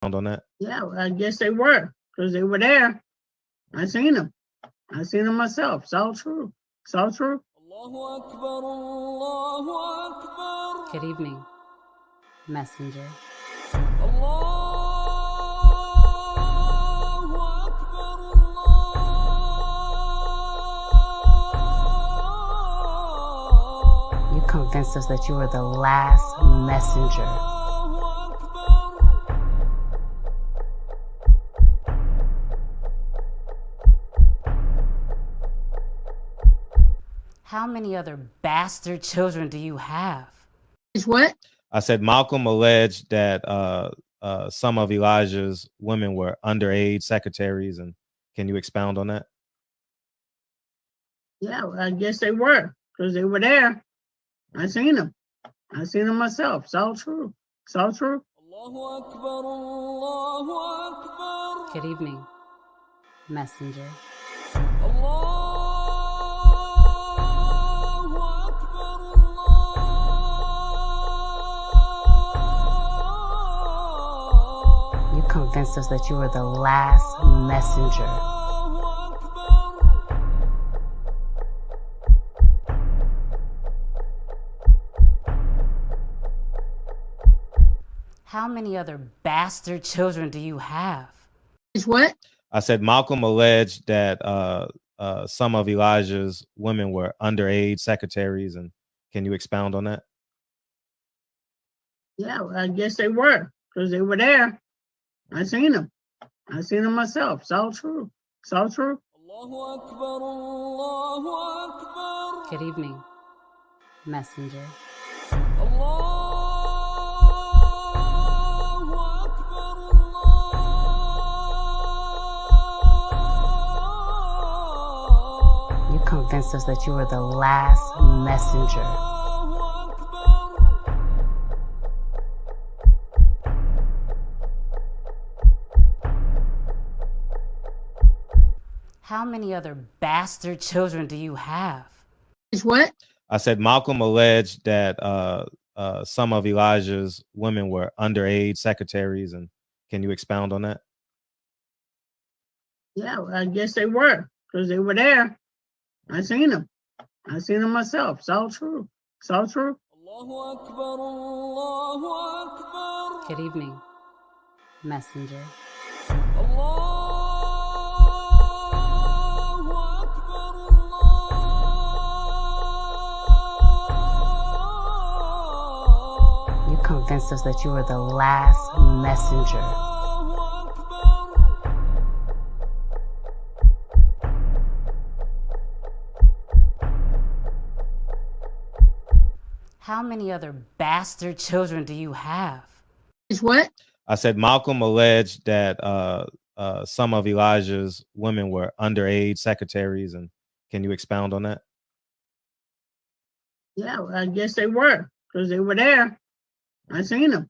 on that? Yeah, well, I guess they were, because they were there. I seen them. I seen them myself. It's all true. It's all true. Good evening, messenger. You convinced us that you were the last messenger. How many other bastard children do you have? It's what? I said Malcolm alleged that some of Elijah's women were underage secretaries, and can you expound on that? Yeah, well, I guess they were, because they were there. I seen them. I seen them myself. It's all true. It's all true. Good evening, messenger. You convinced us that you were the last messenger. How many other bastard children do you have? It's what? I said Malcolm alleged that some of Elijah's women were underage secretaries, and can you expound on that? Yeah, well, I guess they were, because they were there. I seen them. I seen them myself. It's all true. It's all true. Good evening, messenger. You convinced us that you were the last messenger. How many other bastard children do you have? It's what? I said Malcolm alleged that some of Elijah's women were underage secretaries, and can you expound on that? Yeah, well, I guess they were, because they were there. I seen them. I seen them myself. It's all true. It's all true. Good evening, messenger. You convinced us that you were the last messenger. How many other bastard children do you have? It's what? I said Malcolm alleged that some of Elijah's women were underage secretaries, and can you expound on that? Yeah, well, I guess they were, because they were there. I seen them.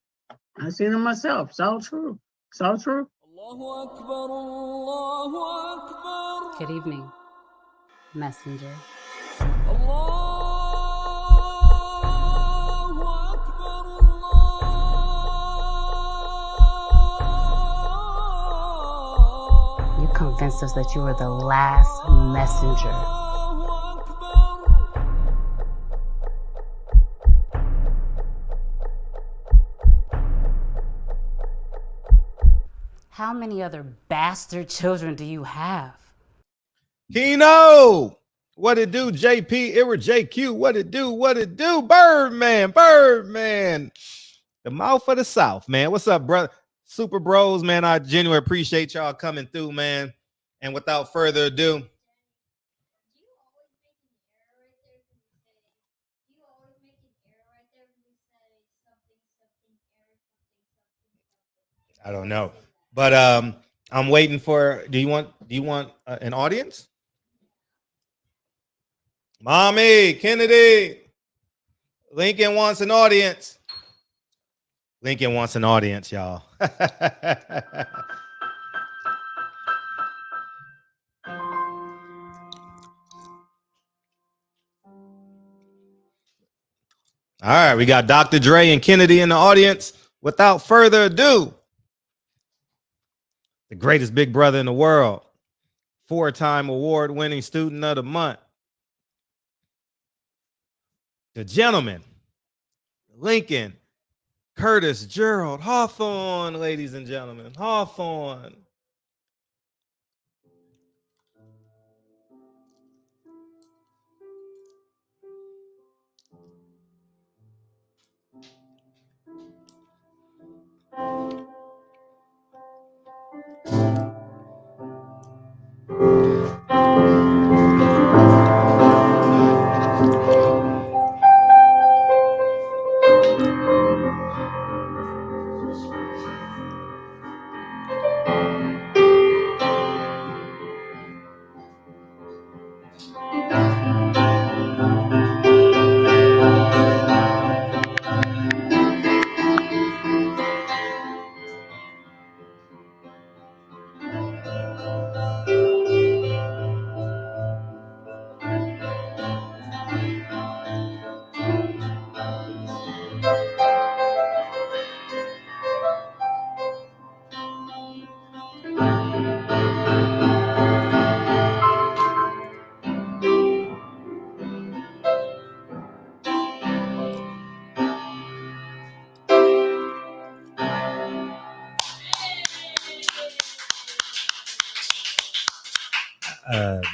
I seen them myself. It's all true. It's all true. Good evening, messenger. You convinced us that you were the last messenger. How many other bastard children do you have? Keno, what it do? JP, Ira JQ, what it do? What it do? Birdman, Birdman, the mouth of the South, man. What's up, brother? Super bros, man. I genuinely appreciate y'all coming through, man. And without further ado, I don't know, but I'm waiting for. Do you want an audience? Mommy, Kennedy, Lincoln wants an audience. Lincoln wants an audience, y'all. All right, we got Dr. Dre and Kennedy in the audience. Without further ado, the greatest big brother in the world, 4-time award-winning student of the month, the gentleman, Lincoln Curtis Gerald Hawthorne, ladies and gentlemen, Hawthorne.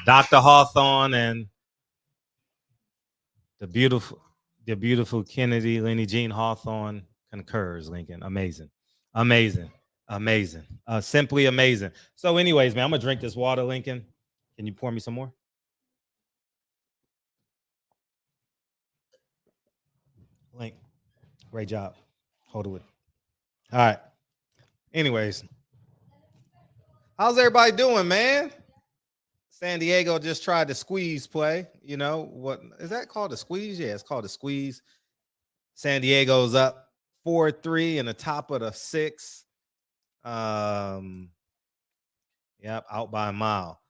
Dr. Hawthorne and the beautiful Kennedy, Lenny Jean Hawthorne concurs, Lincoln. Amazing. Simply amazing. So anyways, man, I'm going to drink this water, Lincoln. Can you pour me some more? Link, great job. Hold it with. All right. Anyways, how's everybody doing, man? San Diego just tried to squeeze play. You know, what is that called? A squeeze? Yeah, it's called a squeeze. San Diego's up 4-3 in the top of the 6. Yep, out by a mile.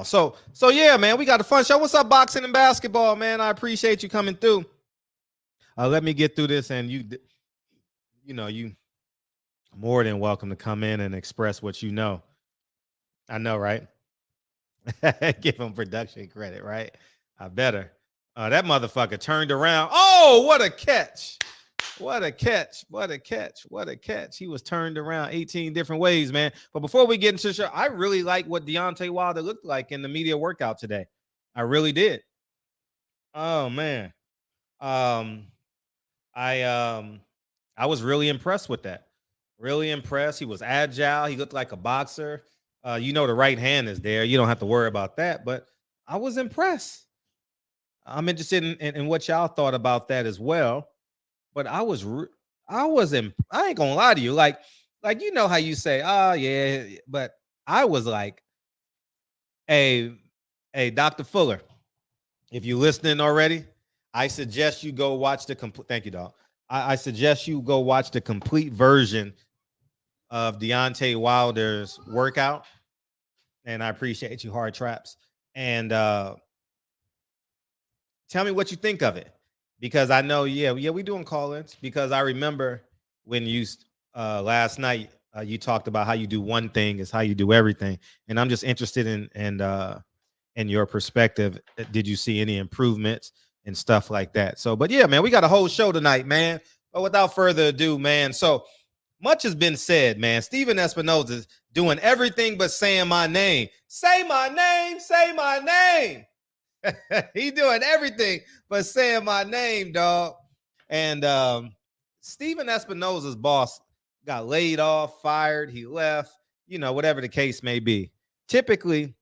So yeah, man, we got a fun show. What's up, boxing and basketball, man? I appreciate you coming through. Let me get through this, and you more than welcome to come in and express what you know. I know, right? Give him production credit, right? I better. That motherfucker turned around. Oh, what a catch. What a catch. He was turned around 18 different ways, man. But before we get into the show, I really like what Deontay Wilder looked like in the media workout today. I really did. Oh, man. I was really impressed with that. Really impressed. He was agile. He looked like a boxer. The right hand is there. You don't have to worry about that. But I was impressed. I'm interested in what y'all thought about that as well. But I ain't gonna lie to you. Like you know how you say, oh yeah, but I was like, hey, Dr. Fuller, if you're listening already, I suggest you go watch the complete. Thank you, dog. I suggest you go watch the complete version of Deontay Wilder's workout. And I appreciate you, Hard Traps. And tell me what you think of it. Because I know, we doing call-ins. Because I remember when you last night you talked about how you do one thing is how you do everything, and I'm just interested in your perspective. Did you see any improvements and stuff like that? So, but yeah, man, we got a whole show tonight, man. But without further ado, man, so much has been said, man. Stephen Espinoza is doing everything but saying my name. Say my name. Say my name. He doing everything but saying my name, dog. And Stephen Espinoza's boss got laid off, fired, he left, whatever the case may be. Typically,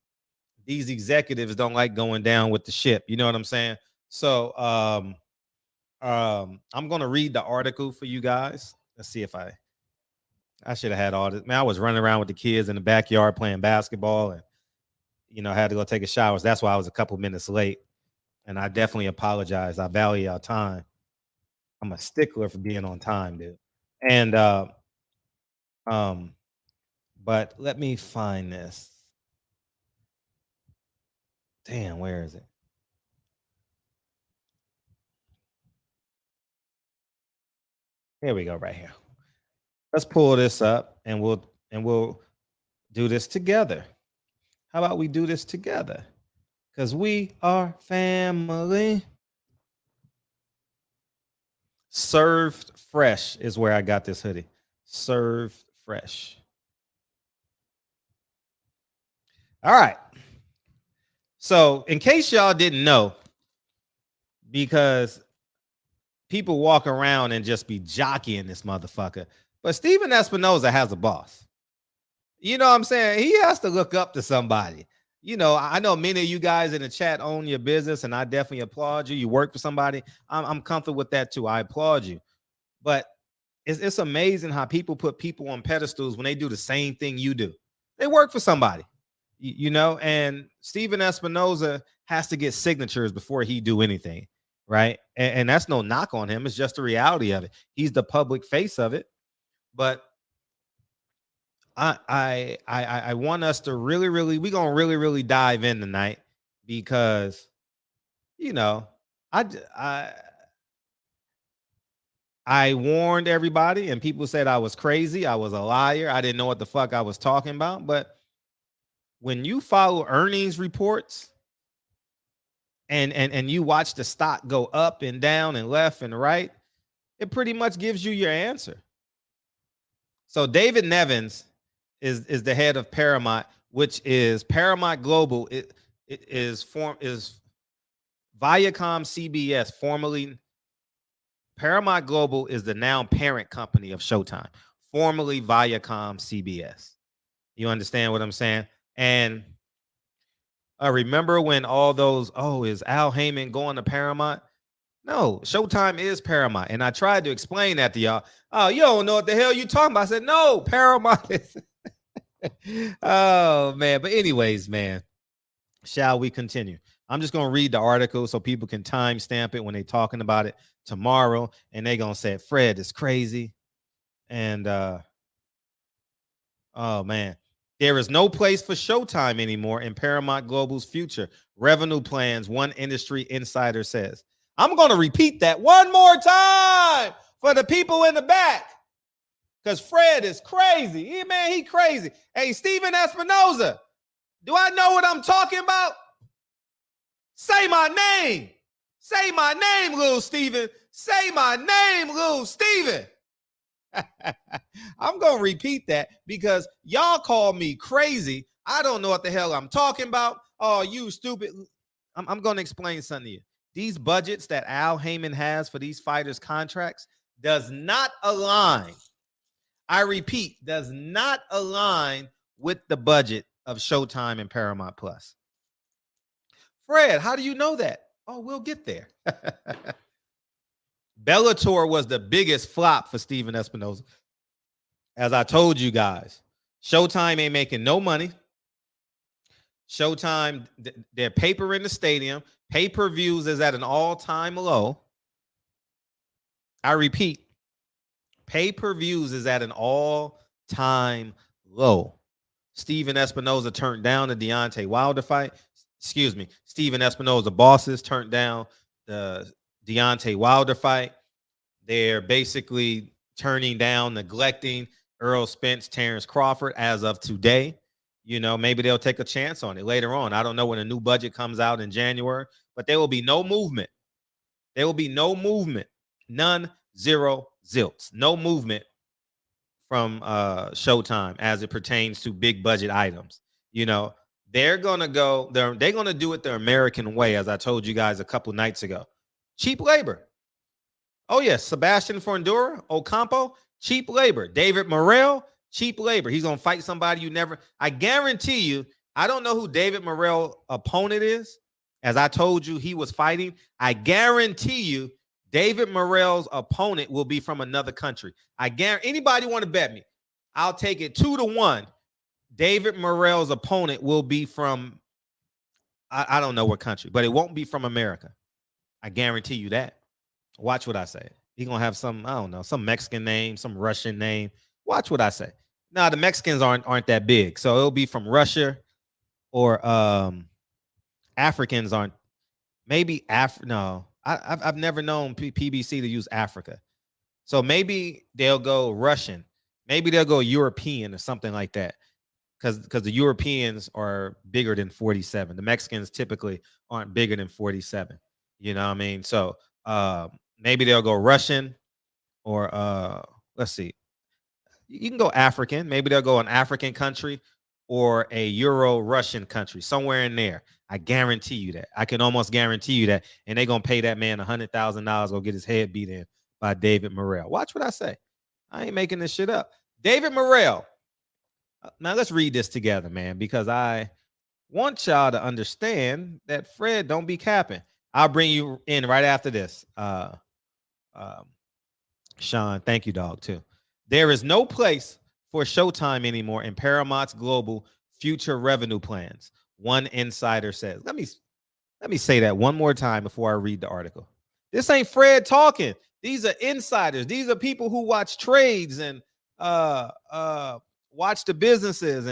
these executives don't like going down with the ship. You know what I'm saying? So I'm going to read the article for you guys. Let's see if I should have had all this. Man, I was running around with the kids in the backyard playing basketball, and I had to go take a shower. So that's why I was a couple minutes late. And I definitely apologize. I value our time. I'm a stickler for being on time, dude. And but let me find this. Damn, where is it? Here we go, right here. Let's pull this up and we'll do this together. How about we do this together? Because we are family. Served fresh is where I got this hoodie. Served fresh. All right. So, in case y'all didn't know, because people walk around and just be jockeying this motherfucker, but Stephen Espinoza has a boss. You know what I'm saying? He has to look up to somebody. You know, I know many of you guys in the chat own your business, and I definitely applaud you. You work for somebody. I'm comfortable with that too. I applaud you. But it's amazing how people put people on pedestals when they do the same thing you do. They work for somebody, you know, and Stephen Espinoza has to get signatures before he do anything, right? And that's no knock on him. It's just the reality of it. He's the public face of it. But I want us to we're gonna really dive in tonight, because you know I warned everybody and people said I was crazy, I was a liar, I didn't know what the fuck I was talking about. But when you follow earnings reports and you watch the stock go up and down and left and right, it pretty much gives you your answer. So David Nevins is the head of Paramount, which is Paramount Global. It is Viacom CBS, formerly Paramount Global is the now parent company of Showtime, formerly Viacom CBS. You understand what I'm saying? And I remember when all those, is Al Heyman going to Paramount? No, Showtime is Paramount. And I tried to explain that to y'all. Oh, you don't know what the hell you talking about. I said, no, Paramount is. Oh, man. But anyways, man, shall we continue? I'm just going to read the article so people can timestamp it when they're talking about it tomorrow. And they're going to say, Fred is crazy. And, oh, man. There is no place for Showtime anymore in Paramount Global's future revenue plans, one industry insider says. I'm going to repeat that one more time for the people in the back, because Fred is crazy. He crazy. Hey, Stephen Espinoza, do I know what I'm talking about? Say my name. Say my name, little Stephen. Say my name, little Stephen. I'm going to repeat that because y'all call me crazy. I don't know what the hell I'm talking about. Oh, you stupid. I'm going to explain something to you. These budgets that Al Heyman has for these fighters' contracts does not align. I repeat, does not align with the budget of Showtime and Paramount Plus. Fred, how do you know that? Oh, we'll get there. Bellator was the biggest flop for Stephen Espinoza. As I told you guys, Showtime ain't making no money. Showtime, their paper in the stadium, pay-per-views is at an all-time low. I repeat, pay-per-views is at an all-time low. Stephen Espinoza turned down the Deontay Wilder fight. Excuse me. Stephen Espinoza bosses turned down the Deontay Wilder fight. They're basically turning down, neglecting Earl Spence, Terrence Crawford as of today. You know, maybe they'll take a chance on it later on. I don't know when a new budget comes out in January, but there will be no movement. There will be no movement. None, zero, zilts. No movement from Showtime as it pertains to big budget items. You know, they're going to go, they're going to do it the American way, as I told you guys a couple nights ago. Cheap labor. Oh, yes. Sebastian Fundora, Ocampo, cheap labor. David Morrell, cheap labor. He's going to fight somebody you never. I guarantee you, I don't know who David Morrell's opponent is. As I told you, he was fighting. I guarantee you, David Morrell's opponent will be from another country. I guarantee. Anybody want to bet me? I'll take it 2-1. David Morrell's opponent will be from, I don't know what country, but it won't be from America. I guarantee you that. Watch what I say. He's going to have some, I don't know, some Mexican name, some Russian name. Watch what I say. Now, the Mexicans aren't that big. So it'll be from Russia, or Africans aren't. Maybe no. I've never known PBC to use Africa. So maybe they'll go Russian. Maybe they'll go European or something like that. Because the Europeans are bigger than 47. The Mexicans typically aren't bigger than 47. You know what I mean? So maybe they'll go Russian or let's see. You can go African. Maybe they'll go an African country or a Euro-Russian country, somewhere in there. I guarantee you that. I can almost guarantee you that. And they're going to pay that man $100,000 go get his head beat in by David Morrell. Watch what I say. I ain't making this shit up. David Morrell. Now let's read this together, man, because I want y'all to understand that Fred don't be capping. I'll bring you in right after this. Sean, thank you, dog, too. There is no place for Showtime anymore in Paramount's global future revenue plans, one insider says. Let me say that one more time before I read the article. This ain't Fred talking. These are insiders. These are people who watch trades and watch the businesses,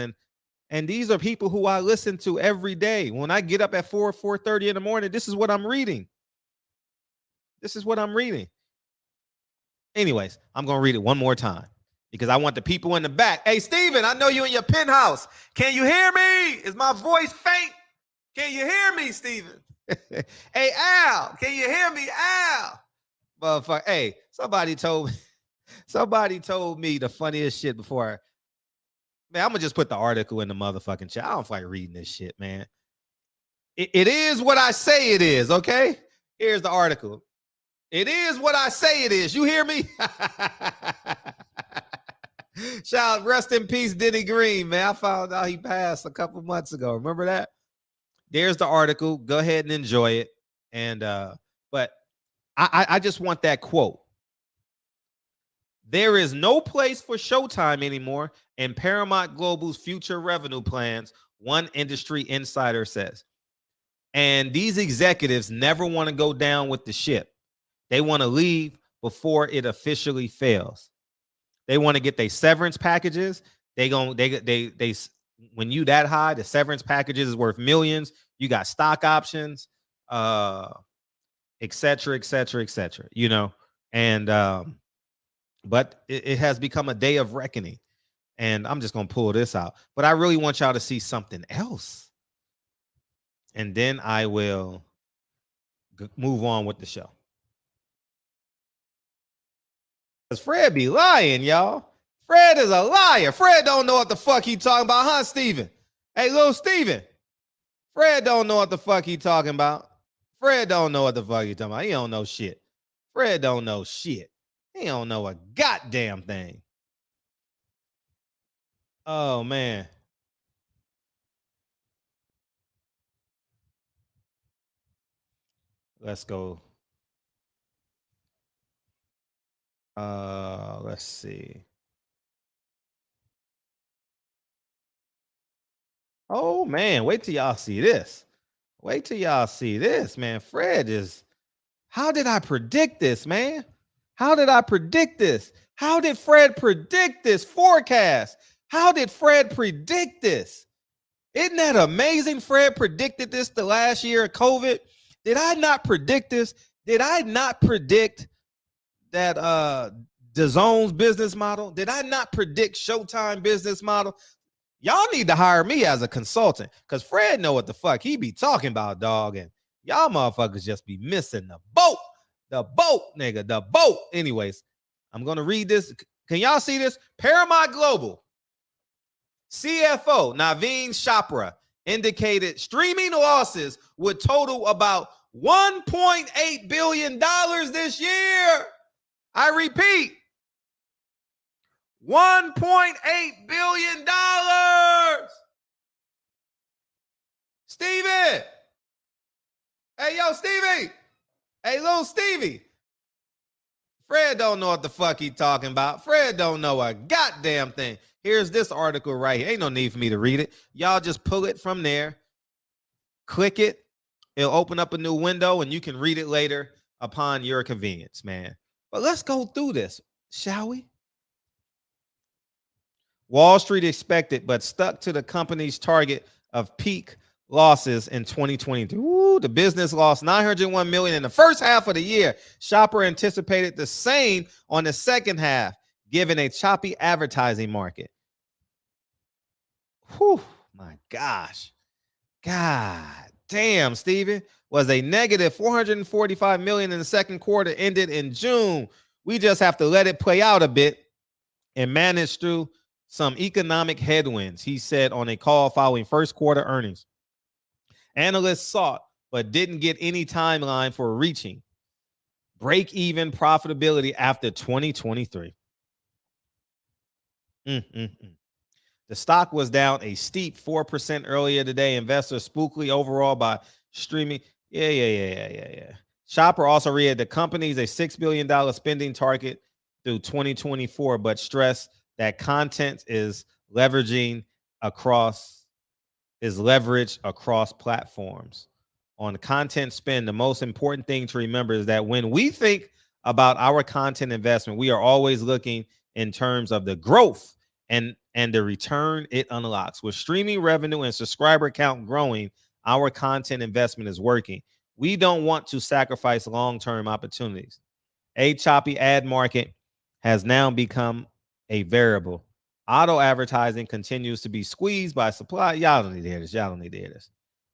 and these are people who I listen to every day. When I get up at 4:30 in the morning, this is what I'm reading. This is what I'm reading. Anyways, I'm going to read it one more time because I want the people in the back. Hey, Steven, I know you in your penthouse. Can you hear me? Is my voice faint? Can you hear me, Steven? Hey, Al, can you hear me, Al? Motherfucker. Hey, somebody told me the funniest shit before. Man, I'm going to just put the article in the motherfucking chat. I don't feel like reading this shit, man. It is what I say it is, okay? Here's the article. It is what I say it is. You hear me? Shout, rest in peace, Denny Green, man. I found out he passed a couple months ago. Remember that? There's the article. Go ahead and enjoy it. And but I just want that quote. There is no place for Showtime anymore in Paramount Global's future revenue plans, one industry insider says. And these executives never want to go down with the ship. They want to leave before it officially fails. They want to get their severance packages. They when you that high, the severance packages is worth millions. You got stock options, et cetera, et cetera, et cetera, you know, and but it has become a day of reckoning. And I'm just going to pull this out. But I really want y'all to see something else. And then I will move on with the show. Because Fred be lying, y'all. Fred is a liar. Fred don't know what the fuck he talking about, huh, Steven? Hey, little Steven. Fred don't know what the fuck he talking about. Fred don't know what the fuck he talking about. He don't know shit. Fred don't know shit. He don't know a goddamn thing. Oh, man. Let's go. Let's see. Oh, man. Wait till y'all see this. Wait till y'all see this, man. Fred is... How did I predict this, man? How did I predict this? How did Fred predict this forecast? How did Fred predict this? Isn't that amazing? Fred predicted this the last year of COVID. Did I not predict this? Did I not predict that DAZN's business model? Did I not predict Showtime business model? Y'all need to hire me as a consultant because Fred know what the fuck he be talking about, dog. And y'all motherfuckers just be missing the boat. The boat, nigga, the boat. Anyways, I'm going to read this. Can y'all see this? Paramount Global CFO Naveen Chopra indicated streaming losses would total about $1.8 billion this year. I repeat, $1.8 billion. Steven. Hey, yo, Stevie. Hey, little Stevie. Fred don't know what the fuck he talking about. Fred don't know a goddamn thing. Here's this article right here. Ain't no need for me to read it. Y'all just pull it from there. Click it. It'll open up a new window and you can read it later upon your convenience, man. But let's go through this, shall we? Wall Street expected but stuck to the company's target of peak losses in 2022. Ooh, the business lost $901 million in the first half of the year. Chopra anticipated the same on the second half, given a choppy advertising market. Whew, my gosh. God damn, Steven. Was a negative 445 million in the second quarter, ended in June. We just have to let it play out a bit and manage through some economic headwinds, he said on a call following first quarter earnings. Analysts sought but didn't get any timeline for reaching break-even profitability after 2023. The stock was down a steep 4% earlier today. Investors spookily overall by streaming. Yeah. Shopper also read the company's a $6 billion spending target through 2024, but stressed that content is leveraged across platforms. On content spend, the most important thing to remember is that when we think about our content investment, we are always looking in terms of the growth and the return it unlocks. With streaming revenue and subscriber count growing, our content investment is working. We don't want to sacrifice long-term opportunities. A choppy ad market has now become a variable. Auto advertising continues to be squeezed by supply. Y'all don't need to hear this.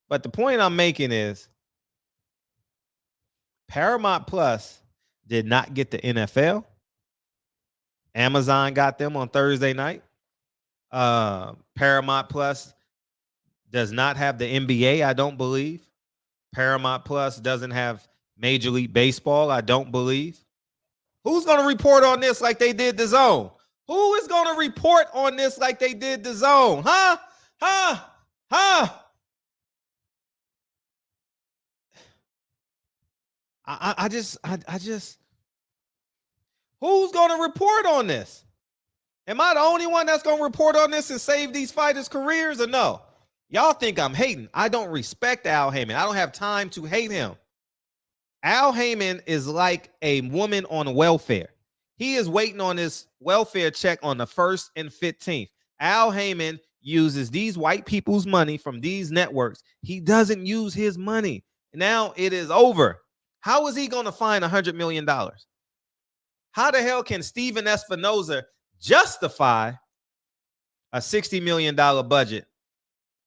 But the point I'm making is Paramount Plus did not get the NFL. Amazon got them on Thursday night. Paramount Plus does not have the NBA, I don't believe. Paramount Plus doesn't have Major League Baseball, I don't believe. Who's going to report on this like they did the Zone? Who is going to report on this like they did the Zone? Huh? I just who's going to report on this? Am I the only one that's going to report on this and save these fighters' careers or no? Y'all think I'm hating. I don't respect Al Heyman. I don't have time to hate him. Al Heyman is like a woman on welfare. He is waiting on his welfare check on the 1st and 15th. Al Heyman uses these white people's money from these networks. He doesn't use his money. Now it is over. How is he going to find $100 million? How the hell can Stephen Espinoza justify a $60 million budget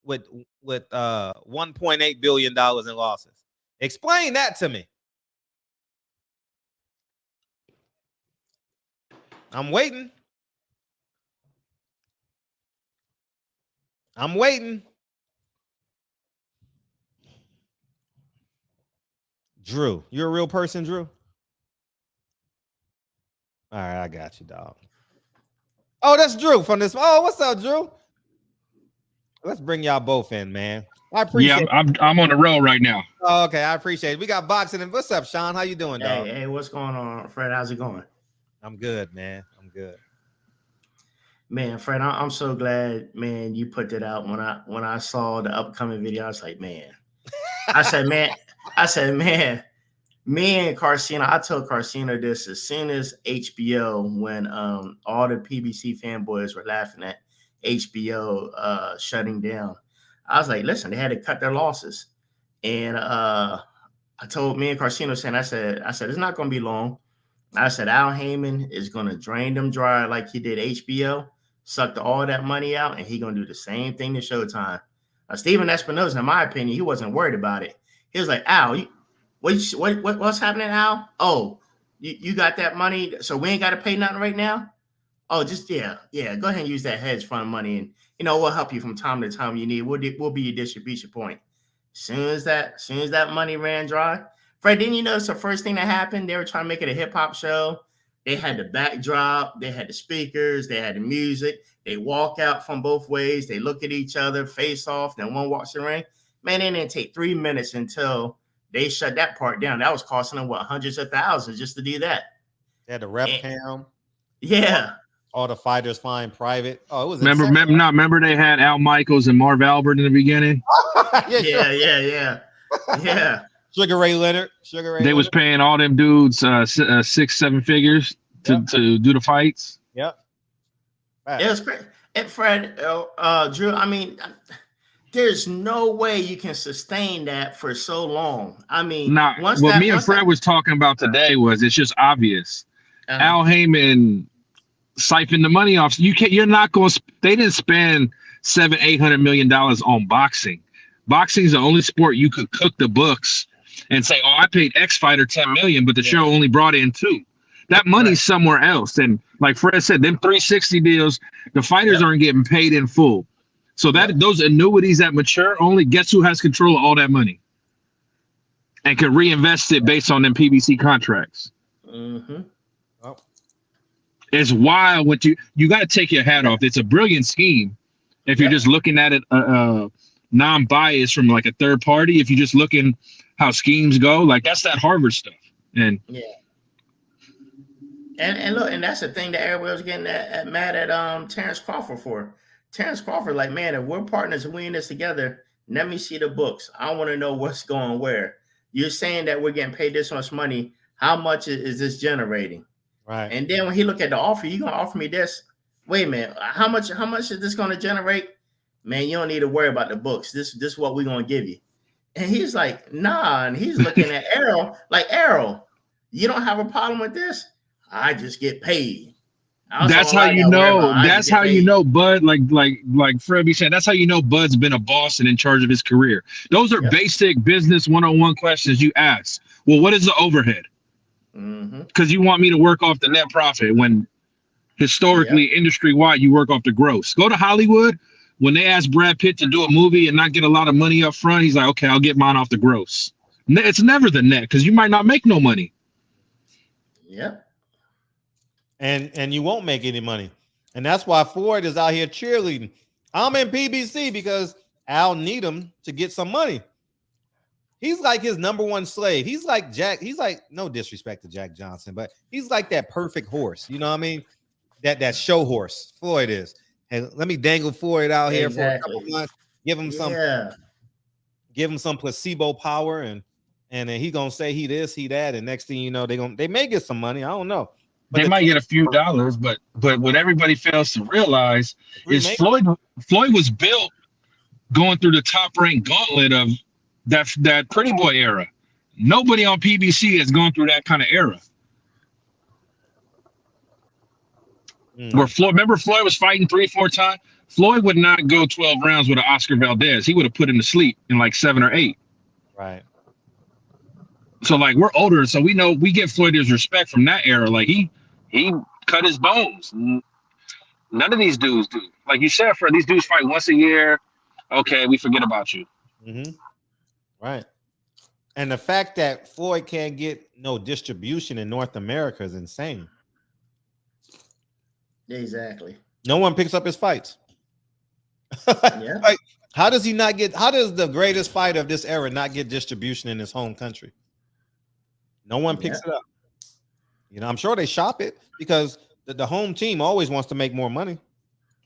with $1.8 billion in losses? Explain that to me. I'm waiting. Drew, you're a real person, Drew? All right, I got you, dog. Oh, that's Drew from this. Oh, what's up, Drew? Let's bring y'all both in, man. I appreciate it. I'm on the road right now. Oh, okay, I appreciate it. We got boxing. And what's up, Sean? How you doing, dog? Hey, what's going on, Fred? How's it going? I'm good, man. I'm good. Man, Fred, I'm so glad, man, you put that out. When I saw the upcoming video, I was like, man. I said, man, me and Carcino, I told Carcino this as soon as HBO, when all the PBC fanboys were laughing at HBO shutting down. I was like, listen, they had to cut their losses. And I told me and Carcino, I said, it's not going to be long. I said, Al Heyman is going to drain them dry like he did HBO, sucked all that money out, and he's going to do the same thing to Showtime. Stephen Espinoza, in my opinion, he wasn't worried about it. He was like, Al, what's happening, Al? Oh, you got that money, so we ain't got to pay nothing right now? Oh, just, yeah, go ahead and use that hedge fund money, and, we'll help you from time to time you need. We'll be your distribution point. Soon as that money ran dry, Fred, didn't you notice the first thing that happened? They were trying to make it a hip-hop show. They had the backdrop. They had the speakers. They had the music. They walk out from both ways. They look at each other, face off. Then one walks the ring. Man, it didn't take 3 minutes until they shut that part down. That was costing them, hundreds of thousands just to do that. They had the rep cam. Yeah. All the fighters flying private. Oh, it was remember they had Al Michaels and Marv Albert in the beginning? Yeah. Sugar Ray Leonard. They was paying all them dudes 6-7 figures to do the fights. Yep. It was great. And Fred, Drew, I mean, there's no way you can sustain that for so long. I mean, Fred was talking about today was it's just obvious. Al Heyman siphon the money off. You're not going to, they didn't spend $700-800 million on boxing. Boxing is the only sport you could cook the books and say, oh, I paid X fighter $10 million, but the show only brought in $2 million. That money's somewhere else. And like Fred said, them 360 deals, the fighters aren't getting paid in full. So that those annuities that mature, only guess who has control of all that money and can reinvest it based on them PBC contracts. Mm-hmm. Oh. It's wild. What you got to take your hat off. It's a brilliant scheme if you're just looking at it non-biased from like a third party. If you're just looking how schemes go, like that's that Harvard stuff. And And look, and that's the thing that everybody was getting mad at Terrence Crawford for. Terrence Crawford, like, man, if we're partners and we in this together, let me see the books. I want to know what's going where. You're saying that we're getting paid this much money. How much is this generating? Right. And then when he look at the offer, you're gonna offer me this. Wait a minute, how much is this gonna generate? Man, you don't need to worry about the books. This is what we're gonna give you. And he's like, nah. And he's looking at Arrow, like, Arrow, you don't have a problem with this? I just get paid. That's how you know. That's how you know Bud, like Fred be saying, that's how you know Bud's been a boss and in charge of his career. Those are basic business 101 questions you ask. Well, what is the overhead? Because you want me to work off the net profit when historically, industry-wide, you work off the gross. Go to Hollywood. When they ask Brad Pitt to do a movie and not get a lot of money up front, he's like, okay, I'll get mine off the gross. It's never the net because you might not make no money. Yep. And you won't make any money. And that's why Floyd is out here cheerleading. I'm in PBC because Al need him to get some money. He's like his number one slave. He's like Jack. He's like, no disrespect to Jack Johnson, but he's like that perfect horse. You know what I mean? That show horse. Floyd is. And let me dangle Floyd out here for a couple months. Give him some placebo power, and then he gonna say he this, he that, and next thing you know, they may get some money. I don't know. But they might get a few dollars, but what everybody fails to realize is Floyd was built going through the top ranked gauntlet of that Pretty Boy era. Nobody on PBC has gone through that kind of era. Where remember Floyd was fighting 3-4 times? Floyd would not go 12 rounds with an Oscar Valdez. He would have put him to sleep in like 7 or 8. Right. So like we're older, so we know we give Floyd his respect from that era. Like he cut his bones. None of these dudes do. Like you said, Fred, these dudes fight once a year. Okay, we forget about you. Right. And the fact that Floyd can't get no distribution in North America is insane. Exactly. No one picks up his fights. Like, how does the greatest fighter of this era not get distribution in his home country? No one picks it up. You know, I'm sure they shop it because the home team always wants to make more money.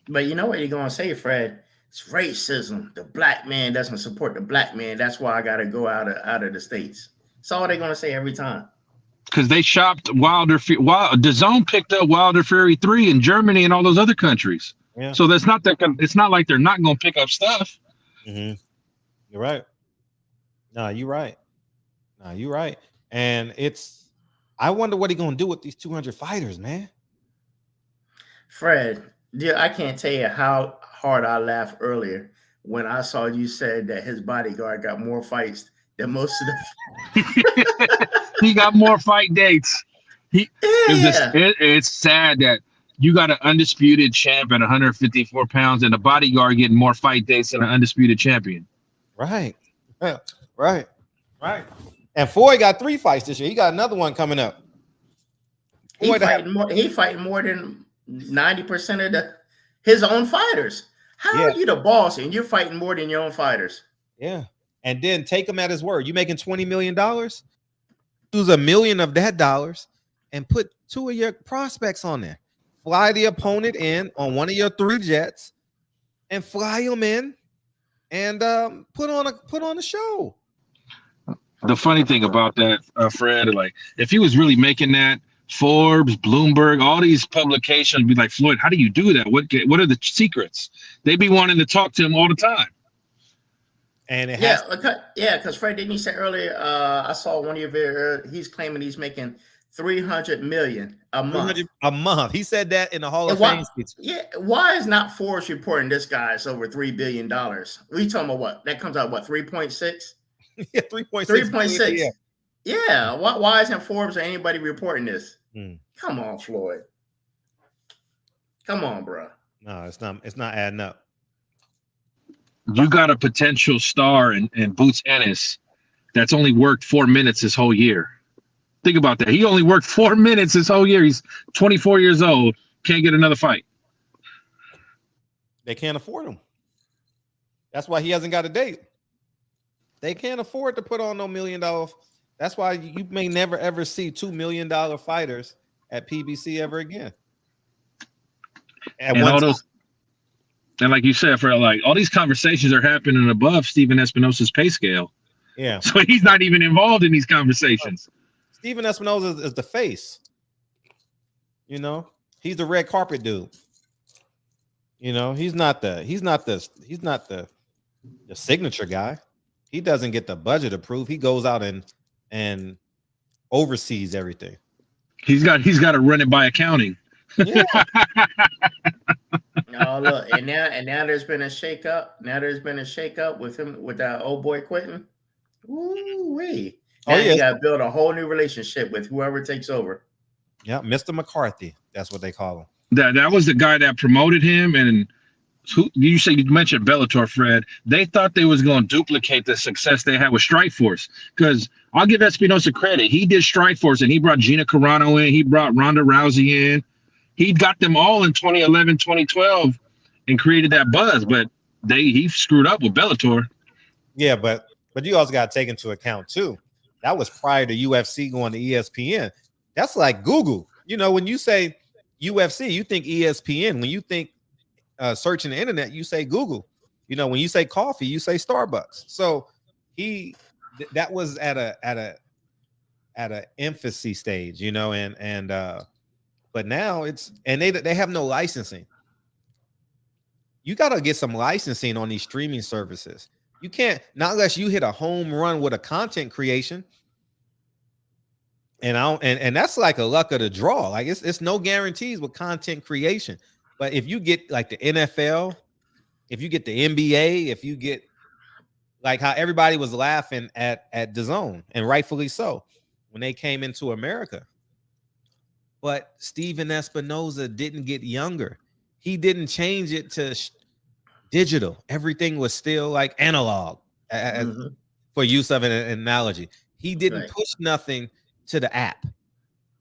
But you know what you're gonna say, Fred? It's racism. The black man doesn't support the black man. That's why I gotta go out of the States. That's all they're gonna say every time. Because they shopped Wilder. DAZN picked up Wilder Fury 3 in Germany and all those other countries. Yeah. So that's not that. It's not like they're not going to pick up stuff. You're right. No, you're right. And I wonder what he's going to do with these 200 fighters, man. Fred, dear, I can't tell you how hard I laughed earlier when I saw you said that his bodyguard got more fights than most of the. He got more fight dates. It's sad that you got an undisputed champ at 154 pounds and a bodyguard getting more fight dates than an undisputed champion. Right. And Floyd got 3 fights this year. He got another one coming up. He fighting more than 90% of his own fighters. How are you the boss and you're fighting more than your own fighters? Yeah. And then take him at his word. You making $20 million? Use $1 million of that dollars and put 2 of your prospects on there. Fly the opponent in on one of your 3 jets and fly them in and put on a show. The funny thing about that, Fred, like if he was really making that, Forbes, Bloomberg, all these publications be like, Floyd, how do you do that? What are the secrets? They be wanting to talk to him all the time. And because Fred, didn't you say earlier? I saw one of your videos. He's claiming he's making 300 million a month. A month. He said that in the Hall of why, Fame speech. Yeah, why is not Forbes reporting this guy's over $3 billion? We talking about what? That comes out what, 3.6? Yeah, 3.6. 3.6. Yeah. Why isn't Forbes or anybody reporting this? Come on, Floyd. Come on, bro. No, it's not adding up. You got a potential star in Boots Ennis that's only worked 4 minutes this whole year. Think about that. He only worked 4 minutes this whole year. He's 24 years old. Can't get another fight. They can't afford him. That's why he hasn't got a date. They can't afford to put on no $1 million. That's why you may never ever see $2 million fighters at PBC ever again. And like you said, for like all these conversations are happening above Stephen Espinoza's pay scale. Yeah. So he's not even involved in these conversations. Stephen Espinoza is the face. You know, he's the red carpet dude. You know, he's not the signature guy. He doesn't get the budget approved. He goes out and oversees everything. He's got to run it by accounting. Yeah. Oh, look, and now there's been a shakeup. Now there's been a shakeup with him, with that old boy quitting. Ooh-wee. Now you got to build a whole new relationship with whoever takes over. Yeah, Mr. McCarthy. That's what they call him. That was the guy that promoted him. And you mentioned Bellator, Fred. They thought they was going to duplicate the success they had with Strikeforce. Because I'll give Espinoza credit. He did Strikeforce, and he brought Gina Carano in. He brought Ronda Rousey in. He got them all in 2011, 2012 and created that buzz. But he screwed up with Bellator. Yeah, but you also got to take into account, too. That was prior to UFC going to ESPN. That's like Google. You know, when you say UFC, you think ESPN. When you think searching the internet, you say Google. You know, when you say coffee, you say Starbucks. So that was at a infancy stage, you know, and but now they have no licensing. You got to get some licensing on these streaming services. You can't, not unless you hit a home run with a content creation. And that's like a luck of the draw. Like it's no guarantees with content creation. But if you get like the NFL, if you get the NBA, if you get like how everybody was laughing at DAZN, and rightfully so, when they came into America. But Stephen Espinoza didn't get younger. He didn't change it to digital. Everything was still like analog, for use of an analogy. He didn't push nothing to the app.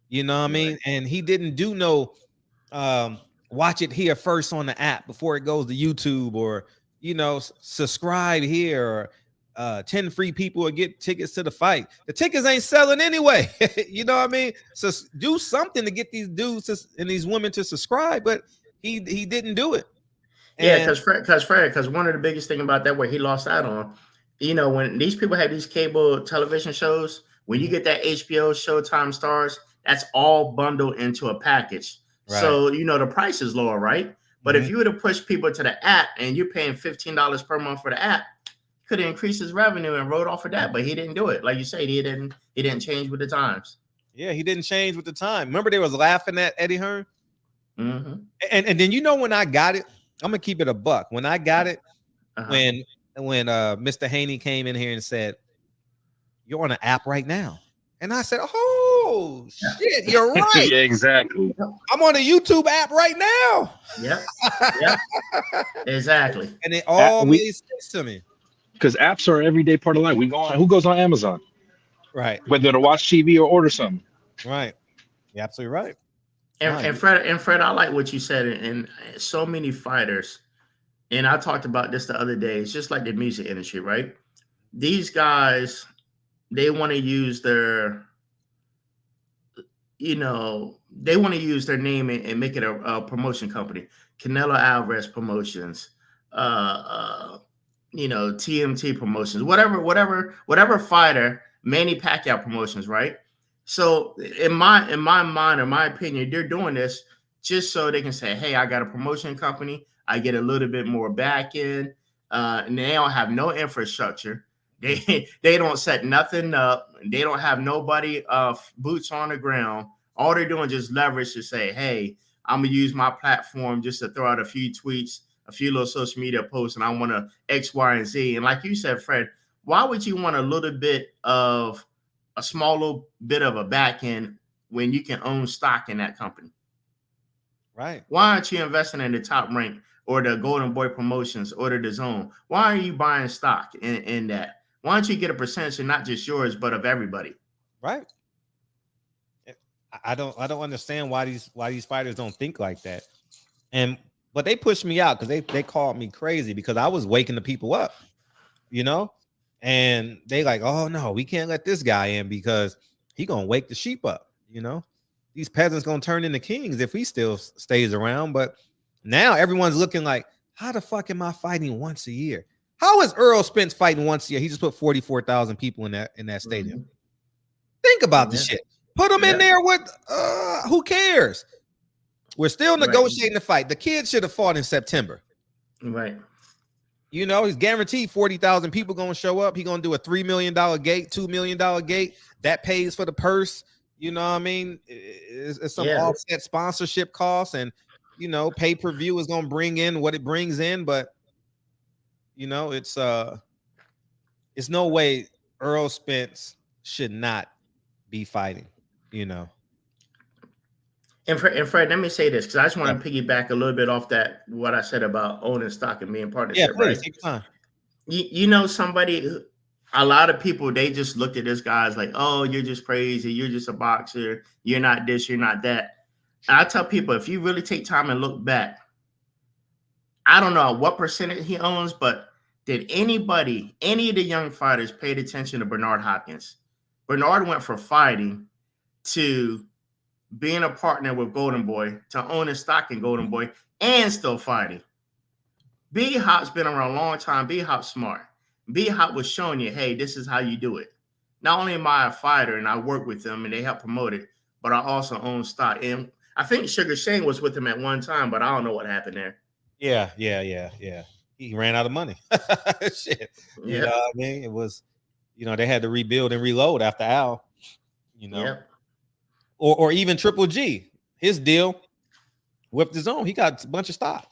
You know what I mean? And he didn't do no watch it here first on the app before it goes to YouTube, or, you know, subscribe here, or 10 free people will get tickets to the fight. The tickets ain't selling anyway. You know what I mean? So do something to get these dudes and these women to subscribe, but he didn't do it. Yeah, because one of the biggest thing about that, where he lost out on, you know, when these people have these cable television shows, when you get that HBO, Showtime, Stars, that's all bundled into a package. Right. So, you know, the price is lower, right? But if you were to push people to the app and you're paying $15 per month for the app, could have increased his revenue and rode off of that, but he didn't do it. Like you said, he didn't change with the times. Yeah, he didn't change with the time. Remember they was laughing at Eddie Hearn? Mm-hmm. And then, you know, when I got it, I'm gonna keep it a buck. When I got it, when Mr. Haney came in here and said, "You're on an app right now," and I said, "Oh shit, you're right." Yeah, exactly. I'm on a YouTube app right now. Yep. Exactly. And it all made sense to me. Because apps are an everyday part of life. Who goes on Amazon? Right. Whether to watch TV or order something. Right. You're absolutely right. And Fred, I like what you said. And so many fighters, and I talked about this the other day. It's just like the music industry, right? These guys, they want to use their, you know, they want to use their name and make it a promotion company. Canelo Alvarez Promotions, you know, TMT Promotions, whatever fighter, Manny Pacquiao Promotions, right? So in my mind, or my opinion, they're doing this just so they can say, "Hey, I got a promotion company. I get a little bit more back end, and they don't have no infrastructure. They don't set nothing up. They don't have nobody boots on the ground. All they're doing is just leverage to say, hey, I'm gonna use my platform just to throw out a few tweets, a few little social media posts, and I want to X, Y, and Z. And like you said, Fred, why would you want a small little bit of a back end when you can own stock in that company? Right. Why aren't you investing in the Top Rank or the Golden Boy Promotions or the DAZN? Why are you buying stock in that? Why don't you get a percentage of not just yours, but of everybody? Right. I don't understand why these fighters don't think like that. But they pushed me out because they called me crazy because I was waking the people up, you know, and they like, oh no, we can't let this guy in because he gonna wake the sheep up, you know. These peasants gonna turn into kings if he still stays around. But now everyone's looking like, how the fuck am I fighting once a year? How is Earl Spence fighting once a year? He just put 44,000 people in that stadium. Think about the shit. Put him in there with who cares? We're still negotiating the fight. The kid should have fought in September. Right. You know, he's guaranteed 40,000 people gonna show up. He's gonna do a $3 million gate, $2 million gate. That pays for the purse. You know what I mean? It's some offset sponsorship costs, and you know, pay-per-view is gonna bring in what it brings in, but you know, it's no way Earl Spence should not be fighting, you know. And Fred, let me say this because I just want to piggyback a little bit off that what I said about owning stock and being partnership. Yeah, please, right? take your time. You know, a lot of people, they just looked at this guy as like, oh, you're just crazy, you're just a boxer, you're not this, you're not that. And I tell people, if you really take time and look back, I don't know what percentage he owns, but did any of the young fighters paid attention to Bernard Hopkins? Bernard went from fighting to being a partner with Golden Boy to owning stock in Golden Boy and still fighting. B Hop's been around a long time. B Hop's smart. B Hop was showing you, hey, this is how you do it. Not only am I a fighter and I work with them and they help promote it, but I also own stock. And I think Sugar Shane was with him at one time, but I don't know what happened there. Yeah. He ran out of money. Shit. You know what I mean? It was, you know, they had to rebuild and reload after Al, you know. Yep. Or even Triple G. His deal whipped his own. He got a bunch of stock.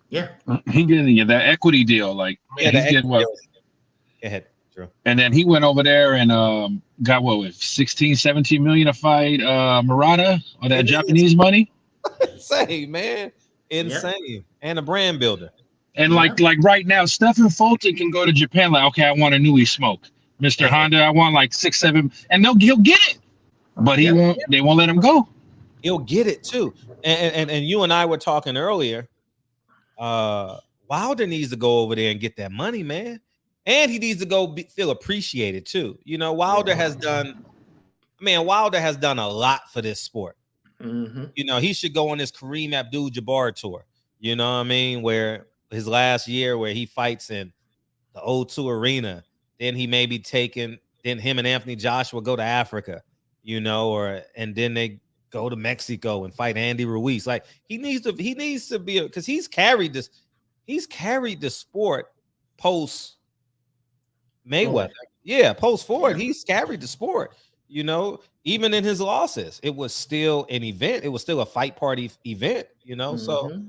Yeah. He did that equity deal. Like, man, he's getting what? Go ahead, Drew. And then he went over there and got what, with 16, 17 million to fight Murata or that Japanese money. Insane, man. Insane. Yep. And a brand builder. And like right now, Stephen Fulton can go to Japan like, okay, I want a Newey smoke. Mr. Honda, I want like 6, 7, and he'll get it. But he won't. They won't let him go. He'll get it too. And you and I were talking earlier. Wilder needs to go over there and get that money, man. And he needs to go feel appreciated too. You know, Wilder has done a lot for this sport. Mm-hmm. You know, he should go on this Kareem Abdul-Jabbar tour. You know what I mean? Where his last year where he fights in the O2 Arena, then he may be taken. Then him and Anthony Joshua go to Africa. You know, and then they go to Mexico and fight Andy Ruiz. Like he needs to be because he's carried the sport post Mayweather. Yeah, post Ford, he's carried the sport. You know, even in his losses, it was still an event. It was still a fight party event. You know, so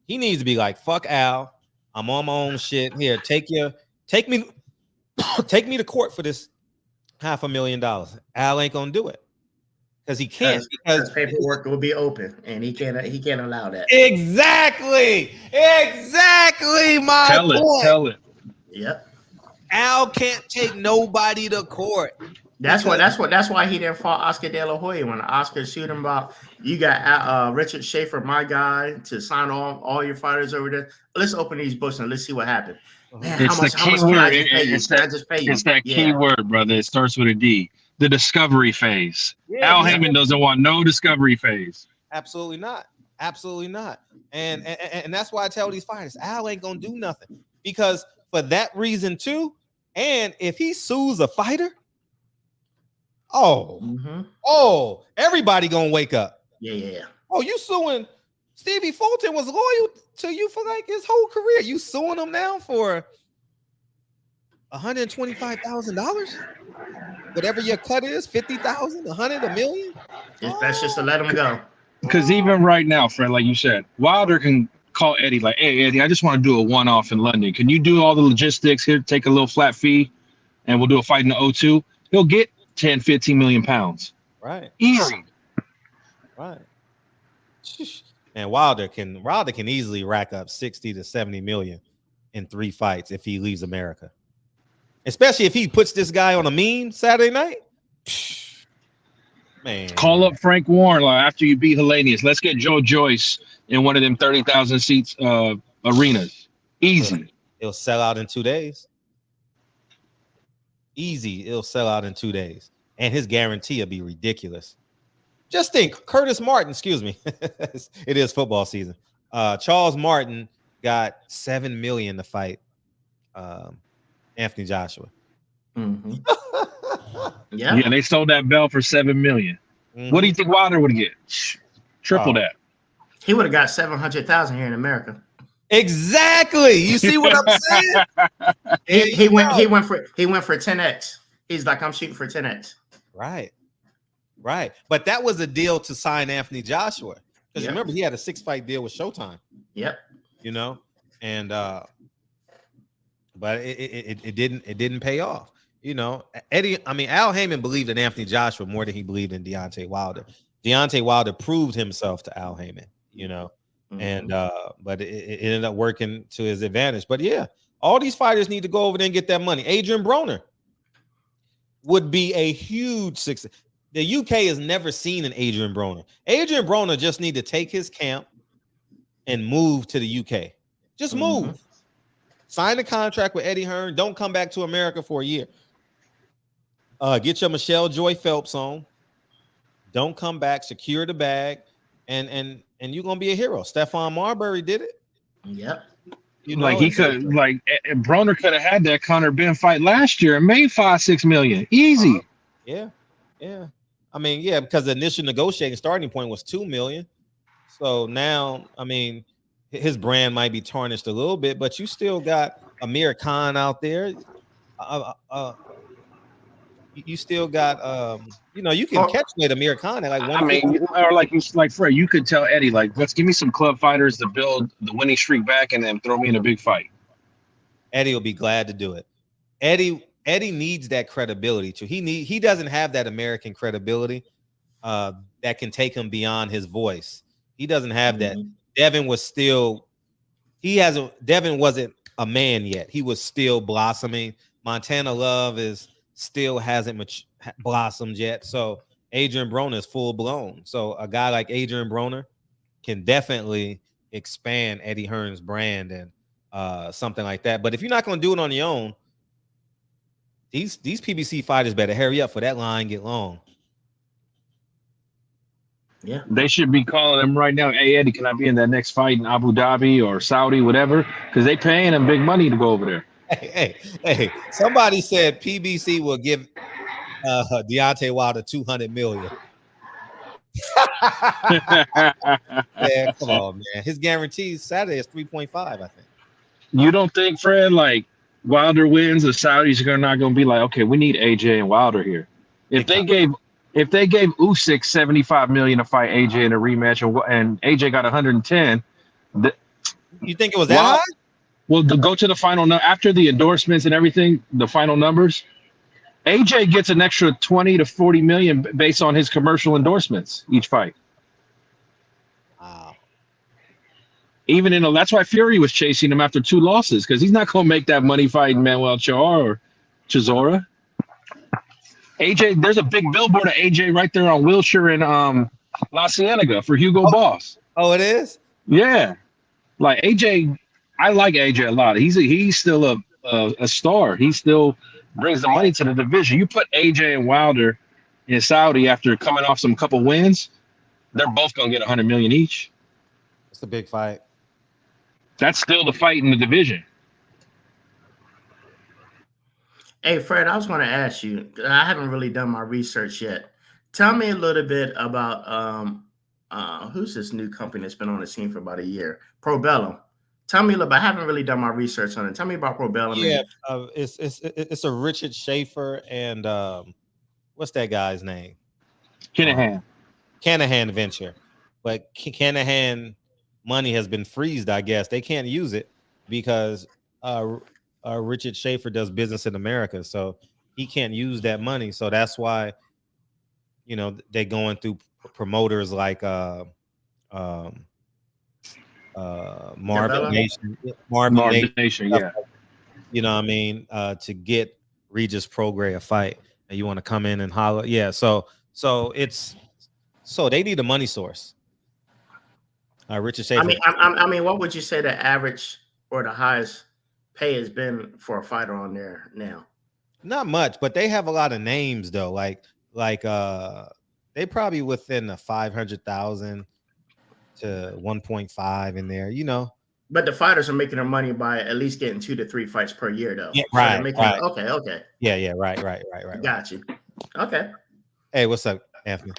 he needs to be like, fuck Al. I'm on my own shit. Here, take me to court for this $500,000. Al ain't gonna do it because he can't because paperwork will be open and he can't allow that. Exactly my point. Tell it. Yep. Al can't take nobody to court. That's why he didn't fight Oscar De La Hoya when Oscar shoot him about. You got Richard Schaefer, my guy, to sign all your fighters over there. Let's open these books and let's see what happens. Man, It's the key word. It's that key word, brother. It starts with a D. The discovery phase. Al Heyman doesn't want no discovery phase. Absolutely not. And that's why I tell these fighters, Al ain't gonna do nothing because for that reason too. And if he sues a fighter, everybody gonna wake up. Yeah. Oh, you suing? Stevie Fulton was loyal to you for like his whole career. You suing him now for $125,000. Whatever your cut is, 50,000, 100, $1 million. That's just to let him go. Because even right now, Fred, like you said, Wilder can call Eddie like, hey, Eddie, I just want to do a one-off in London. Can you do all the logistics here, take a little flat fee, and we'll do a fight in the O2? He'll get 10, 15 million pounds. Right. Easy. Right. And Wilder can easily rack up 60 to 70 million in 3 fights if he leaves America. Especially if he puts this guy on a meme Saturday night. Man. Call up Frank Warren like, after you beat Hellenius. Let's get Joe Joyce in one of them 30,000 seats arenas. Easy. It'll sell out in 2 days. Easy. It'll sell out in 2 days. And his guarantee will be ridiculous. Just think, Curtis Martin, excuse me. It is football season. Charles Martin got $7 million to fight Anthony Joshua. Mm-hmm. Yeah, they sold that belt for $7 million. Mm-hmm. What do you think Wilder would get? Triple that. He would have got 700,000 here in America. Exactly. You see what I'm saying? he went for 10x. He's like, I'm shooting for 10x. Right. But that was a deal to sign Anthony Joshua. Because remember, he had a 6-fight deal with Showtime. Yep. You know, and but it didn't pay off. You know, Al Heyman believed in Anthony Joshua more than he believed in Deontay Wilder. Deontay Wilder proved himself to Al Heyman, you know, and but it ended up working to his advantage. But yeah, all these fighters need to go over there and get that money. Adrian Broner would be a huge success. The UK has never seen an Adrian Broner. Adrian Broner just need to take his camp and move to the UK. Just move. Sign a contract with Eddie Hearn. Don't come back to America for a year. Get your Michelle Joy Phelps on. Don't come back. Secure the bag, and you're gonna be a hero. Stephon Marbury did it. Yep. You know, like he could, like Broner could have had that Conor Ben fight last year and made $5-6 million easy. Yeah. I mean, yeah, because the initial negotiating starting point was $2 million. So now, I mean, his brand might be tarnished a little bit, but you still got Amir Khan out there. You still got, you know, you can catch with Amir Khan at like one. I mean, or like Fred, you could tell Eddie, like, let's give me some club fighters to build the winning streak back, and then throw me in a big fight. Eddie will be glad to do it. Eddie needs that credibility too. He doesn't have that American credibility that can take him beyond his voice. He doesn't have that. Devin wasn't a man yet. He was still blossoming. Montana Love still hasn't blossomed yet. So Adrian Broner is full blown. So a guy like Adrian Broner can definitely expand Eddie Hearn's brand and something like that. But if you're not going to do it on your own, these PBC fighters better hurry up for that line get long. Yeah, they should be calling him right now. Hey Eddie, can I be in that next fight in Abu Dhabi or Saudi, whatever? Because they paying him big money to go over there. Hey! Somebody said PBC will give Deontay Wilder $200 million. Yeah, come on, man. His guarantee Saturday is 3.5. I think. You don't think, Fred, like Wilder wins, the Saudis are not going to be like, okay, we need AJ and Wilder here. If they gave Usyk $75 million to fight AJ in a rematch, and AJ got 110, you think it was that high? Well, to go to the final after the endorsements and everything, the final numbers, AJ gets an extra 20 to 40 million based on his commercial endorsements each fight. Wow. That's why Fury was chasing him after 2 losses, because he's not going to make that money fighting Manuel Chisora. AJ, there's a big billboard of AJ right there on Wilshire and La Cienega for Hugo Boss. Oh, it is? Yeah. Like AJ, I like AJ a lot. He's still a star. He still brings the money to the division. You put AJ and Wilder in Saudi after coming off some couple wins, they're both gonna get 100 million each. It's a big fight. That's still the fight in the division. Hey, Fred, I was going to ask you, I haven't really done my research yet. Tell me a little bit about who's this new company that's been on the scene for about a year? Probellum. Tell me a little bit. I haven't really done my research on it. Tell me about Pro Bellamy. Yeah, it's a Richard Schaefer and what's that guy's name? Canahan venture, but Canahan money has been freezed. I guess they can't use it because Richard Schaefer does business in America, so he can't use that money. So that's why, you know, they're going through promoters like Marvin Nation, yeah. You know what I mean? To get Regis Prograis a fight, and you want to come in and holler, yeah. So they need a money source. Richard Schaefer. I mean, what would you say the average or the highest pay has been for a fighter on there now? Not much, but they have a lot of names though. Like they probably within the 500,000 to 1.5 in there, you know. But the fighters are making their money by at least getting 2 to 3 fights per year, though. Yeah, right, so right. Okay. Yeah, right. Got you. Okay. Hey, what's up, Anthony?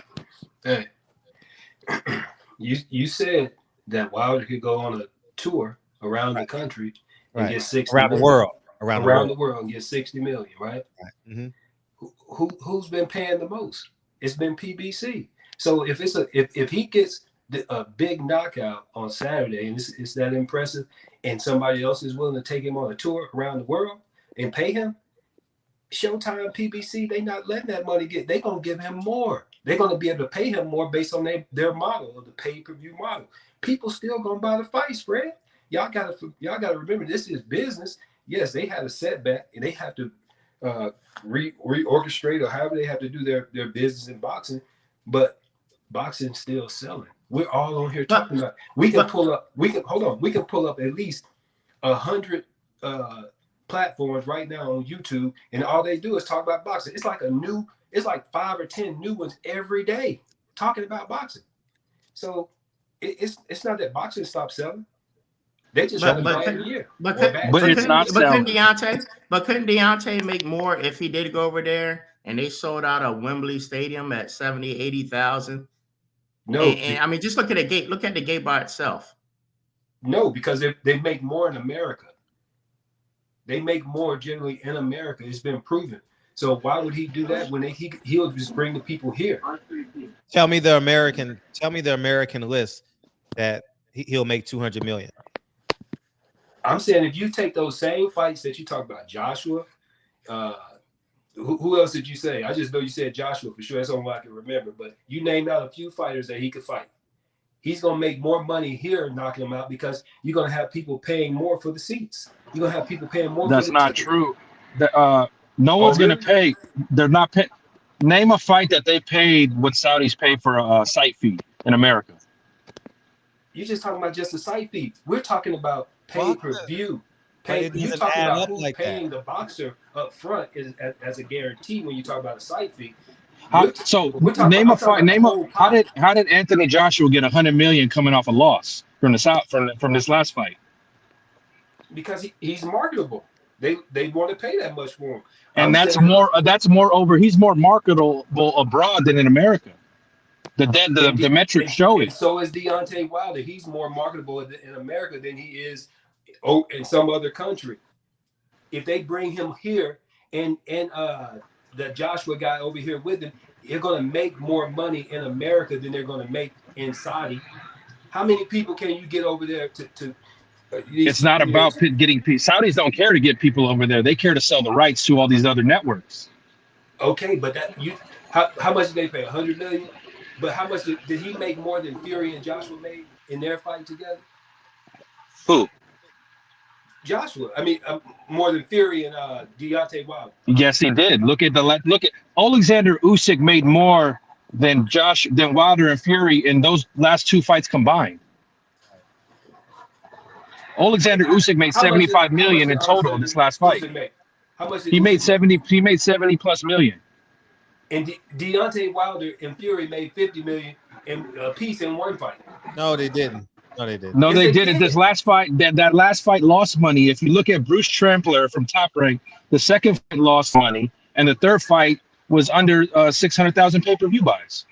Hey, you said that Wilder could go on a tour around the country and get 60 around the world, around the world and get 60 million, right? Mm-hmm. Who's been paying the most? It's been PBC. So if he gets a big knockout on Saturday and it's that impressive, and somebody else is willing to take him on a tour around the world and pay him, Showtime, PBC, they not letting that money get. They gonna give him more. They're gonna be able to pay him more based on their model of the pay-per-view model. People still gonna buy the fights, Fred. Y'all gotta remember, this is business. Yes, they had a setback and they have to reorchestrate or however they have to do their business in boxing, but boxing's still selling. We're all on here talking about. We can pull up at least 100 platforms right now on YouTube, and all they do is talk about boxing. It's like 5 or 10 new ones every day talking about boxing. So it's not that boxing stopped selling. They just but couldn't Deontay make more if he did go over there and they sold out a Wembley Stadium at 70, 80,000? No, and I mean, just look at the gate. Look at the gate by itself. No, because they make more in America. They make more generally in America. It's been proven. So why would he do that when he'll just bring the people here? Tell me the American list that he'll make 200 million. I'm saying if you take those same fights that you talk about, Joshua, who else did you say? I just know you said Joshua for sure. That's all I can remember. But you named out a few fighters that he could fight. He's going to make more money here knocking them out because you're going to have people paying more for the seats. You're going to have people paying more. That's for the not ticket. true. No one's going to pay. They're not pay. Name a fight that they paid what Saudis pay for a site fee in America. You're just talking about just the site fee. We're talking about pay-per-view. You talk about who's like paying the boxer up front as a guarantee when you talk about a site fee. How did Anthony Joshua get 100 million coming off a loss from the South from this last fight? Because he's marketable. They want to pay that much for him. And he's more marketable abroad than in America. The metrics show it. So is Deontay Wilder. He's more marketable in America than he is in some other country. If they bring him here and the Joshua guy over here with him, they're going to make more money in America than they're going to make in Saudi. How many people can you get over there to it's not about getting people. Saudis don't care to get people over there. They care to sell the rights to all these other networks. Okay, but how much did they pay? 100 million? But how much did he make more than Fury and Joshua made in their fight together? Who? Joshua. I mean, more than Fury and Deontay Wilder. Yes, he did. Look at Alexander Usyk made more than Wilder and Fury in those last two fights combined. Alexander Usyk made 75 million in total in this last fight. How much did he made 70? He made 70 plus million. And Deontay Wilder and Fury made 50 million in a piece in one fight. No, they didn't. No, they didn't. No, they didn't. This last fight, that last fight lost money. If you look at Bruce Trampler from Top Rank, the second fight lost money, and the third fight was under 600,000 pay-per-view buys.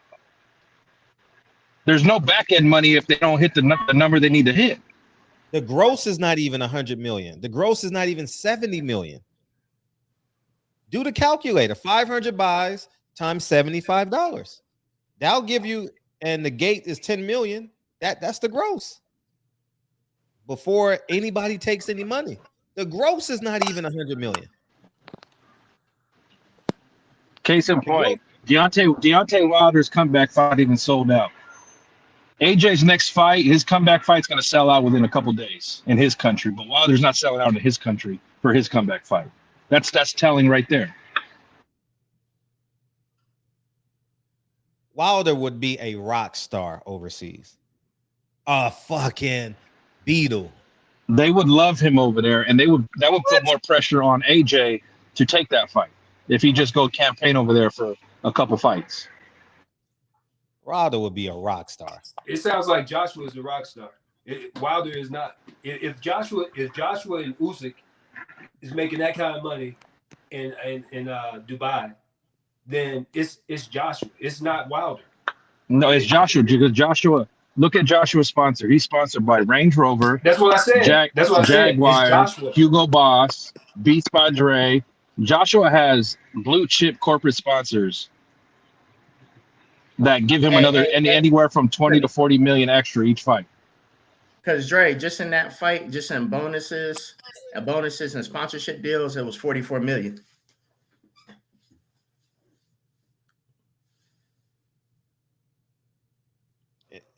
There's no back end money if they don't hit the number they need to hit. The gross is not even 100 million. The gross is not even 70 million. Do the calculator. 500 buys times $75. That'll give you, and the gate is 10 million. That's the gross. Before anybody takes any money. The gross is not even 100 million. Case in point, Deontay Wilder's comeback fight even sold out. AJ's next fight, his comeback fight's going to sell out within a couple days in his country, but Wilder's not selling out in his country for his comeback fight. That's telling right there. Wilder would be a rock star overseas. A fucking Beatle. They would love him over there, and that would put more pressure on AJ to take that fight if he just go campaign over there for a couple fights. Wilder would be a rock star. It sounds like Joshua is a rock star. Wilder is not. If Joshua and Usyk is making that kind of money in Dubai, then it's Joshua. It's not Wilder. No, it's Joshua, because Joshua. Look at Joshua's sponsor. He's sponsored by Range Rover. That's what I said. That's what I said. Jaguar, Hugo Boss, Beats by Dre. Joshua has blue chip corporate sponsors that give him anywhere from 20 to 40 million extra each fight. Because Dre, just in that fight, just in bonuses and sponsorship deals, it was 44 million.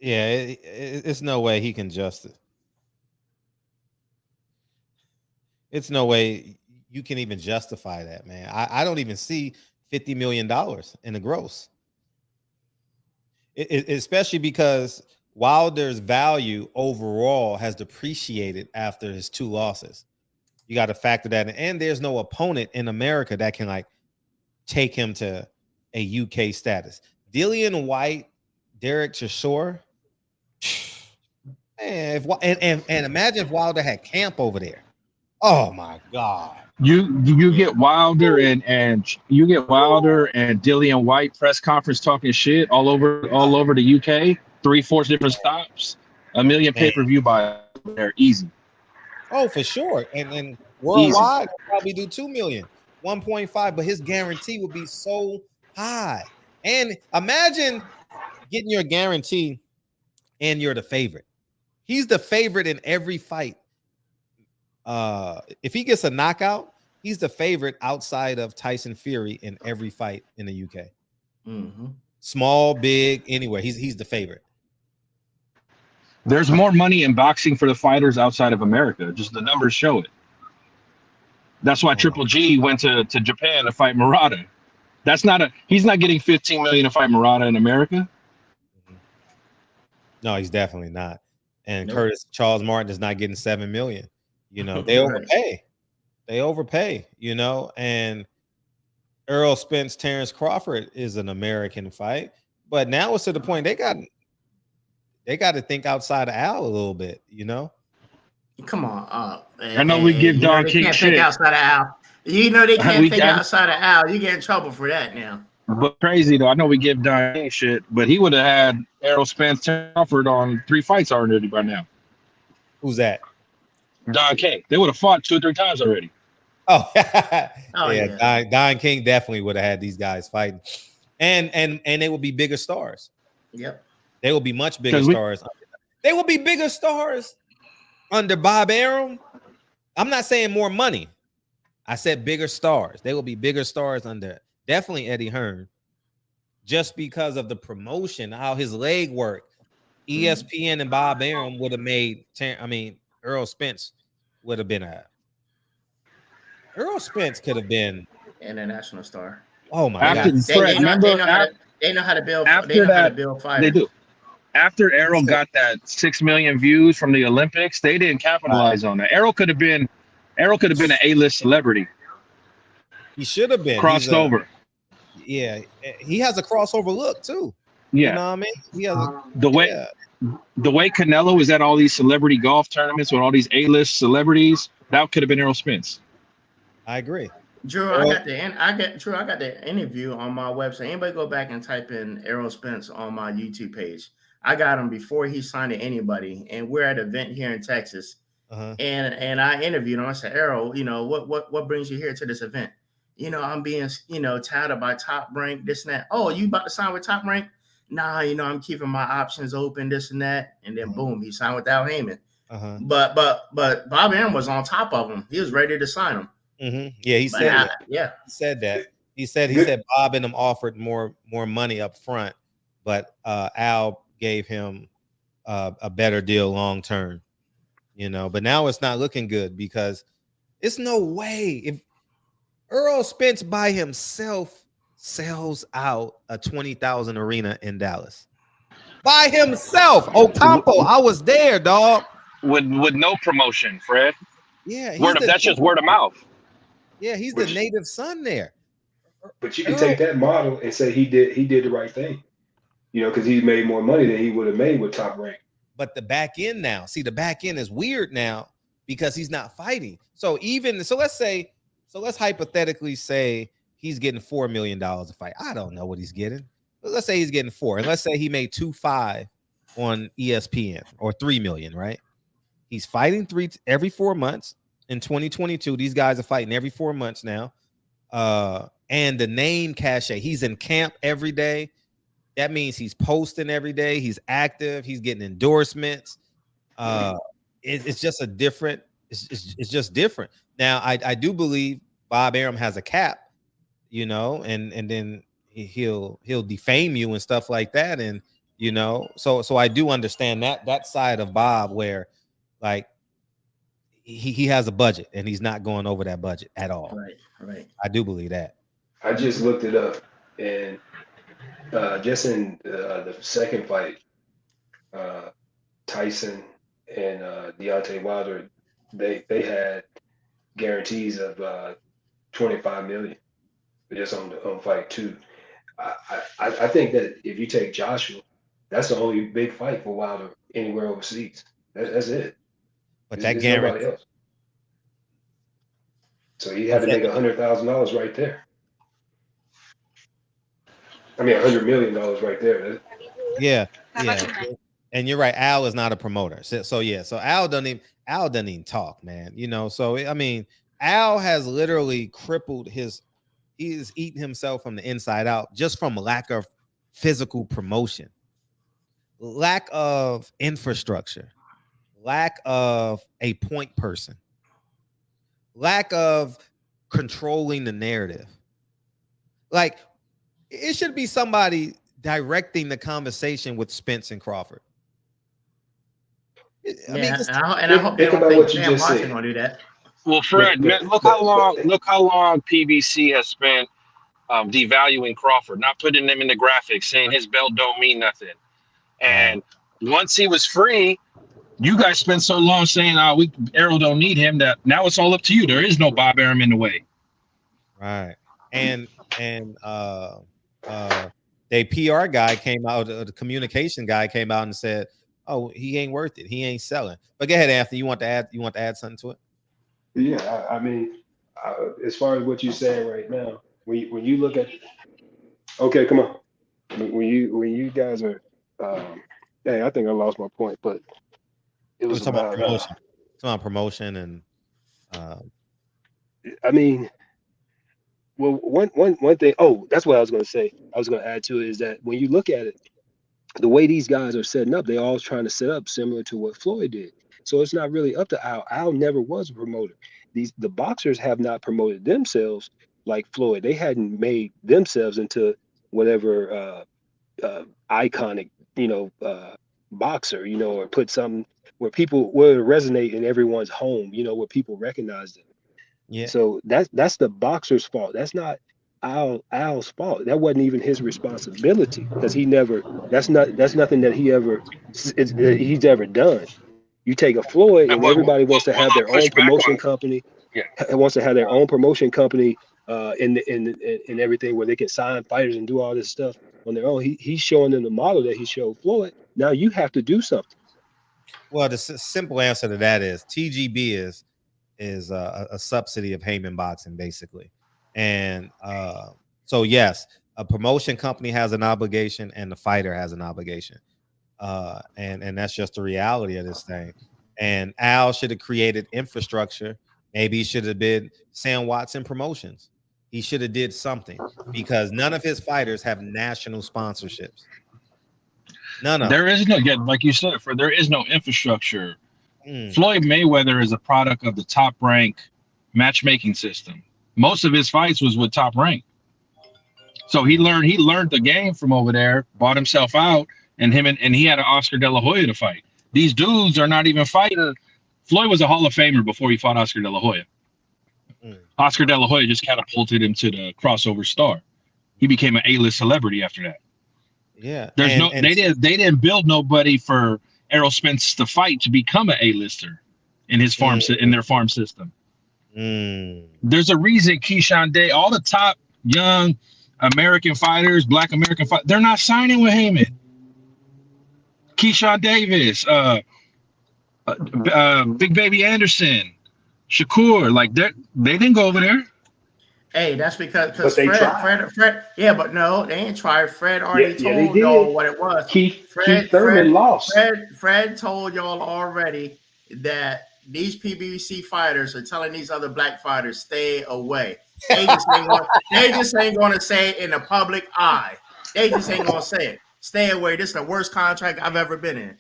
Yeah, it's no way he can just it. It's no way you can even justify that, man. I don't even see $50 million in the gross. Especially because Wilder's value overall has depreciated after his 2 losses. You got to factor that in. And there's no opponent in America that can like take him to a UK status. Dillian White, Derek Chisora. Man, and imagine if Wilder had camp over there. Oh my God. You get Wilder and you get Wilder and Dillian White press conference talking shit all over the UK, 3-4 different stops, 1 million pay-per-view by there, easy. Oh, for sure. And worldwide probably do 2 million, 1.5, but his guarantee would be so high. And imagine getting your guarantee and you're the favorite. He's the favorite in every fight. If he gets a knockout, he's the favorite outside of Tyson Fury in every fight in the UK. Mm-hmm. Small, big, anywhere. He's the favorite. There's more money in boxing for the fighters outside of America. Just the numbers show it. That's why Triple G went to Japan to fight Murata. He's not getting 15 million to fight Murata in America. No, he's definitely not. And Curtis Charles Martin is not getting 7 million. You know, they overpay. They overpay, you know, and Errol Spence, Terrence Crawford is an American fight. But now it's to the point they got to think outside of Al a little bit, you know. Come on. I know we give Don King can't shit. think outside of Al. You know they can't think outside of Al. You get in trouble for that now. But crazy though, I know we give Don King shit, but he would have had Errol Spence, Crawford on 3 fights already by now. Who's that? Don King. They would have fought 2 or 3 times already. Oh, yeah. Don King definitely would have had these guys fighting, and they will be bigger stars. Yep, they will be much bigger stars. They will be bigger stars under Bob Arum. I'm not saying more money. I said bigger stars. They will be bigger stars under definitely Eddie Hearn, just because of the promotion, how his leg worked. ESPN and Bob Arum would have made. Errol Spence would have been Errol Spence could have been international star. Oh my God! They know how to build. They know how to build fighters. They do. After Errol got that 6 million views from the Olympics, they didn't capitalize on that. Errol could have been an A-list celebrity. He should have been crossed over. Yeah, he has a crossover look too. Yeah, you know what I mean. He has the way Canelo is at all these celebrity golf tournaments with all these A-list celebrities. That could have been Errol Spence. I agree. Drew, I got the interview on my website. Anybody go back and type in Errol Spence on my YouTube page. I got him before he signed to anybody, and we're at an event here in Texas, And I interviewed him. I said, Errol, what brings you here to this event? I'm being, touted by Top Rank, this and that. Oh, you about to sign with Top Rank? Nah, I'm keeping my options open, this and that. And then boom, he signed with Al Heyman. But Bob Arum was on top of him. He was ready to sign him. Yeah, he said that. Yeah, he said that. He said Bob and him offered more money up front, but Al gave him a better deal long term. But now it's not looking good because it's no way if Earl Spence by himself sells out a 20,000 arena in Dallas by himself. Ocampo, I was there, dog. With no promotion, Fred. Yeah, that's just word of mouth. Yeah, he's the native son there. But you can take that model and say he did the right thing, because he made more money than he would have made with Top Rank. But the back end now, the back end is weird now because he's not fighting. So let's hypothetically say he's getting $4 million a fight. I don't know what he's getting. But let's say he's getting 4, and let's say he made 2.5 on ESPN or 3 million, right? He's fighting every 4 months. In 2022, these guys are fighting every 4 months now. And the name cachet, he's in camp every day. That means he's posting every day. He's active. He's getting endorsements. It's just it's just different. Now, I do believe Bob Arum has a cap, and then he'll defame you and stuff like that. And, so I do understand that side of Bob where like he has a budget and he's not going over that budget at all. Right. I do believe that. I just looked it up, and just in the second fight, Tyson and Deontay Wilder, they had guarantees of 25 million just on fight 2. I think that if you take Joshua, that's the only big fight for Wilder anywhere overseas. That's it. But there's nobody else. So he had to make $100,000 right there. I mean, $100 million right there. Yeah. And you're right. Al is not a promoter. So Al doesn't even talk, man. So I mean, Al has literally crippled he's eating himself from the inside out just from lack of physical promotion, lack of infrastructure, lack of a point person, lack of controlling the narrative. Like, it should be somebody directing the conversation with Spence and Crawford. I hope they don't think Sam Watson gonna do that. Well, Fred, look how long PBC has spent devaluing Crawford, not putting him in the graphics, saying his belt don't mean nothing. And once he was free, you guys spent so long saying, Errol don't need him, that now it's all up to you. There is no Bob Arum in the way. Right. And the PR guy came out, the communication guy came out and said, "Oh, he ain't worth it. He ain't selling." But go ahead, Anthony. You want to add something to it? Yeah, I mean, as far as what you're saying right now, when you look at, okay, come on, when you guys are, hey, I think I lost my point, but it was about promotion. It's about promotion and, I mean, well, one thing. Oh, that's what I was going to say. I was going to add to it is that when you look at it, the way these guys are setting up, they're all trying to set up similar to what Floyd did. So it's not really up to Al. Al never was a promoter. The boxers have not promoted themselves like Floyd. They hadn't made themselves into whatever iconic, boxer, or put something where people will resonate in everyone's home, where people recognize them. Yeah. So that's the boxer's fault. That's not Al's fault. That wasn't even his responsibility because that's nothing that he's ever done. You take a Floyd and everybody wants to have their own promotion company. Yeah. And wants to have their own promotion company in everything where they can sign fighters and do all this stuff on their own. He's showing them the model that he showed Floyd. Now you have to do something. Well, the simple answer to that is TGB is a subsidy of Heyman Boxing, basically. And so, yes, a promotion company has an obligation and the fighter has an obligation. And that's just the reality of this thing. And Al should have created infrastructure. Maybe he should have been Sam Watson Promotions. He should have did something because none of his fighters have national sponsorships. None of There is no, yeah, like you said, there is no infrastructure. them. Floyd Mayweather is a product of the Top Rank matchmaking system. Most of his fights was with Top Rank. So he learned the game from over there, bought himself out, and he had an Oscar De La Hoya to fight. These dudes are not even fighting. Floyd was a Hall of Famer before he fought Oscar De La Hoya. Oscar De La Hoya just catapulted him to the crossover star. He became an A-list celebrity after that. Yeah. They didn't build nobody for Errol Spence to fight to become an A-lister in his in their farm system. There's a reason Keyshawn Day, all the top young American fighters, Black American fighters, they're not signing with Heyman. Keyshawn Davis, Big Baby Anderson, Shakur, like they didn't go over there. Hey, that's because Fred, yeah, but no, they ain't tried. Fred already told y'all what it was. Keith Thurman lost. Fred told y'all already that these PBC fighters are telling these other black fighters stay away. They just ain't going to say it in the public eye. They just ain't going to say it. Stay away. This is the worst contract I've ever been in.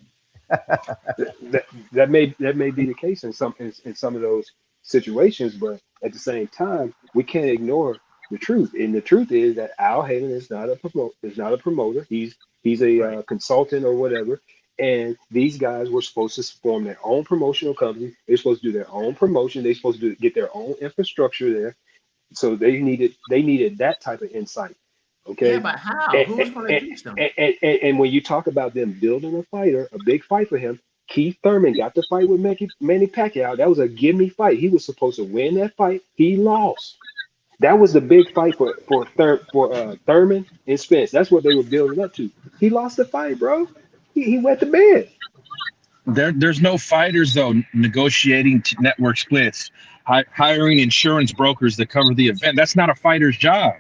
that may be the case in some of those situations, but at the same time, we can't ignore the truth. And the truth is that Al Heyman is not a promoter. He's a consultant or whatever. And these guys were supposed to form their own promotional company. They're supposed to do their own promotion. They're supposed to get their own infrastructure there. So they needed that type of insight. Okay. Yeah, but how? Who's going to teach them? And when you talk about them building a fighter, a big fight for him, Keith Thurman got the fight with Manny Pacquiao. That was a gimme fight. He was supposed to win that fight. He lost. That was the big fight for Thurman and Spence. That's what they were building up to. He lost the fight, bro. He went to bed. There's no fighters though negotiating network splits, hiring insurance brokers that cover the event. That's not a fighter's job.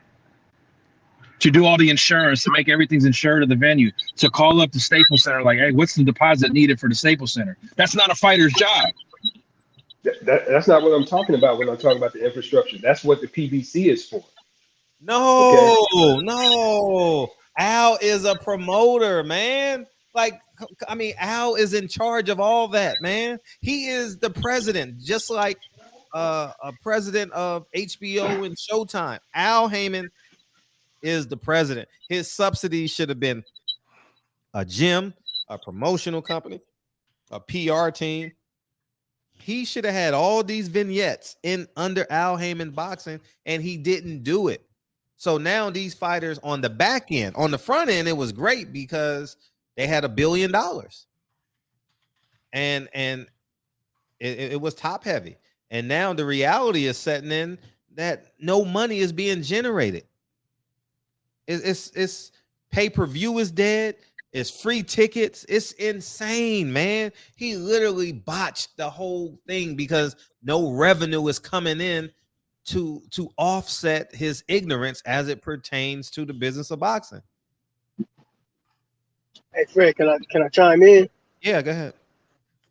To do all the insurance, to make everything's insured at the venue, to call up the Staples Center like, hey, what's the deposit needed for the Staples Center? That's not a fighter's job. That's not what I'm talking about when I'm talking about the infrastructure. That's what the PBC is for. No. Al is a promoter, man. Like, I mean, Al is in charge of all that, man. He is the president, just like a president of HBO and Showtime. Al Heyman is the president. His subsidies should have been a gym, a promotional company, a PR team. He should have had all these vignettes in under Al Heyman boxing, and he didn't do it. So now these fighters on the back end, on the front end, it was great because they had $1 billion, and it was top heavy. And now the reality is setting in that no money is being generated. It's pay-per-view is dead. It's free tickets. It's insane, man. He literally botched the whole thing because no revenue is coming in to offset his ignorance as it pertains to the business of boxing. Hey Fred, can I chime in? Yeah, go ahead.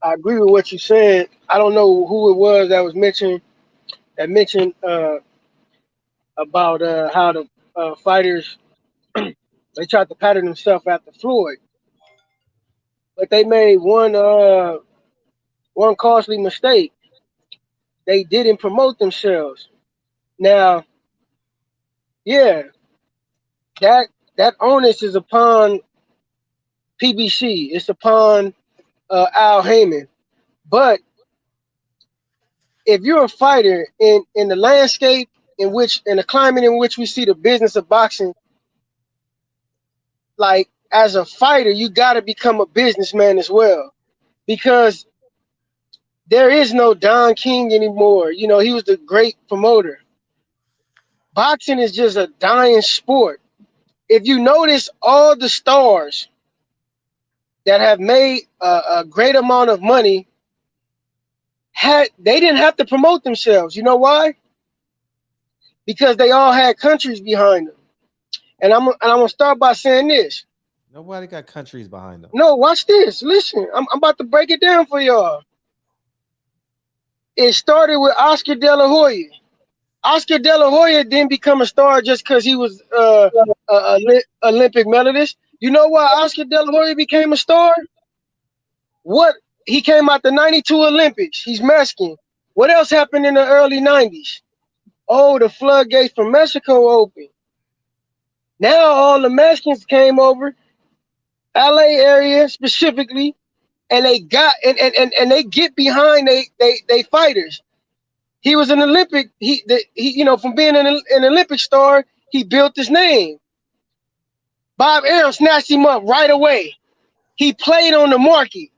I agree with what you said. I don't know who it was that mentioned about how the fighters they tried to pattern themselves after Floyd, but they made one costly mistake. They didn't promote themselves. Now, yeah, that onus is upon PBC. It's upon Al Heyman. But if you're a fighter in the landscape in the climate in which we see the business of boxing, like as a fighter, you got to become a businessman as well, because there is no Don King anymore. You know, he was the great promoter. Boxing is just a dying sport. If you notice, all the stars that have made a great amount of money they didn't have to promote themselves. You know why? Because they all had countries behind them. And I'm gonna start by saying this. Nobody got countries behind them. No, watch this. Listen, I'm about to break it down for y'all. It started with Oscar De La Hoya. Oscar De La Hoya didn't become a star just because he was Olympic medalist. You know why Oscar De La Hoya became a star? What he came out the 92 Olympics. He's Mexican. What else happened in the early 90s? Oh, the floodgates from Mexico open. Now all the Mexicans came over, LA area specifically, and they got and they get behind they fighters. He was an Olympic. He from being an Olympic star, he built his name. Bob Arum snatched him up right away. He played on the market.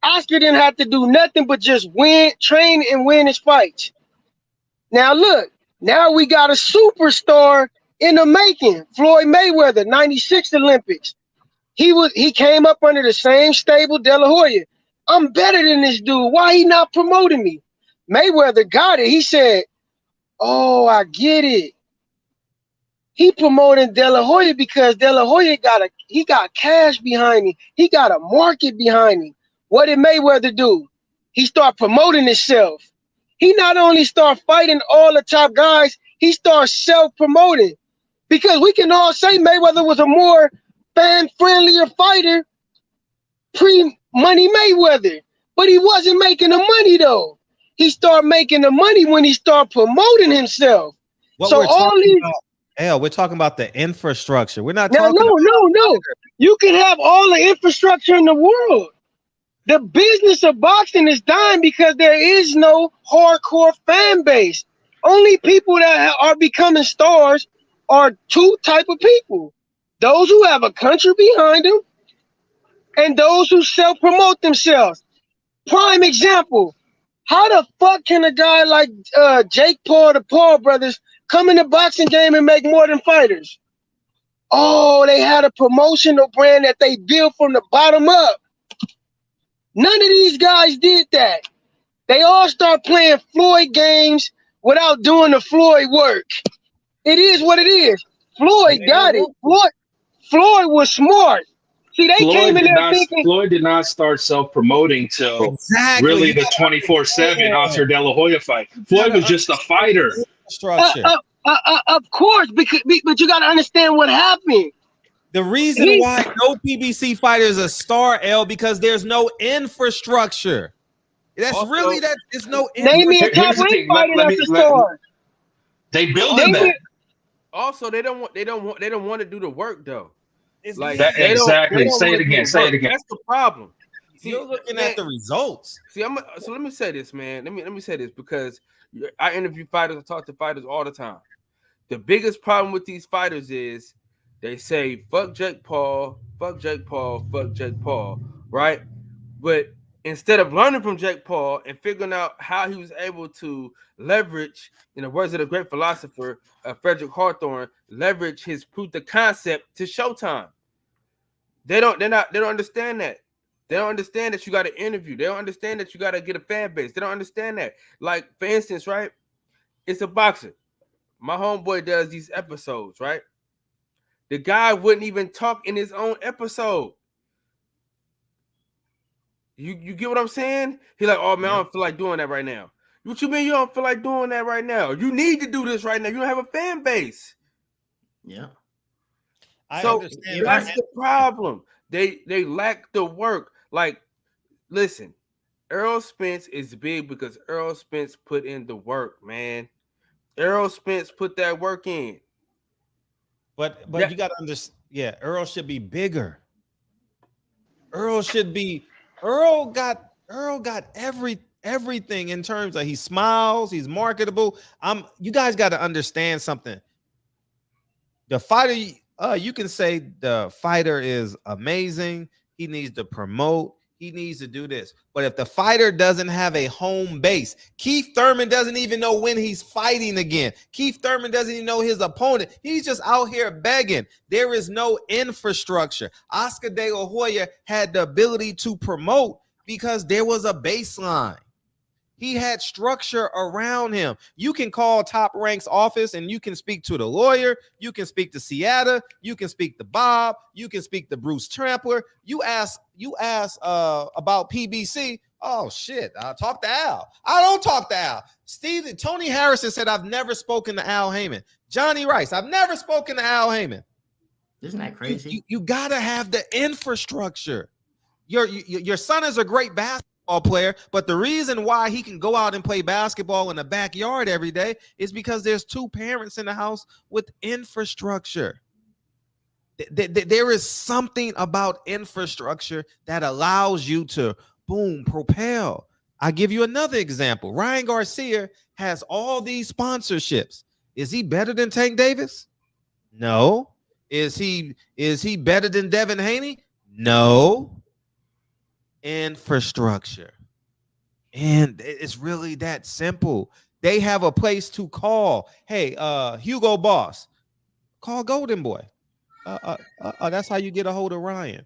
Oscar didn't have to do nothing but just win, train, and win his fights. Now look, now we got a superstar in the making. Floyd Mayweather, 96 Olympics. He came up under the same stable, De La Hoya. I'm better than this dude. Why he not promoting me? Mayweather got it. He said, oh, I get it. He promoting De La Hoya because De La Hoya got cash behind him. He got a market behind him. What did Mayweather do? He started promoting himself. He not only started fighting all the top guys, he started self-promoting. Because we can all say Mayweather was a more fan-friendlier fighter pre-Money Mayweather. But he wasn't making the money, though. He started making the money when he started promoting himself. We're talking about the infrastructure. We're not talking No. You can have all the infrastructure in the world. The business of boxing is dying because there is no hardcore fan base. Only people that are becoming stars are two type of people. Those who have a country behind them and those who self-promote themselves. Prime example, how the fuck can a guy like Jake Paul, the Paul brothers, come in the boxing game and make more than fighters? Oh, they had a promotional brand that they built from the bottom up. None of these guys did that. They all start playing Floyd games without doing the Floyd work. It is what it is. Floyd got it. Floyd was smart. See, they came in there thinking Floyd did not start self-promoting till really the 24/7 Oscar De La Hoya fight. Floyd was just a fighter. Of course, but you got to understand what happened. The reason why no PBC fighter is a star, L, because there's no infrastructure. That's also, really that. There's no name me a top rank fighter that's a star. They build that. Also, they don't want to do the work though. It's like that, exactly. Say it again. Say it again. That's the problem. See, you're looking at the results. See, so let me say this, man. Let me say this because I interview fighters, I talk to fighters all the time. The biggest problem with these fighters is they say, fuck Jake Paul, fuck Jake Paul, fuck Jake Paul, right? But instead of learning from Jake Paul and figuring out how he was able to leverage, in the words of the great philosopher, Frederick Hawthorne, leverage his proof of concept to Showtime. They don't understand that. They don't understand that you got to interview. They don't understand that you got to get a fan base. They don't understand that. Like, for instance, right? It's a boxer. My homeboy does these episodes, right? The guy wouldn't even talk in his own episode. You get what I'm saying? He's like, oh man, I don't feel like doing that right now. What you mean you don't feel like doing that right now? You need to do this right now. You don't have a fan base. Yeah. So that's the problem. They lack the work. Like, listen, Errol Spence is big because Errol Spence put in the work, man. Errol Spence put that work in. But you got to understand, yeah, Earl should be bigger. Earl got everything in terms of he smiles, he's marketable. You guys got to understand something. The fighter, you can say the fighter is amazing. He needs to promote. He needs to do this. But if the fighter doesn't have a home base, Keith Thurman doesn't even know when he's fighting again. Keith Thurman doesn't even know his opponent. He's just out here begging. There is no infrastructure. Oscar De La Hoya had the ability to promote because there was a baseline. He had structure around him. You can call Top Rank's office and you can speak to the lawyer. You can speak to Seattle. You can speak to Bob. You can speak to Bruce Trampler. You ask about PBC. Oh shit! Talk to Al. I don't talk to Al. Tony Harrison said I've never spoken to Al Heyman. Johnny Rice, I've never spoken to Al Heyman. Isn't that crazy? You gotta have the infrastructure. Your son is a great basketball player, but the reason why he can go out and play basketball in the backyard every day is because there's two parents in the house with infrastructure. There is something about infrastructure that allows you to boom, propel. I'll give you another example. Ryan Garcia has all these sponsorships. Is he better than Tank Davis? No. Is he better than Devin Haney? No. Infrastructure. And it's really that simple. They have a place to call. Hey, Hugo Boss, call Golden Boy. That's how you get a hold of Ryan.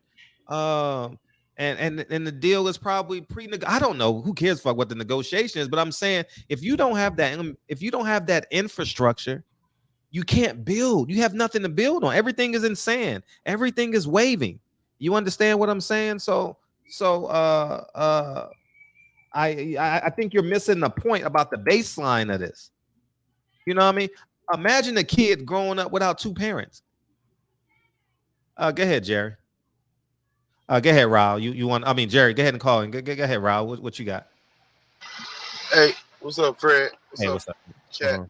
And the deal is probably I don't know, who cares for what the negotiation is, but I'm saying if you don't have that infrastructure, you can't build. You have nothing to build on. Everything is in sand. Everything is waving. You understand what I'm saying? So I think you're missing the point about the baseline of this. You know what I mean? Imagine a kid growing up without two parents. Go ahead, Jerry. Go ahead, Raul. You want? I mean, Jerry. Go ahead and call him. Go ahead, Raul. What you got? Hey, what's up, Fred? What's up? Chat.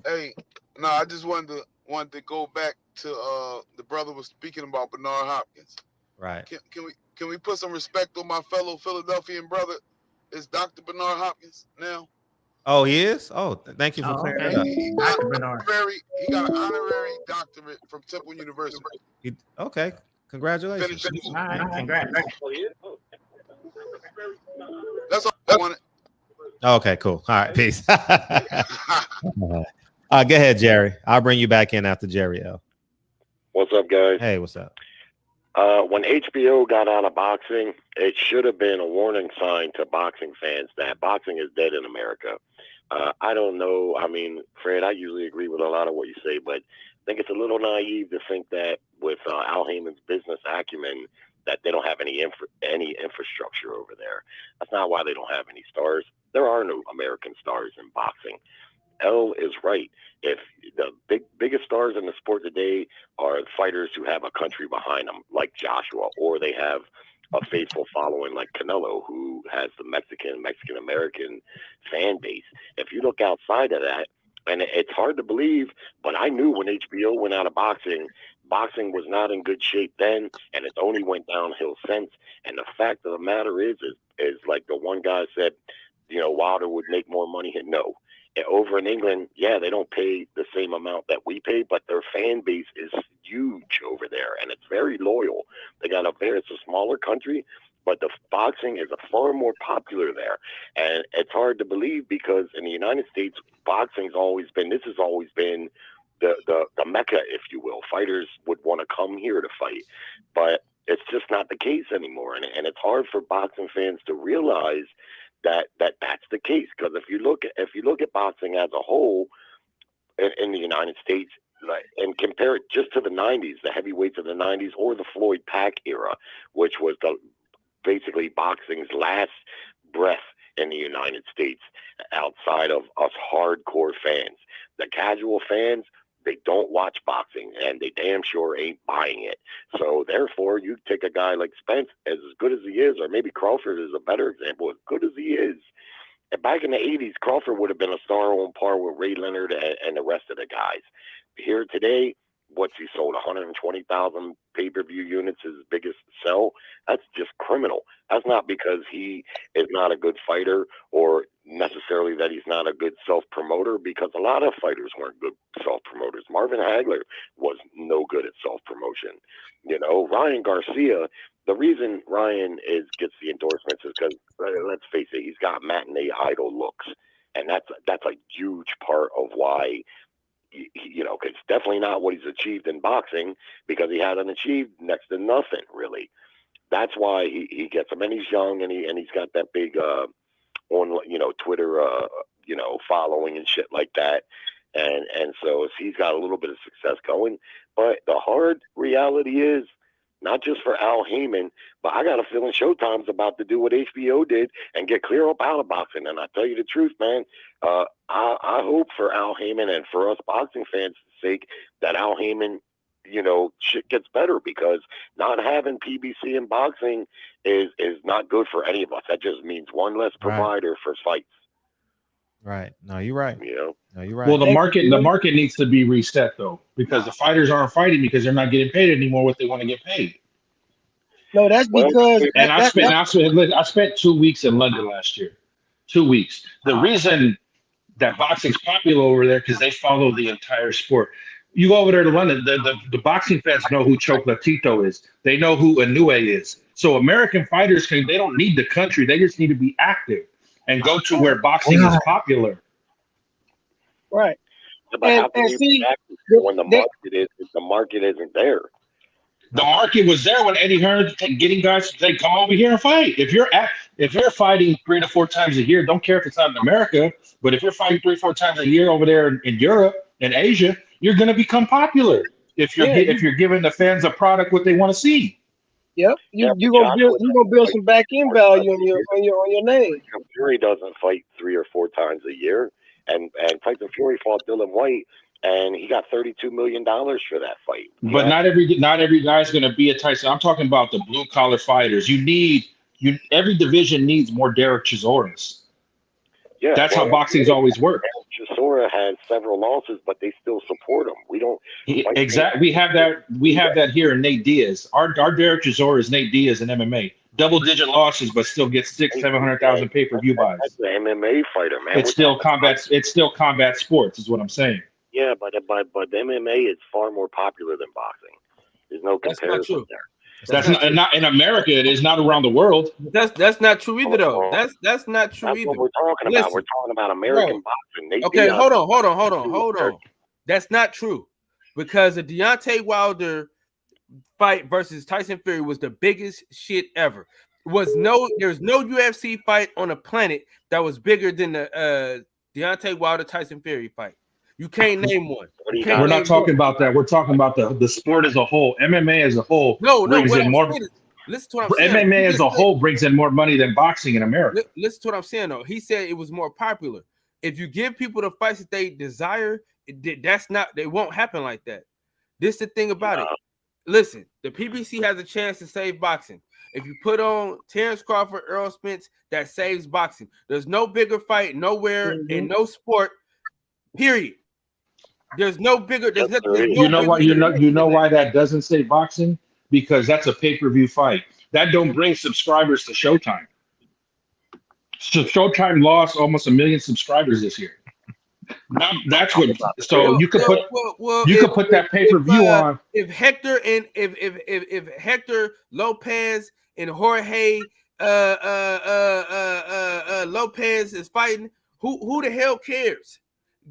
Hey, no, I just wanted to go back to the brother was speaking about Bernard Hopkins. Right. Can we put some respect on my fellow Philadelphian brother? Is Dr. Bernard Hopkins now? Oh, he is? Oh, thank you for clearing that up. He got an honorary doctorate from Temple University. Okay. Congratulations. Congrats. That's all I wanted. Okay, cool. All right, peace. Go ahead, Jerry. I'll bring you back in after Jerry L. What's up, guys? Hey, what's up? When HBO got out of boxing, it should have been a warning sign to boxing fans that boxing is dead in America. I don't know. I mean, Fred, I usually agree with a lot of what you say, but I think it's a little naive to think that with Al Heyman's business acumen that they don't have any infrastructure over there. That's not why they don't have any stars. There are no American stars in boxing. L is right. If the biggest stars in the sport today are fighters who have a country behind them, like Joshua, or they have a faithful following like Canelo, who has the Mexican American fan base. If you look outside of that, and it's hard to believe, but I knew when HBO went out of boxing was not in good shape then, and it only went downhill since. And the fact of the matter is like the one guy said, Wilder would make more money. No. Over in England, yeah, they don't pay the same amount that we pay, but their fan base is huge over there, and it's very loyal. It's a smaller country, but the boxing is far more popular there. And it's hard to believe because in the United States, boxing's always been the mecca, if you will. Fighters would want to come here to fight, but it's just not the case anymore. And it's hard for boxing fans to realize that's the case, because if you look at boxing as a whole in the United States, and compare it just to the 90s, the heavyweights of the 90s, or the Floyd Pack era, which was basically boxing's last breath in the United States outside of us hardcore fans. The casual fans, they don't watch boxing, and they damn sure ain't buying it. So therefore, you take a guy like Spence, as good as he is, or maybe Crawford is a better example, as good as he is. And back in the 80s, Crawford would have been a star on par with Ray Leonard and the rest of the guys. Here today, what's he sold? 120,000 pay-per-view units, his biggest sell? That's just criminal. That's not because he is not a good fighter or necessarily that he's not a good self-promoter, because a lot of fighters weren't good self-promoters. Marvin Hagler was no good at self-promotion. Ryan Garcia, the reason Ryan gets the endorsements is because, let's face it, he's got matinee idol looks. And that's a huge part of why, it's definitely not what he's achieved in boxing, because he hasn't achieved next to nothing, really. That's why he gets them. And he's young, and he's got that big on Twitter following and shit like that. And so he's got a little bit of success going. But the hard reality is not just for Al Heyman, but I got a feeling Showtime's about to do what HBO did and get clear up out of boxing. And I tell you the truth, man, I hope for Al Heyman and for us boxing fans' sake that Al Heyman, shit gets better, because not having PBC in boxing is not good for any of us. That just means one less provider for fights. Right. No, you're right. No, you're right. Well, the market needs to be reset though, because the fighters aren't fighting because they're not getting paid anymore what they want to get paid. No, that's because. And I spent 2 weeks in London last year. 2 weeks. The reason that boxing's popular over there because they follow the entire sport. You go over there to London, the boxing fans know who Chocolatito is. They know who Inoue is. So American fighters they don't need the country. They just need to be active and go to where boxing is popular. Right. But how can you be active when the market isn't there? The market was there when Eddie Hearn getting guys to say, come over here and fight. If you're fighting 3 to 4 times a year, don't care if it's not in America, but if you're fighting 3 or 4 times a year over there in Europe and Asia, you're going to become popular. If you're giving the fans a product what they want to see. Yep, you're gonna build some back end value on your name. Fury doesn't fight 3 or 4 times a year, and Tyson Fury fought Dylan White, and he got $32 million for that fight. But not every guy's going to be a Tyson. I'm talking about the blue collar fighters. Every division needs more Derek Chisora. Yeah, that's how boxing's always worked. Chisora has several losses, but they still support him. We don't exactly. We have that here in Nate Diaz. Our Derek Chisora is Nate Diaz in MMA. Double-digit losses, but still gets 600,000-700,000 pay-per-view buys. That's an MMA fighter, man. It's still combat sports, is what I'm saying. Yeah, but MMA is far more popular than boxing. There's no comparison there. That's not in America. It is not around the world. That's not true either, though. That's not true either. What we're talking about. We're talking about American boxing. Okay, hold on. That's not true, because the Deontay Wilder fight versus Tyson Fury was the biggest shit ever. There's no UFC fight on the planet that was bigger than the Deontay Wilder Tyson Fury fight. You can't name one. We're not talking about that. We're talking about the sport as a whole. MMA as a whole brings in more. Listen to what I'm saying. MMA as a whole brings in more money than boxing in America. Listen to what I'm saying, though. He said it was more popular. If you give people the fights that they desire, they won't happen like that. This is the thing about it. Listen, the PBC has a chance to save boxing. If you put on Terrence Crawford, Earl Spence, that saves boxing. There's no bigger fight nowhere in no sport. Period. There's no bigger. You know why that doesn't save boxing? Because that's a pay-per-view fight. That don't bring subscribers to Showtime. So Showtime lost almost 1 million subscribers this year. Now, that's what. So you could put that pay-per-view on. If Hector and if Hector Lopez and Jorge Lopez is fighting, who the hell cares?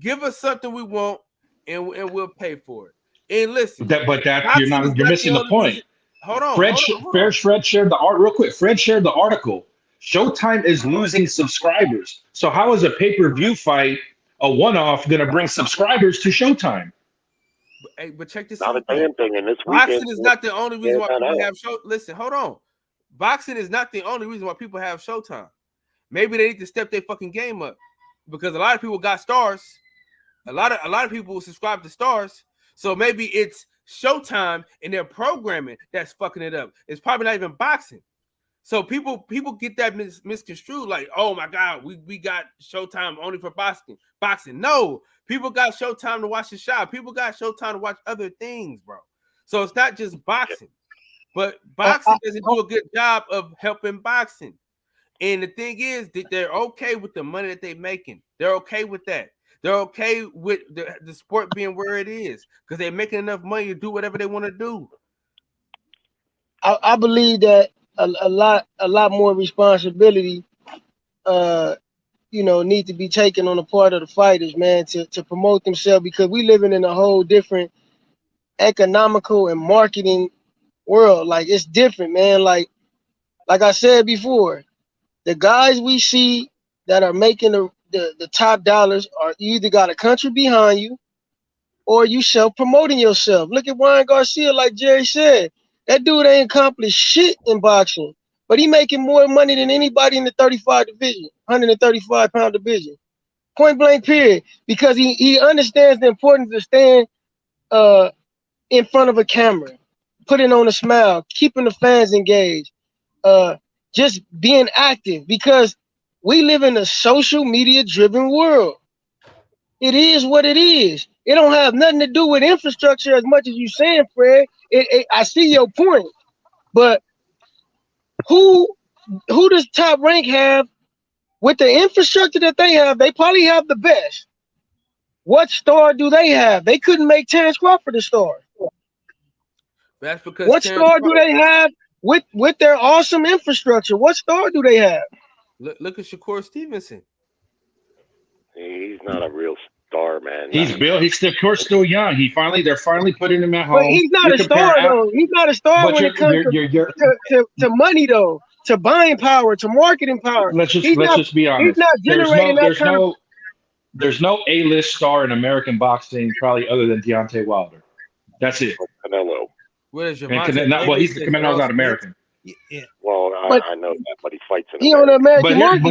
Give us something we want, and we'll pay for it. And listen, you're missing the point. Hold on. Fred shared the art real quick. Fred shared the article. Showtime is losing subscribers. So how is a pay-per-view fight, a one-off, going to bring subscribers to Showtime? But check this out. Not a damn thing. And this boxing is not the only reason why people have show. Listen, hold on. Boxing is not the only reason why people have Showtime. Maybe they need to step their fucking game up, because a lot of people got stars. A lot of people subscribe to stars. So maybe it's Showtime and their programming that's fucking it up. It's probably not even boxing. So people get that misconstrued, like, oh my God, we got Showtime only for boxing. No, people got Showtime to watch the shop. People got Showtime to watch other things, bro. So it's not just boxing, but boxing doesn't do a good job of helping boxing. And the thing is that they're okay with the money that they're making. They're okay with that. They're okay with the sport being where it is because they're making enough money to do whatever they want to do. I believe that a lot more responsibility, need to be taken on the part of the fighters, man, to promote themselves, because we living in a whole different economical and marketing world. Like, it's different, man. Like I said before, the guys we see that are making the top dollars are, you either got a country behind you or you self-promoting yourself. Look at Ryan Garcia, like Jerry said. That dude ain't accomplished shit in boxing, but he making more money than anybody in the 35 division, 135-pound division. Point blank, period. Because he understands the importance of staying in front of a camera, putting on a smile, keeping the fans engaged, just being active. Because we live in a social media driven world. It is what it is. It don't have nothing to do with infrastructure as much as you saying, Fred. I see your point, but who does Top Rank have with the infrastructure that they have? They probably have the best. What star do they have? They couldn't make Terrence Crawford a star. That's because what star do they have with their awesome infrastructure? What star do they have? Look at Shakur Stevenson. He's not a real star, man. He's still young. They're finally putting him at home. But he's not a star though. He's not a star when it comes to money though, to buying power, to marketing power. Let's just be honest. He's not generating there's no A-list star in American boxing probably other than Deontay Wilder. That's it. Canelo. He's the Canelo's not American. Yeah. Well, I know that, but he fights in he on the American market.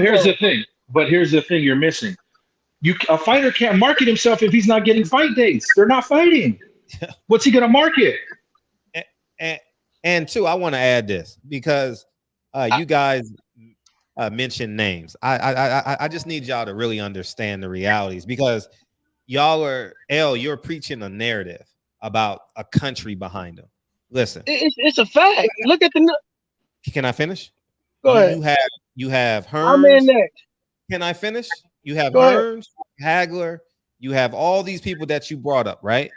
But here's the thing you're missing. A fighter can't market himself if he's not getting fight dates. They're not fighting. What's he gonna market? And two, I want to add this because you guys mentioned names. I just need y'all to really understand the realities because you're preaching a narrative about a country behind them. Listen, it's a fact. Look at the. Can I finish? Go ahead. You have Hearns. I'm in next. Can I finish? You have Hearns, Hagler. You have all these people that you brought up, right?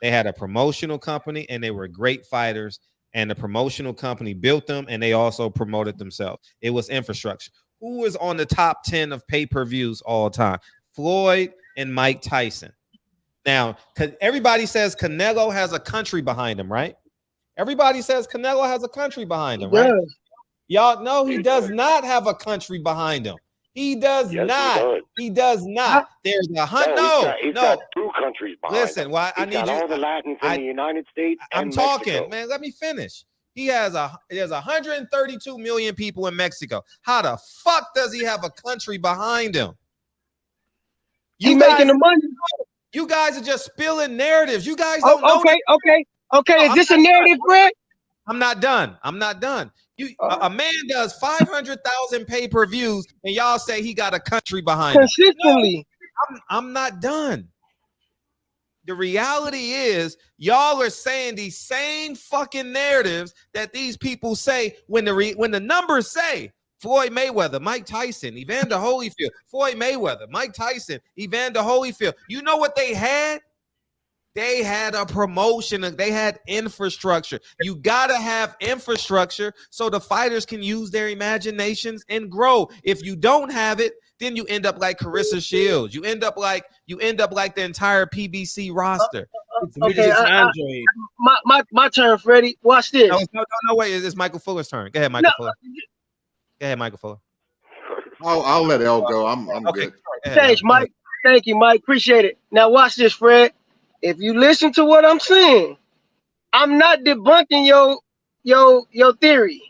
They had a promotional company and they were great fighters. And the promotional company built them and they also promoted themselves. It was infrastructure. Who was on the top 10 of pay-per-views all time? Floyd and Mike Tyson. Now, everybody says Canelo has a country behind him, right? Everybody says Canelo has a country behind him, right? Y'all know he does not have a country behind him. He does not. He does not. There's a He's got two countries behind him. Listen, well, I need you. All the Latins in the United States. I'm and talking, Mexico. man. Let me finish. There's 132 million people in Mexico. How the fuck does he have a country behind him? He's making the money. You guys are just spilling narratives. You guys don't know. Okay. Is this a narrative, Fred? I'm not done. A man does 500,000 pay-per-views, and y'all say he got a country behind him. Consistently. No, I'm not done. The reality is, y'all are saying these same fucking narratives that these people say when the numbers say Floyd Mayweather, Mike Tyson, Evander Holyfield, Floyd Mayweather, Mike Tyson, Evander Holyfield. You know what they had? They had a promotion. They had infrastructure. You got to have infrastructure so the fighters can use their imaginations and grow. If you don't have it, then you end up like Carissa Shields. You end up like the entire PBC roster. My turn, Freddie. Watch this. No, wait. It's Michael Fuller's turn. Go ahead, Michael Fuller. Go ahead, Michael Fuller. I'll let Elle go. I'm okay. Good. Thanks, Mike. Thank you, Mike. Appreciate it. Now watch this, Fred. If you listen to what I'm saying, I'm not debunking your theory.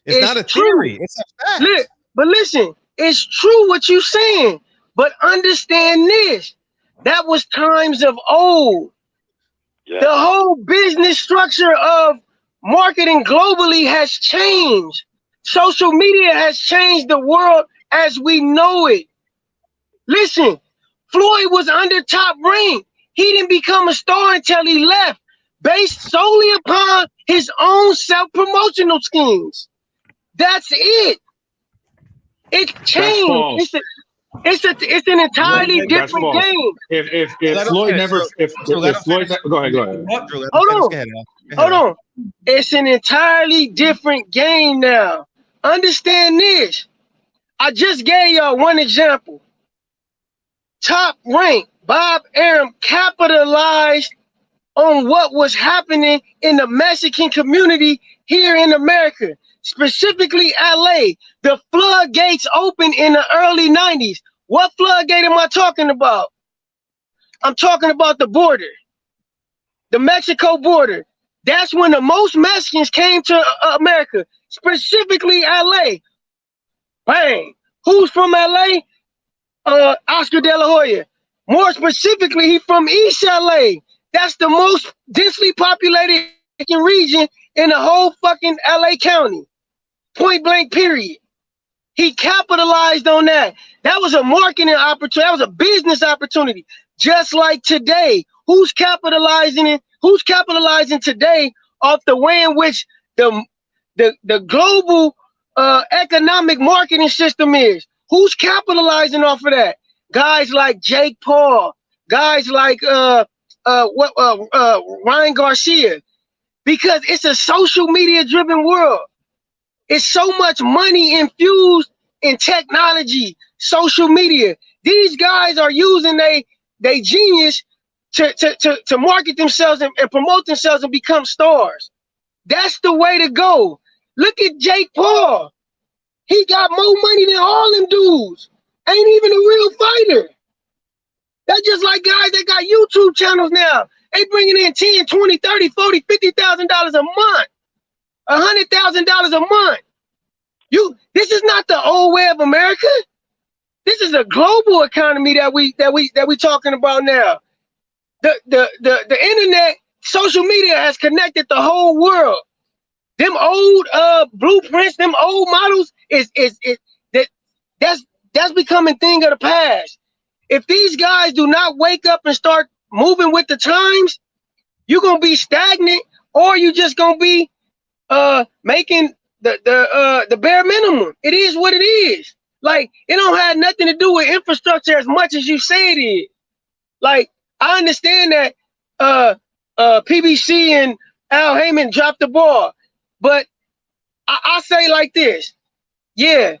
It's not a theory. It's a fact. But listen, it's true what you're saying. But understand this. That was times of old. Yeah. The whole business structure of marketing globally has changed. Social media has changed the world as we know it. Listen, Floyd was under Top Rank. He didn't become a star until he left, based solely upon his own self-promotional schemes. That's it. It changed. It's an entirely different game. If Floyd never, go ahead. Hold on. It's an entirely different game now. Understand this. I just gave y'all one example. Top Rank, Bob Arum capitalized on what was happening in the Mexican community here in America, specifically LA. The floodgates opened in the early 90s. What floodgate am I talking about? I'm talking about the border, the Mexico border. That's when the most Mexicans came to America, specifically LA. Bang. Who's from LA? Oscar De La Hoya. More specifically, he from East LA. That's the most densely populated region in the whole fucking LA County. Point blank, period. He capitalized on that. That was a marketing opportunity. That was a business opportunity. Just like today, who's capitalizing today off the way in which the global economic marketing system is? Who's capitalizing off of that? Guys like Jake Paul, guys like Ryan Garcia, because it's a social media driven world. It's so much money infused in technology, social media. These guys are using they genius to market themselves and promote themselves and become stars. That's the way to go. Look at Jake Paul. He got more money than all them dudes. Ain't even a real fighter. That's just like guys that got YouTube channels now. They bringing in 10, 20, 30, 40, $50,000 a month. $100,000 a month. This is not the old way of America. This is a global economy that we talking about now. The internet, social media has connected the whole world. Them old blueprints, them old models that's becoming thing of the past. If these guys do not wake up and start moving with the times, you're gonna be stagnant, or you just gonna be making the bare minimum. It is what it is. Like, it don't have nothing to do with infrastructure as much as you say it is. Like, I understand that PBC and Al Heyman dropped the ball, but I say like this: yeah,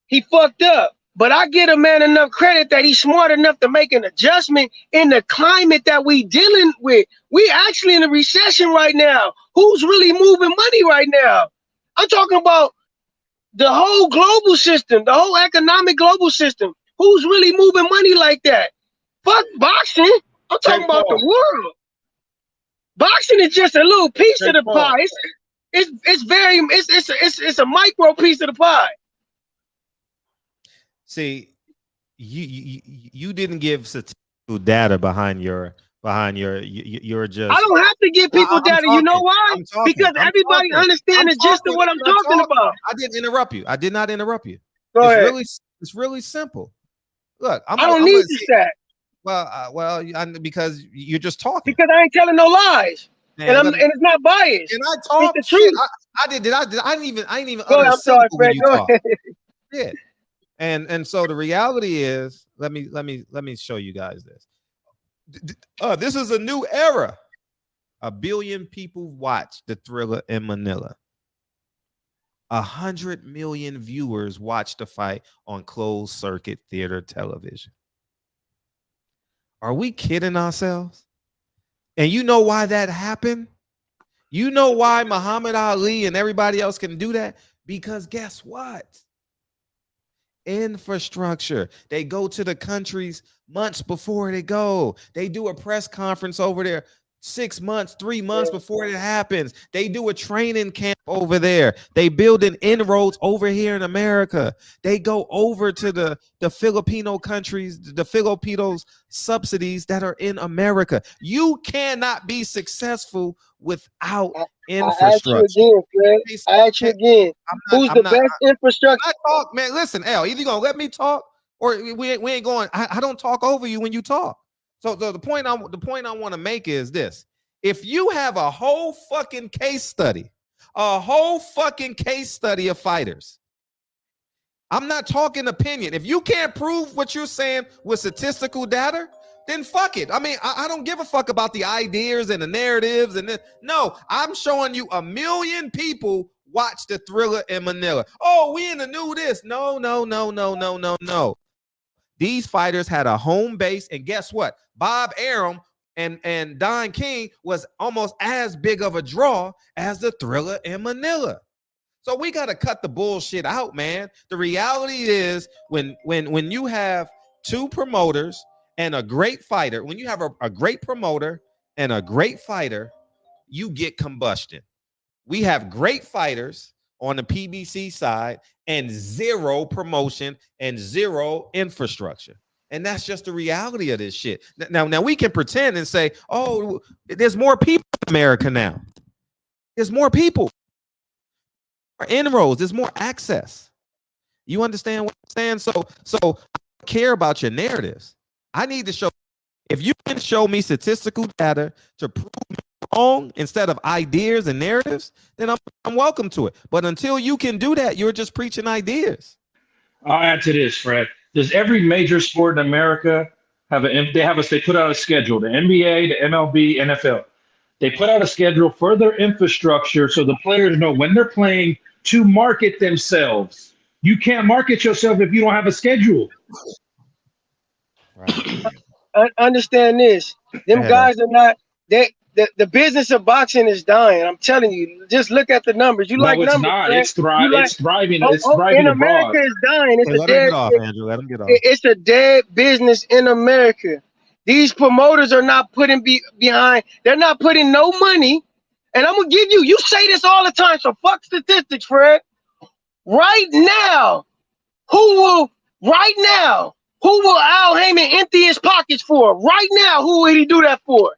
he fucked up, but I give a man enough credit that he's smart enough to make an adjustment in the climate that we dealing with. We actually in a recession right now. Who's really moving money right now? I'm talking about the whole global system, the whole economic global system. Who's really moving money like that? Fuck boxing. I'm talking about the world. Boxing is just a little piece of the pie. It's a micro piece of the pie. See, you didn't give statistical data behind your just. I don't have to give people data. You know why? Because everybody understands the gist of what I'm talking about. I didn't interrupt you. I did not interrupt you. Go ahead. It's really simple. Look, I don't need to say. Well, because you're just talking. Because I ain't telling no lies, Man, and it's not biased. And I talk it's the truth. I didn't even. Go ahead, I'm sorry, Fred. Go ahead. Yeah. And so the reality is, let me show you guys this. This is a new era. 1 billion people watch the Thriller in Manila. 100 million viewers watch the fight on closed circuit theater television. Are we kidding ourselves? And you know why that happened? You know why Muhammad Ali and everybody else can do that? Because guess what? Infrastructure. They go to the countries months before they go. They do a press conference over there 6 months, 3 months before it happens. They do a training camp over there. They build an inroads over here in America. They go over to the Filipino countries, the Filipinos subsidies that are in America. You cannot be successful without infrastructure. I ask you again. Who's the best infrastructure? I talk, man. Listen, Al, either you're gonna let me talk or we ain't going. I don't talk over you when you talk. So the point I want to make is this: if you have a whole fucking case study of fighters, I'm not talking opinion. If you can't prove what you're saying with statistical data, then fuck it. I mean, I don't give a fuck about the ideas and the narratives and this. No, I'm showing you 1 million people watch the Thriller in Manila. Oh, we in the new this. No. These fighters had a home base, and guess what? Bob Arum and Don King was almost as big of a draw as the Thriller in Manila. So we got to cut the bullshit out, man. The reality is when you have two promoters and a great fighter, when you have a great promoter and a great fighter, you get combustion. We have great fighters on the PBC side and zero promotion and zero infrastructure. And that's just the reality of this shit. Now we can pretend and say, oh, there's more people in America now. There's more people. More inroads, there's more access. You understand what I'm saying? So I care about your narratives. I need to show, if you can show me statistical data to prove me wrong instead of ideas and narratives, then I'm welcome to it. But until you can do that, you're just preaching ideas. I'll add to this, Fred. Does every major sport in America they put out a schedule, the NBA, the MLB, NFL. They put out a schedule for their infrastructure so the players know when they're playing to market themselves. You can't market yourself if you don't have a schedule. Right. Understand this. Them guys are not, the business of boxing is dying. I'm telling you, just look at the numbers. You like it's numbers, not. right? It's thriving. It's thriving. It's thriving in abroad. America, it's dying. It's Hey, let him get off, Andrew. Let him get off. It's a dead business in America. These promoters are not putting behind. They're not putting no money. And I'm gonna give you. You say this all the time. So fuck statistics, Fred. Right now, who will Al Heyman empty his pockets for? Right now, who will he do that for?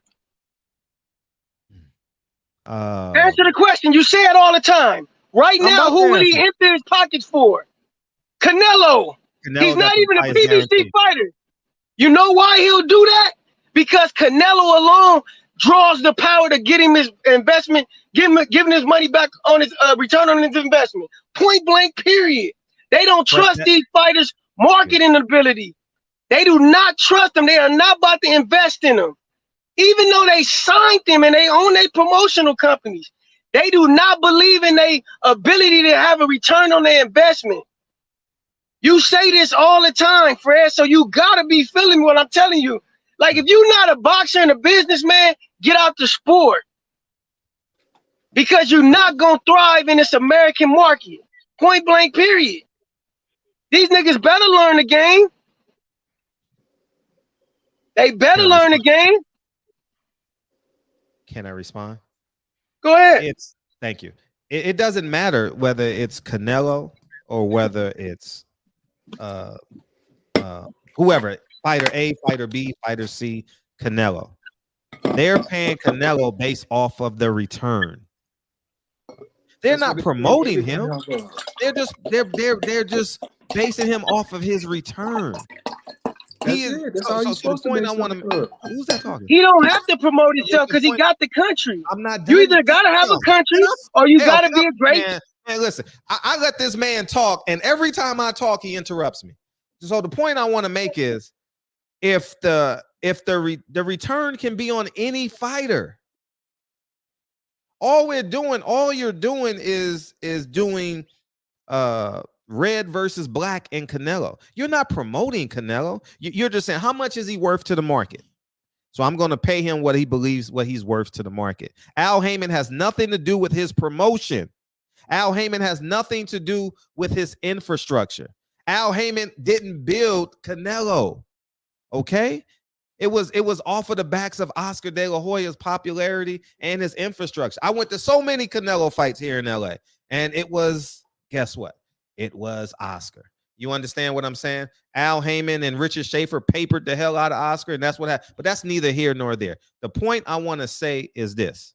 Answer the question. You say it all the time. Right now, who will he empty his pockets for? Canelo. He's not even a PBC fighter. You know why he'll do that? Because Canelo alone draws the power to get him his investment, giving his money back on his return on his investment. Point blank, period. They don't trust these fighters' marketing ability. They do not trust them. They are not about to invest in them. Even though they signed them and they own their promotional companies, they do not believe in their ability to have a return on their investment. You say this all the time, Fred, so you gotta be feeling what I'm telling you. Like, if you're not a boxer and a businessman, get out the sport. Because you're not gonna thrive in this American market. Point blank, period. These niggas better learn the game. They better learn the game. Can I respond? Go ahead. Thank you. It doesn't matter whether it's Canelo or whether it's whoever, fighter A, fighter B, fighter C, Canelo. They're paying Canelo based off of the return. They're not promoting him. They're just basing him off of his return. He is. So the point I want to. Who's that talking? He don't have to promote himself because he got the country. I'm not. You either gotta have a country or you gotta be a great. Man, listen, I let this man talk, and every time I talk, he interrupts me. So the point I want to make is, if the return can be on any fighter, all you're doing is doing red versus black and Canelo. You're not promoting Canelo. You're just saying, how much is he worth to the market? So I'm going to pay him what he believes what he's worth to the market. Al Heyman has nothing to do with his promotion. Al Heyman has nothing to do with his infrastructure. Al Heyman didn't build Canelo. Okay? It was off of the backs of Oscar De La Hoya's popularity and his infrastructure. I went to so many Canelo fights here in LA, and it was, guess what? It was Oscar. You understand what I'm saying? Al Heyman and Richard Schaefer papered the hell out of Oscar, and that's what happened. But that's neither here nor there. The point I want to say is this.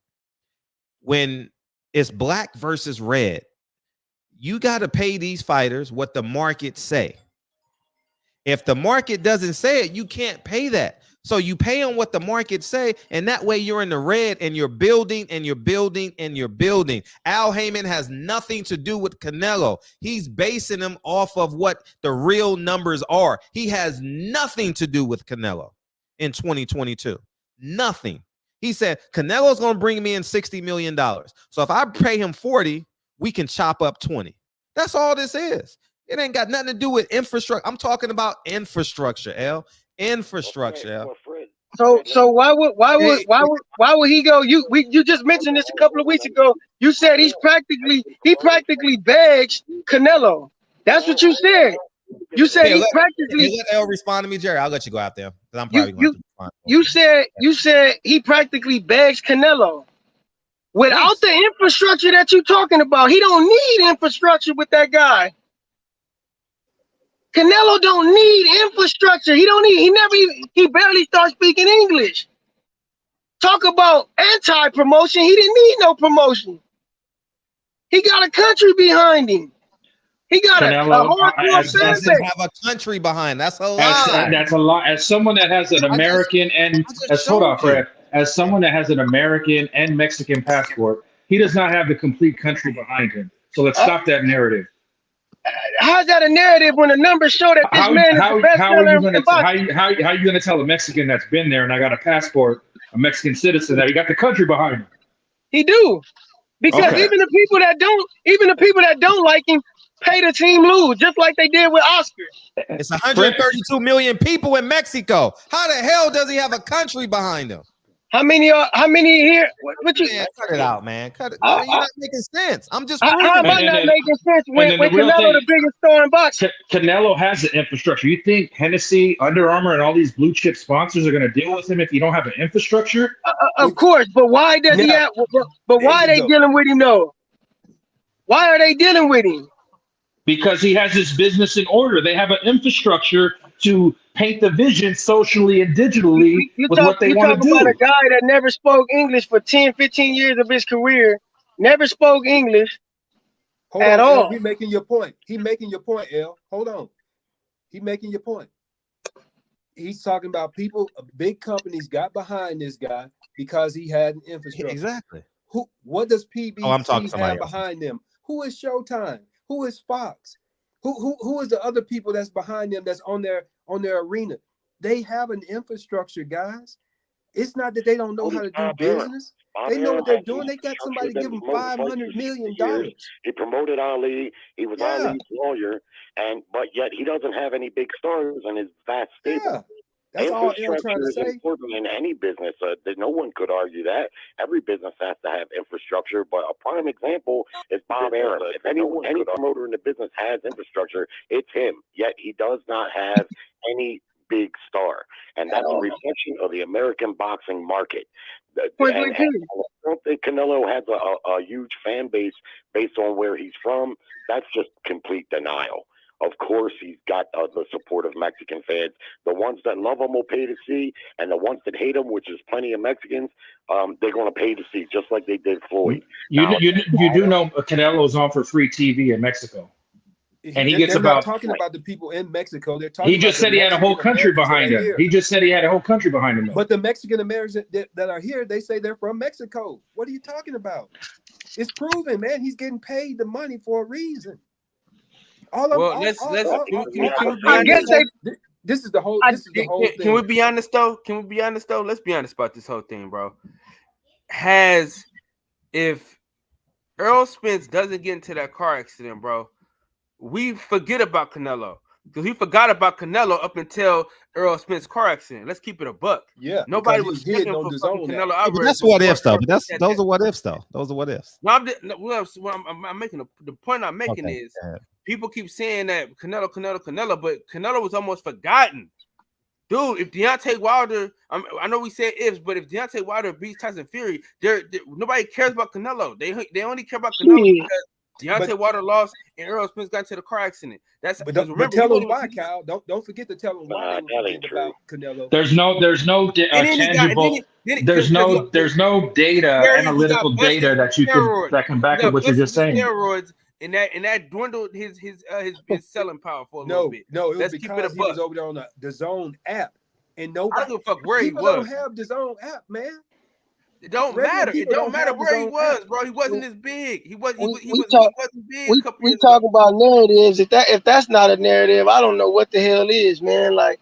When it's black versus red, you got to pay these fighters what the market say. If the market doesn't say it, you can't pay that. So you pay them what the market say, and that way you're in the red and you're building and you're building and you're building. Al Heyman has nothing to do with Canelo. He's basing him off of what the real numbers are. He has nothing to do with Canelo in 2022. Nothing. He said, Canelo's going to bring me in $60 million. So if I pay him 40, we can chop up 20. That's all this is. It ain't got nothing to do with infrastructure. I'm talking about infrastructure, L. Infrastructure. So why would he go? You just mentioned this a couple of weeks ago. You said he practically begs Canelo. That's what you said. You said he practically. Let L respond to me, Jerry. I'll let you go out there because I'm probably going to respond. You said he practically begs Canelo. Without the infrastructure that you're talking about, he don't need infrastructure with that guy. Canelo don't need infrastructure. He barely starts speaking English. Talk about anti-promotion. He didn't need no promotion. He got a country behind him. He got Canelo, a hardcore fan Doesn't base. have a country behind. That's a lie. That's a lot. As someone that has an American as someone that has an American and Mexican passport, he does not have the complete country behind him. So let's stop that narrative. How's that a narrative when the numbers show that this man is the best seller in boxing? How are you gonna tell a Mexican that's been there and I got a passport, a Mexican citizen, that he got the country behind him? He do. Because even the people that don't like him pay the team lose, just like they did with Oscar. It's 132 million people in Mexico. How the hell does he have a country behind him? How many here? What you cut it out, man? Cut it. You're not making sense. I'm just. How am I not making sense when Canelo the biggest star in boxing? Canelo has the infrastructure. You think Hennessy, Under Armour, and all these blue chip sponsors are going to deal with him if you don't have an infrastructure? Of course, but why does he have? But why are they dealing with him though? Why are they dealing with him? Because he has his business in order. They have an infrastructure to paint the vision socially and digitally with what they want to do. You talk about a guy that never spoke English for 10, 15 years of his career, never spoke English at all. He's making your point. He's making your point, L. Hold on. He's making your point. He's talking about people, big companies got behind this guy because he had an infrastructure. Exactly. What does PBC have behind them? Who is Showtime? Who is Fox? Who is the other people that's behind them that's on their arena? They have an infrastructure, guys. It's not that they don't know how to do business. They know what they're doing. They got somebody give them $500 million. He promoted Ali. He was Ali's lawyer, but yet he doesn't have any big stars in his vast stable. Yeah. That's all I'm trying to say. Is important in any business. No one could argue that. Every business has to have infrastructure, but a prime example is Bob Arum. If any promoter in the business has infrastructure, it's him. Yet he does not have any big star, and that's a reflection of the American boxing market. And I don't think Canelo has a huge fan base based on where he's from. That's just complete denial. Of course, he's got the support of Mexican fans. The ones that love him will pay to see, and the ones that hate him, which is plenty of Mexicans, they're going to pay to see, just like they did Floyd. You do know Canelo's on for free TV in Mexico, and he gets not talking about the people in Mexico. They're talking. He just said he had a whole country behind him. He just said he had a whole country behind him. But the Mexican Americans that are here, they say they're from Mexico. What are you talking about? It's proven, man. He's getting paid the money for a reason. This is the whole thing. Can we be honest though? Let's be honest about this whole thing, bro. If Earl Spence doesn't get into that car accident, bro, we forget about Canelo. Because we forgot about Canelo up until Earl Spence car accident. Let's keep it a buck. Yeah. Nobody was hitting for Canelo Alvarez. But that's what ifs, though. But those are what ifs, though. Those are what ifs. No, I'm making the point I'm making is people keep saying that Canelo, but Canelo was almost forgotten. Dude, if Deontay Wilder, I know we said ifs, but if Deontay Wilder beats Tyson Fury, nobody cares about Canelo. They only care about Canelo because Deontay Wilder lost and Earl Spence got into the car accident. But tell them why, Kyle. Don't forget to tell them why about Canelo. There's no tangible. There's no data, analytical data that can back up what you're just saying. Steroids and that dwindled his selling power for a little bit. No, it was because he was over there on the Zone app, and nobody. I don't give a fuck where he was. Don't have the Zone app, man. It don't matter. It don't matter where he was, bro. He wasn't as big. He wasn't big. We talk about narratives. If that's not a narrative, I don't know what the hell is, man. Like,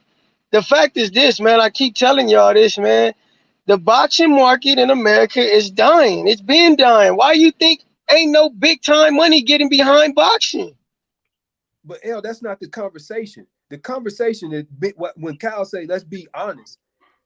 the fact is this, man. I keep telling y'all this, man. The boxing market in America is dying. It's been dying. Why you think ain't no big time money getting behind boxing? But that's not the conversation. The conversation is when Kyle say, "Let's be honest."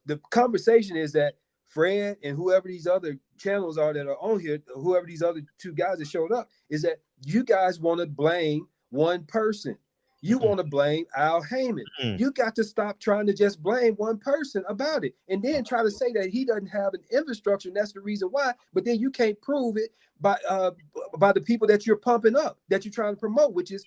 The conversation is that Fred and whoever these other channels are that are on here, whoever these other two guys that showed up, is that you guys want to blame one person. You want to blame Al Heyman. You got to stop trying to just blame one person about it and then try to say that he doesn't have an infrastructure and that's the reason why, but then you can't prove it by the people that you're pumping up, that you're trying to promote, which is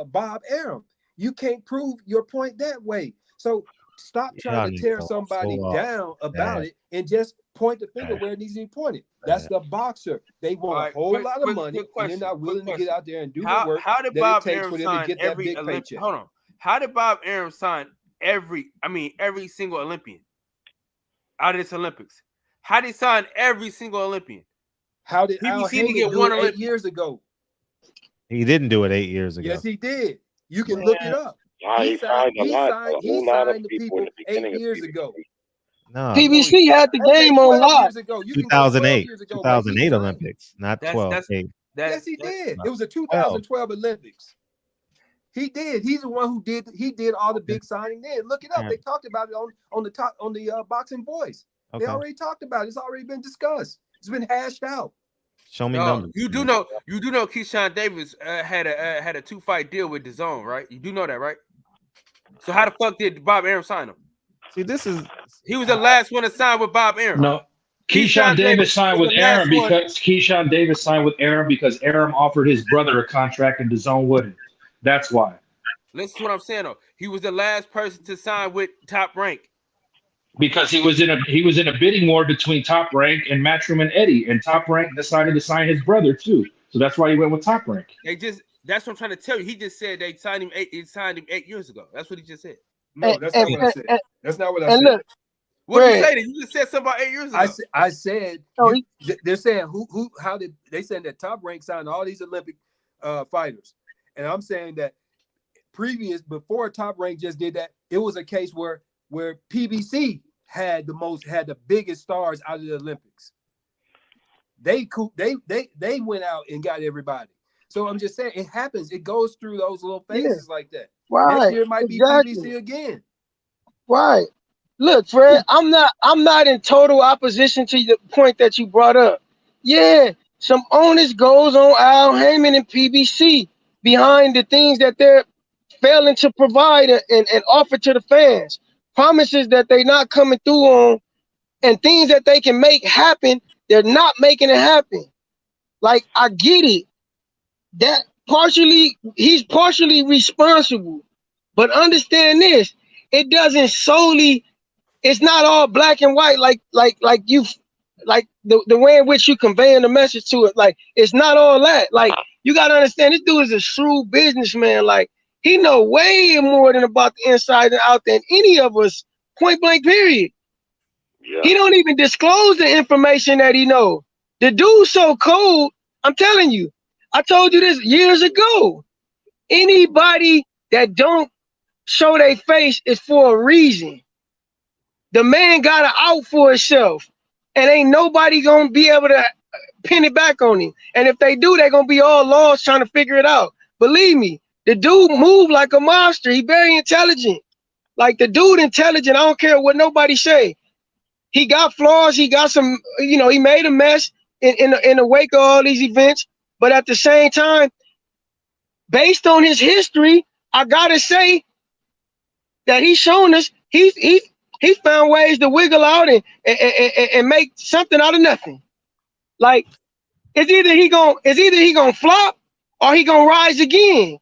Bob Arum. You can't prove your point that way. So stop trying to tear somebody down about it and just point the finger where it needs to be pointed. That's the boxer. They want a whole lot of money and they're not willing to get out there and do the work how did that Bob it takes Arum for them to sign get that big paycheck. Hold on. How did Bob Arum sign every single Olympian out of this Olympics? How did he sign every single Olympian? How did Al Heyman do it 8 years ago? He didn't do it 8 years ago. Yes, he did. You can look it up. He signed the people 8 years ago. No. PBC had the game on lock. 2008 Olympics, not 12. Yes, he did. It was a 2012 Olympics. He did. He's the one who did. He did all the big signing then. Look it up. They talked about it on the Boxing Voice. They already talked about it. It's already been discussed. It's been hashed out. Show me numbers. You do know Keyshawn Davis had a 2-fight deal with DAZN, right? You do know that, right? So how the fuck did Bob Arum sign him? See, he was the last one to sign with Bob Arum. No, Keyshawn Davis signed with Arum because Arum offered his brother a contract and DAZN wouldn't. That's why. Listen to what I'm saying though. He was the last person to sign with Top Rank. Because he was in a bidding war between Top Rank and Matchroom and Eddie, and Top Rank decided to sign his brother too. So that's why he went with Top Rank. That's what I'm trying to tell you. He just said they signed him 8 years ago. That's what he just said. No, that's not what I said. That's not what I said. Look, what did you say? You just said something about 8 years ago. I said they're saying how did they saying that Top Rank signed all these Olympic fighters, and I'm saying that before Top Rank just did that, it was a case where PBC had the biggest stars out of the Olympics. They went out and got everybody. So I'm just saying it happens. It goes through those little phases like that. Right. Next year it might be PBC again. Right. Look, Fred, I'm not in total opposition to the point that you brought up. Yeah, some onus goes on Al Heyman and PBC behind the things that they're failing to provide and offer to the fans. Promises that they're not coming through on, and things that they can make happen, they're not making it happen. Like, I get it. That he's partially responsible. But understand this, it's not all black and white like the way in which you conveying the message to it. Like, it's not all that. Like, you gotta understand, this dude is a shrewd businessman. Like, he know way more than about the inside and out than any of us, point blank, period. Yeah. He don't even disclose the information that he know. The dude's so cold, I'm telling you. I told you this years ago. Anybody that don't show their face is for a reason. The man got to out for himself, and ain't nobody gonna be able to pin it back on him. And if they do, they're gonna be all lost trying to figure it out. Believe me, the dude moved like a monster. He very intelligent. Like, the dude intelligent. I don't care what nobody say. He got flaws. He got some, he made a mess in the wake of all these events. But at the same time, based on his history, I gotta say that he's shown us he found ways to wiggle out and make something out of nothing. Like, it's either he gonna flop or he gonna rise again.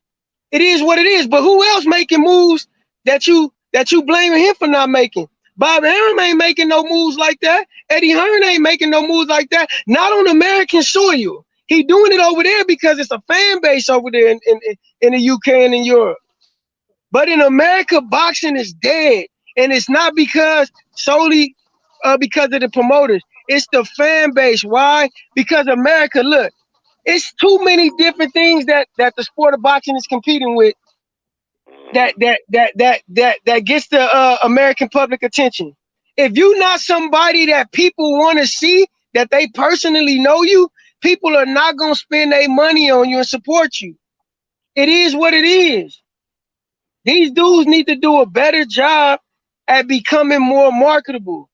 It is what it is. But who else making moves that you blaming him for not making? Bob Arum ain't making no moves like that. Eddie Hearn ain't making no moves like that. Not on American soil. He doing it over there because it's a fan base over there in the UK and in Europe. But in America, boxing is dead. And it's not solely because of the promoters. It's the fan base. Why? Because America, look, it's too many different things that the sport of boxing is competing with that gets the American public attention. If you're not somebody that people want to see, that they personally know you, people are not going to spend their money on you and support you. It is what it is. These dudes need to do a better job at becoming more marketable.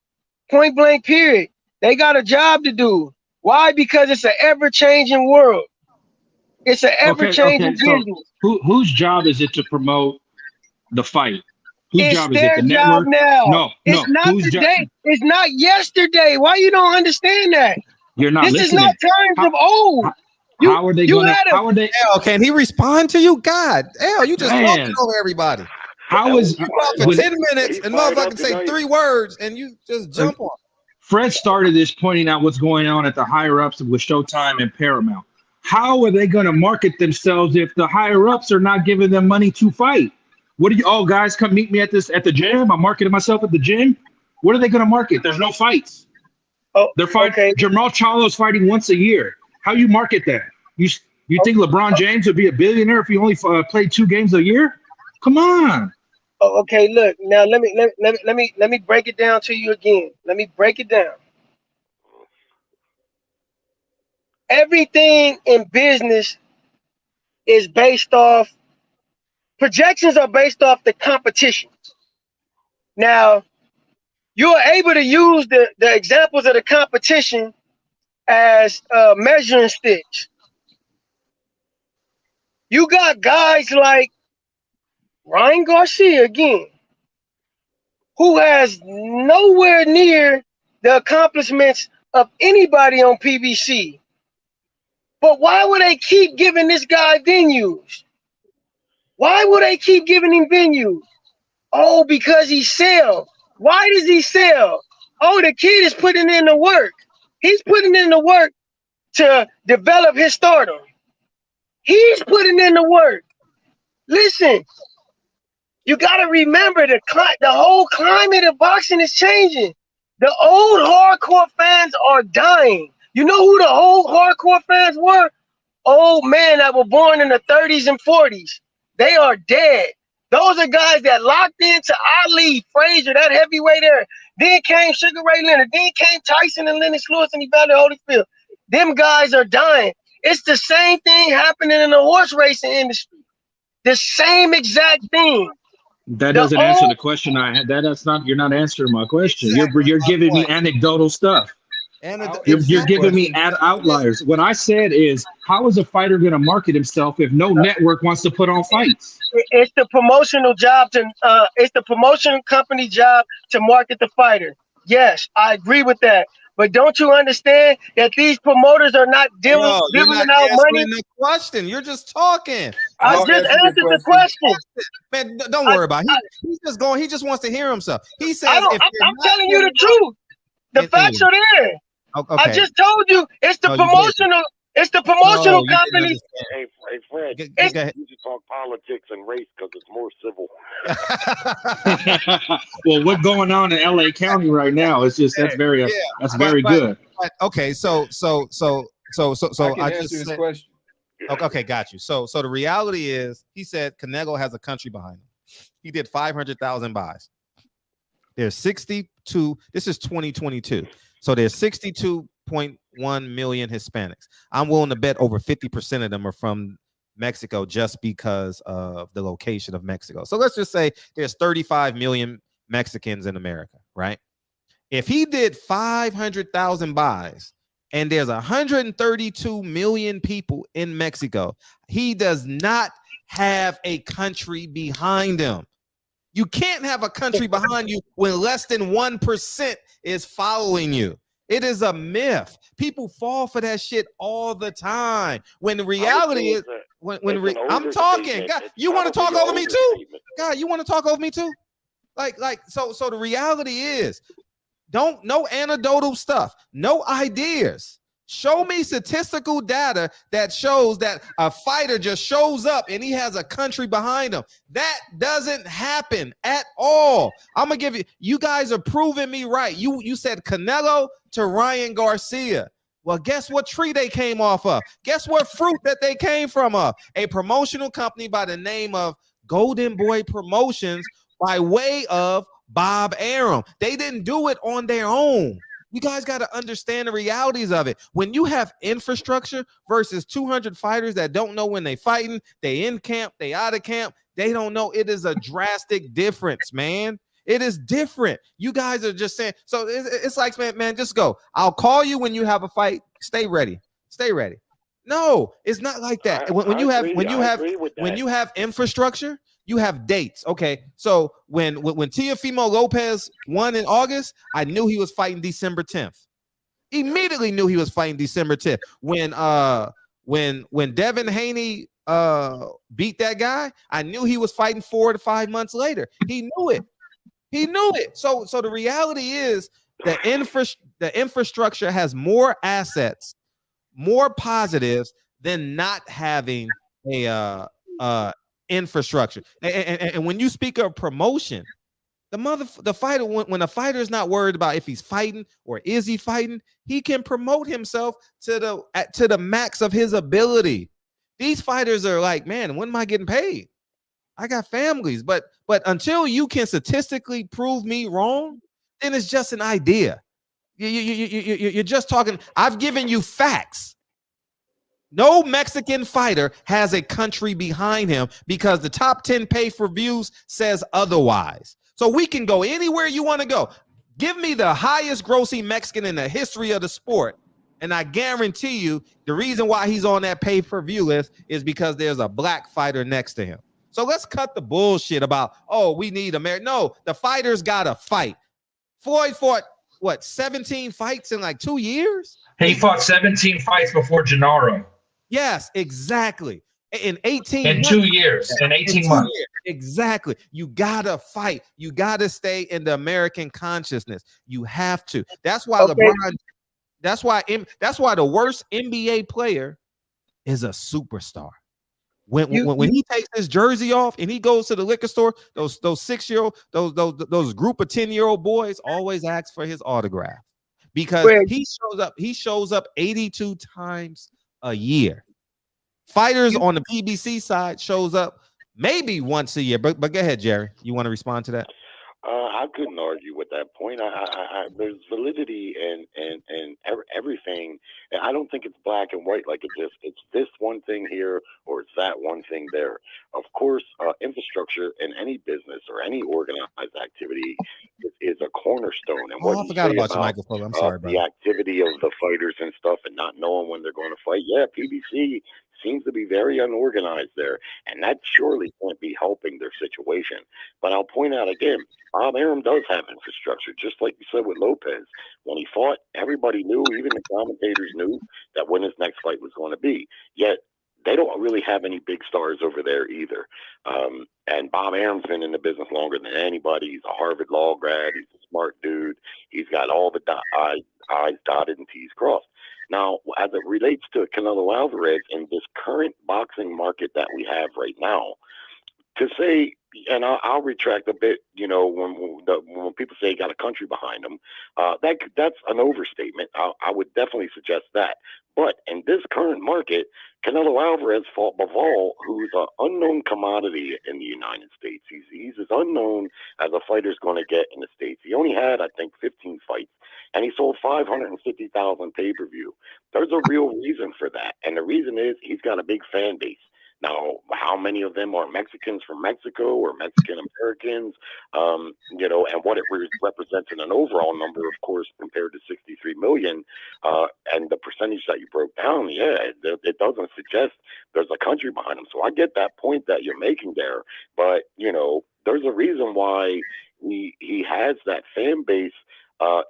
Point blank, period. They got a job to do. Why? Because it's an ever-changing world. It's an ever-changing So business. whose job is it to promote the fight? Whose It's job is it? their The job network? now. It's No. not Whose job? today. It's not yesterday. Why you don't understand that? You're not This listening. is not times of old. How are they going to? How are they? Hell, can he respond to you? God, hell, you just Man. talking over everybody. How is You talk for when- 10 minutes and motherfucker say 3 words and you just jump on. Fred started this pointing out what's going on at the higher ups with Showtime and Paramount. How are they going to market themselves if the higher ups are not giving them money to fight? What do you? Oh, guys, come meet me at the gym. I'm marketing myself at the gym. What are they going to market? There's no fights. Oh, they're fighting. Okay. Jamal Charlo's fighting once a year. How you market that? You think LeBron James would be a billionaire if he only played 2 games a year? Come on. Oh, okay, look. Now let me break it down to you again. Let me break it down. Everything in business is based off projections are based off the competition. Now, you are able to use the examples of the competition as measuring sticks. You got guys like Ryan Garcia again, who has nowhere near the accomplishments of anybody on PBC. But why would they keep giving this guy venues? Why would they keep giving him venues? Oh, because he sells. Why does he sell? Oh, the kid is putting in the work. He's putting in the work to develop his stardom. He's putting in the work. Listen, you got to remember the whole climate of boxing is changing. The old hardcore fans are dying. You know who the old hardcore fans were? Old men that were born in the 30s and 40s. They are dead. Those are guys that locked into Ali, Frazier, that heavyweight there. Then came Sugar Ray Leonard. Then came Tyson and Lennox Lewis and Evander Holyfield. Them guys are dying. It's the same thing happening in the horse racing industry. The same exact thing. That doesn't answer the question I had. That's not. You're not answering my question. Exactly. You're giving me anecdotal stuff. You're giving me outliers. What I said is, how is a fighter going to market himself if no network wants to put on fights? It's the promotional job it's the promotion company job to market the fighter. Yes, I agree with that. But don't you understand that these promoters are not giving out money? The question. You're just talking. I just answered the question. Man, don't worry about it. He's just going. He just wants to hear himself. He says, I'm telling you the truth. The facts are there. Okay. I just told you it's the promotional. It's the promotional company. Hey, Fred, you should talk politics and race because it's more civil. Well, what's going on in LA County right now? It's just that's very good. Okay, so I can I answer just this said, question. Okay, got you. So the reality is, he said Canelo has a country behind him. He did 500,000 buys. There's 62. This is 2022. So there's 62.1 million Hispanics. I'm willing to bet over 50% of them are from Mexico just because of the location of Mexico. So let's just say there's 35 million Mexicans in America, right? If he did 500,000 buys and there's 132 million people in Mexico, he does not have a country behind him. You can't have a country behind you when less than 1% is following you. It is a myth. People fall for that shit all the time. When the reality is, I'm talking. God, you want to talk over me too? God, you want to talk over me too? So the reality is, no anecdotal stuff, no ideas. Show me statistical data that shows that a fighter just shows up and he has a country behind him. That doesn't happen at all. I'm gonna give you guys are proving me right. You said Canelo to Ryan Garcia. Well, guess what tree they came off of? Guess what fruit that they came from? A promotional company by the name of Golden Boy Promotions by way of Bob Arum. They didn't do it on their own. You guys got to understand the realities of it. When you have infrastructure versus 200 fighters that don't know when they fighting, they in camp, they out of camp, they don't know. It is a drastic difference, man. It is different. You guys are just saying. So it's like, man, just go. I'll call you when you have a fight. Stay ready. Stay ready. No, it's not like that. When you have infrastructure, you have dates. Okay, so when Teofimo Lopez won in August, I knew he was fighting December 10th. Immediately knew he was fighting December 10th. When Devin Haney beat that guy, I knew he was fighting 4 to 5 months later. He knew it. He knew it. So the reality is the infrastructure has more assets, more positives than not having a infrastructure. And when you speak of promotion, the fighter, when a fighter is not worried about if he's fighting or is he fighting, he can promote himself to the max of his ability. These fighters are like, man, when am I getting paid? I got families, but until you can statistically prove me wrong, then it's just an idea. You're just talking. I've given you facts. No Mexican fighter has a country behind him because the top 10 pay-per-views says otherwise. So we can go anywhere you want to go. Give me the highest grossing Mexican in the history of the sport, and I guarantee you the reason why he's on that pay-per-view list is because there's a black fighter next to him. So let's cut the bullshit about, oh, we need America. No, the fighters got to fight. Floyd fought, 17 fights in like 2 years? He fought 17 fights before Gennaro. Yes, exactly. In 18 in months, 2 years, in 18 months. Years. Exactly. You gotta fight. You gotta stay in the American consciousness. You have to. That's why LeBron. That's why the worst NBA player is a superstar. When he takes his jersey off and he goes to the liquor store, those 6-year-old, those group of 10-year-old boys always ask for his autograph because he shows up 82 times a year. Fighters on the PBC side shows up maybe once a year, but go ahead, Jerry. You want to respond to that? I couldn't argue with that point. There's validity and everything. And I don't think it's black and white. Like it's this one thing here or it's that one thing there. Of course, infrastructure in any business or any organized activity is a cornerstone. And what I forgot about your microphone. I'm sorry, the activity of the fighters and stuff, and not knowing when they're going to fight. Yeah, PBC seems to be very unorganized there, and that surely can't be helping their situation. But I'll point out again, Bob Arum does have infrastructure, just like you said with Lopez. When he fought, everybody knew, even the commentators knew, that when his next fight was going to be. Yet they don't really have any big stars over there either. And Bob Arum's been in the business longer than anybody. He's a Harvard law grad. He's a smart dude. He's got all the I's dotted and T's crossed. Now, as it relates to Canelo Alvarez in this current boxing market that we have right now, to say, and I'll retract a bit, when people say he got a country behind him, that's an overstatement. I would definitely suggest that. But in this current market, Canelo Alvarez fought Bivol, who's an unknown commodity in the United States. He's as unknown as a fighter's going to get in the States. He only had, I think, 15 fights, and he sold 550,000 pay-per-view. There's a real reason for that, and the reason is he's got a big fan base. Now, how many of them are Mexicans from Mexico or Mexican Americans, and what it represents in an overall number, of course, compared to 63 million, and the percentage that you broke down, it doesn't suggest there's a country behind them. So I get that point that you're making there, but, there's a reason why he has that fan base.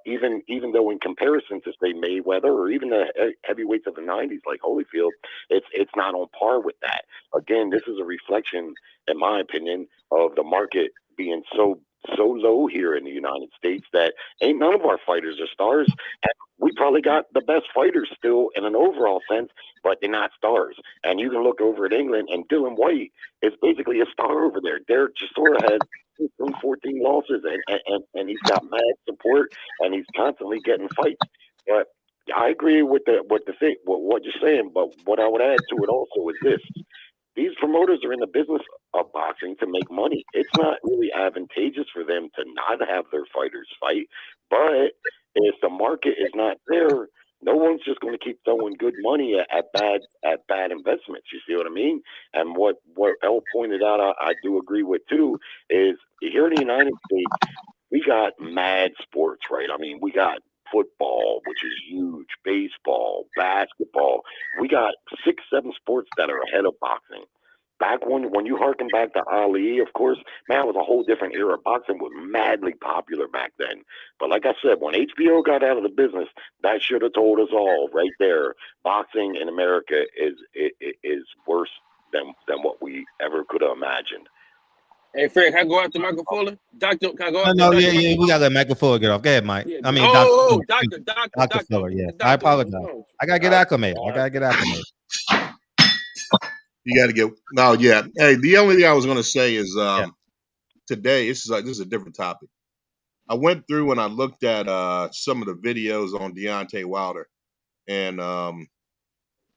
Even though in comparison to say Mayweather or even the heavyweights of the 90s like Holyfield, it's not on par with that. Again, this is a reflection, in my opinion, of the market being so low here in the United States that ain't none of our fighters are stars. And we probably got the best fighters still in an overall sense, but they're not stars. And you can look over at England, and Dylan White is basically a star over there. Derek Chisora had 14 losses, and he's got mad support, and he's constantly getting fights. But I agree with what you're saying, but what I would add to it also is this. These promoters are in the business of boxing to make money. It's not really advantageous for them to not have their fighters fight, but if the market is not there, no one's just going to keep throwing good money at bad investments. You see what I mean? And what El pointed out, I do agree with too, is here in the United States, we got mad sports, right? I mean, we got football, which is huge, baseball, basketball. We got 6 7 sports that are ahead of boxing. Back when you harken back to Ali, of course, man, it was a whole different era. Boxing was madly popular back then. But like I said, when HBO got out of the business, that should have told us all right there. Boxing in America is worse than what we ever could have imagined. Hey, Fred, can I go after Michael Fuller? Doctor, can I go after No, Dr. yeah, we gotta let Michael Fuller get off. Go ahead, Mike. Yeah, I mean, Dr. Fuller. Yeah, I apologize. I gotta get acclimated. You got to get Hey, the only thing I was going to say is today. This is a different topic. I went through and I looked at some of the videos on Deontay Wilder and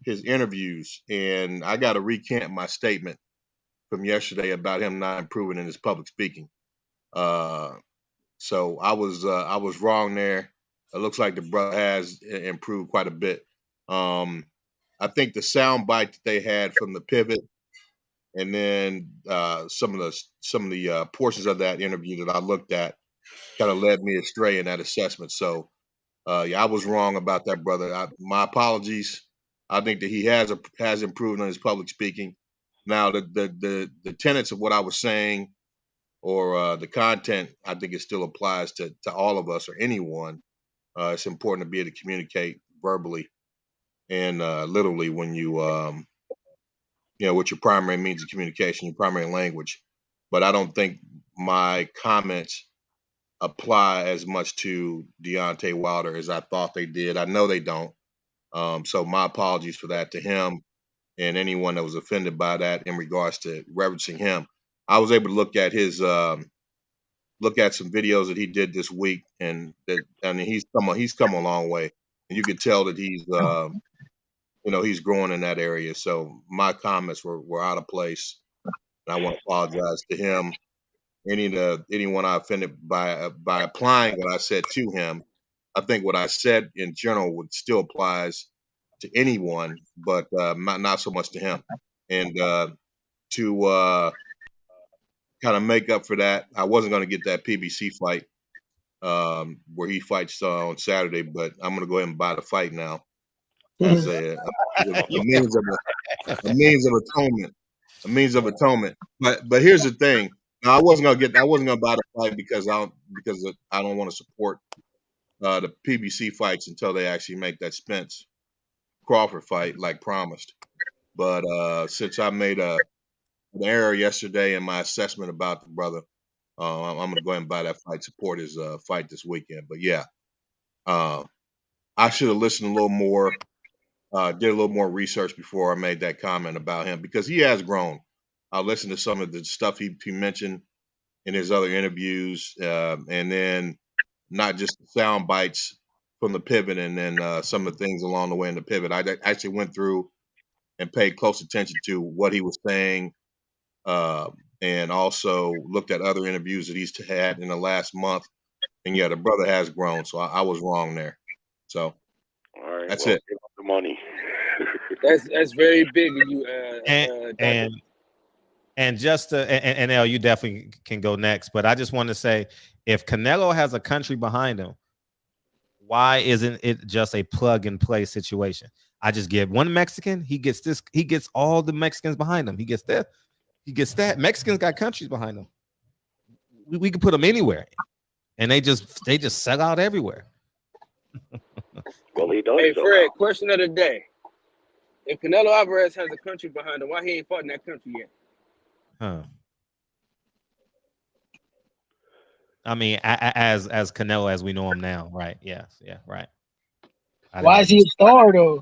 his interviews, and I got to recant my statement from yesterday about him not improving in his public speaking. So I was wrong there. It looks like the brother has improved quite a bit. I think the sound bite that they had from the pivot, and then some of the portions of that interview that I looked at, kind of led me astray in that assessment. So I was wrong about that, brother. My apologies. I think that he has improved on his public speaking. Now the tenets of what I was saying, or the content, I think it still applies to all of us or anyone. It's important to be able to communicate verbally and literally when you what your primary means of communication, your primary language. But I don't think my comments apply as much to Deontay Wilder as I thought they did. I know they don't. So my apologies for that to him and anyone that was offended by that in regards to referencing him. I was able to look at his look at some videos that he did this week, and he's come a long way, and you can tell that he's he's growing in that area. So my comments were out of place, and I want to apologize to him. Anyone I offended by applying what I said to him. I think what I said in general would still applies to anyone, but not so much to him. And to kind of make up for that, I wasn't going to get that PBC fight where he fights on Saturday, but I'm going to go ahead and buy the fight now as a means of atonement. A means of atonement. But here's the thing. Now I wasn't gonna buy the fight because I don't want to support the PBC fights until they actually make that Spence Crawford fight like promised. But since I made an error yesterday in my assessment about the brother, I'm gonna go ahead and buy that fight, support his fight this weekend. But yeah, I should have listened a little more, did a little more research before I made that comment about him, because he has grown. I listened to some of the stuff he mentioned in his other interviews, and then not just the sound bites from the pivot, and then some of the things along the way in the pivot. I actually went through and paid close attention to what he was saying, and also looked at other interviews that he's had in the last month. And yeah, the brother has grown, so I was wrong there. So all right, that's it. Give up the money. That's very big of you. And just and El, you definitely can go next, but I just want to say, if Canelo has a country behind him, why isn't it just a plug and play situation? I just give one Mexican, he gets this, he gets all the Mexicans behind him. He gets that, he gets that. Mexicans got countries behind them. We can put them anywhere, and they just sell out everywhere. Well, he does. Hey, Fred, question of the day: if Canelo Alvarez has a country behind him, why he ain't fought in that country yet? Huh. I mean, as Canelo as we know him now, right? Yes, yeah, right. Why is he a star though?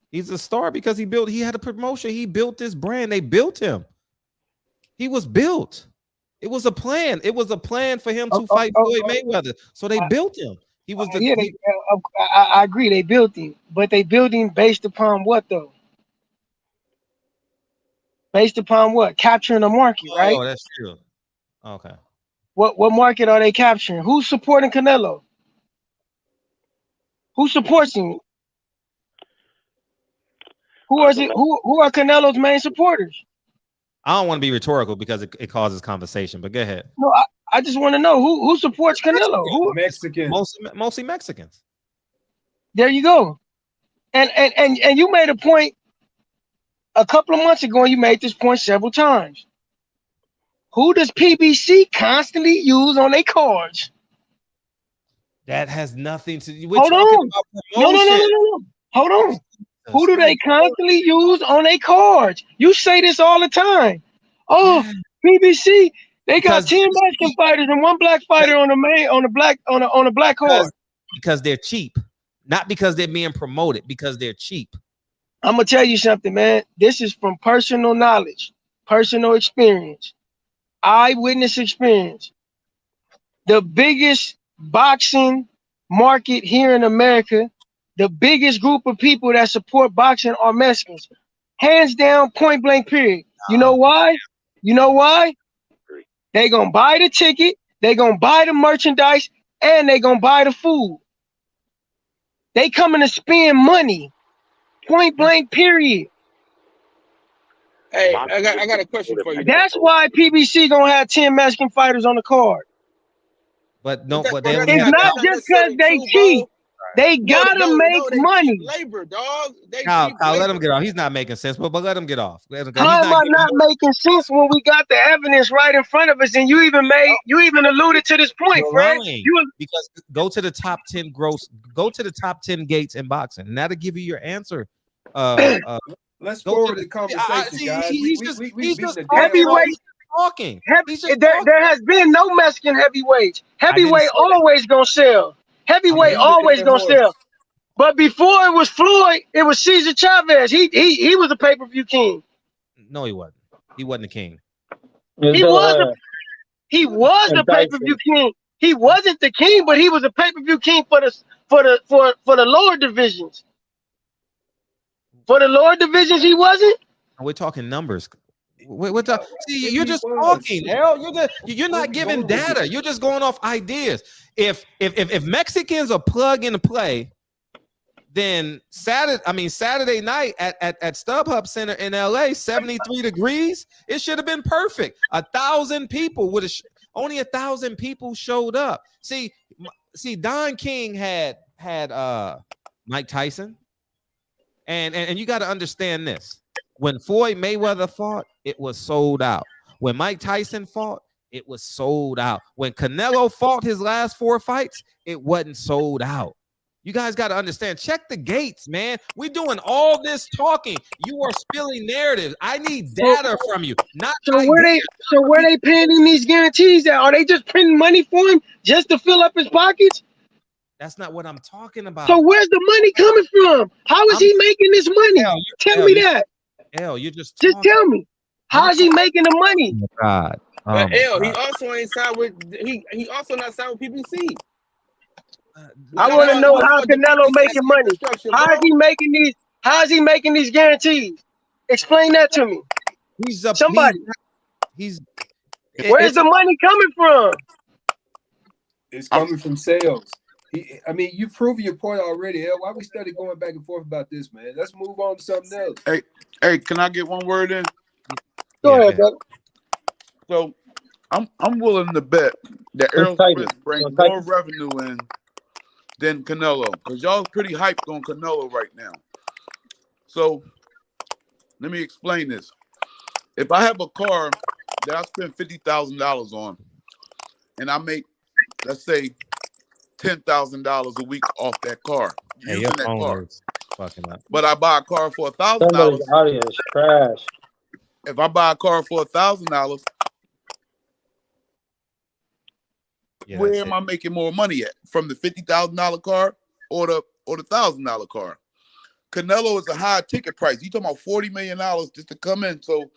He's a star because he had a promotion. He built this brand. They built him. He was built. It was a plan. It was a plan for him to fight Floyd Mayweather. So they built him. He was the I agree. They built him, but they built him based upon what though? Based upon what? Capturing a market, right? Oh, that's true. Okay. What market are they capturing? Who's supporting Canelo? Who supports him? Who are Canelo's main supporters? I don't want to be rhetorical because it causes conversation, but go ahead. No, I just want to know who supports Canelo. Who? Mexicans. Mostly Mexicans. There you go. And you made a point a couple of months ago, and you made this point several times. Who does PBC constantly use on their cards? That has nothing to. We're Hold talking on. about No. promotion. Hold on. Who do they constantly use on their cards? You say this all the time. Oh, PBC, they got 10 Mexican fighters and 1 black fighter on the black card. Because they're cheap, not because they're being promoted. Because they're cheap. I'm gonna tell you something, man. This is from personal knowledge, personal experience, eyewitness experience. The biggest boxing market here in America, the biggest group of people that support boxing are Mexicans. Hands down, point blank, period. You know why? You know why? They gonna buy the ticket, they gonna buy the merchandise, and they gonna buy the food. They coming to spend money. Point blank, period. Hey, I got a question for you. That's why PBC gonna have 10 Mexican fighters on the card. But no, but they It's only have not just because they cheap. They gotta make money. Labor, dog. Kyle, let him get off. He's not making sense, but let him get off. He's How am I not making sense when we got the evidence right in front of us? And you even alluded to this point, Fred. Because go to the top 10 go to the top 10 gates in boxing, and that'll give you your answer. Let's forward the conversation, guys. He's just heavyweight talking. There has been no Mexican heavyweights. Heavyweight always gonna sell. Heavyweight always gonna sell. But before it was Floyd, it was Cesar Chavez. He was a pay-per-view king. No, he wasn't. He wasn't the king. He was a pay-per-view king. He wasn't the king, but he was a pay-per-view king for the lower divisions. For the lower divisions, he wasn't. We're talking numbers. See, you're just talking, hell. You're not giving data. You're just going off ideas. If Mexicans are plug and play, then Saturday night at StubHub Center in LA, 73 degrees, it should have been perfect. 1,000 people would have only 1,000 people showed up. See, Don King had Mike Tyson, and you got to understand this. When Floyd Mayweather fought, it was sold out. When Mike Tyson fought, it was sold out. When Canelo fought his last 4 fights, it wasn't sold out. You guys got to understand. Check the gates, man. We're doing all this talking. You are spilling narratives. I need data from you. Where they paying him these guarantees at? Are they just printing money for him just to fill up his pockets? That's not what I'm talking about. So where's the money coming from? How is he making this money? Tell me that. You're just tell me. How is he making the money? Oh God. But he also ain't signed with he also not signed with PBC. I want to know how Canelo making money. How is he making these guarantees? Explain that to me. Somebody. Where's the money coming from? It's coming from sales. You've proven your point already. Why we study going back and forth about this, man? Let's move on to something else. Hey, can I get one word in? Go ahead, brother. So I'm willing to bet that Errol Spence brings more revenue in than Canelo, because y'all pretty hyped on Canelo right now. So let me explain this. If I have a car that I spend $50,000 on, and I make, let's say, $10,000 a week off that car, using that car. But I buy a car for $1,000. Audio is trash. If I buy a car for $1,000, where am I making more money at? From the $50,000 car or the $1,000 car? Canelo is a high ticket price. You talking about $40 million just to come in, so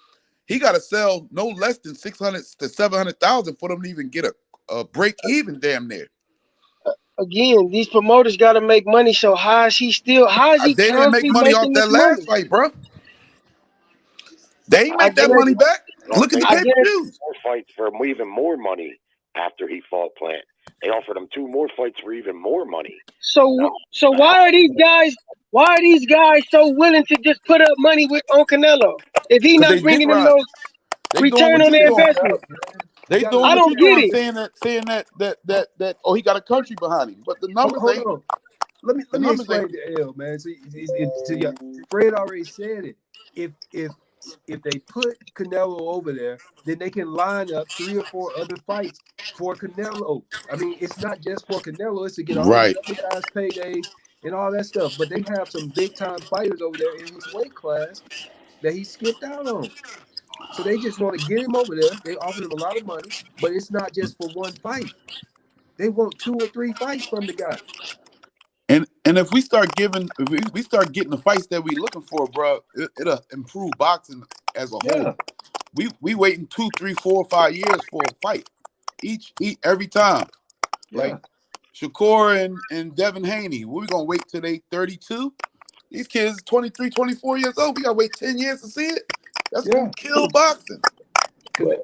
he got to sell no less than 600 to 700,000 for them to even get a break even, damn near. Again, these promoters got to make money. So how is he? They didn't make money off that last fight, bro. They ain't make that money back. Look at the pay-per-views. Fights for even more money after he fought Plant. They offered him 2 more fights for even more money. So why are these guys? Why are these guys so willing to just put up money on Canelo if he's not bringing them no return on their investment? They doing I don't get it. Saying that he got a country behind him, but the numbers ain't. let me explain to L, man. See, Fred already said it. If they put Canelo over there, then they can line up 3 or 4 other fights for Canelo. I mean, it's not just for Canelo; it's to get all these other guys paydays and all that stuff. But they have some big time fighters over there in his weight class that he skipped out on. So they just want to get him over there. They offered him a lot of money, but it's not just for one fight. They want 2 or 3 fights from the guy. And if we start getting the fights that we looking for, bro, it'll improve boxing as a whole. We waiting 2, 3, 4, 5 years for a fight each every time. Like Shakur and Devin Haney, we're gonna wait till they 32. These kids 23, 24 years old. We gotta wait 10 years to see it. That's gonna kill boxing.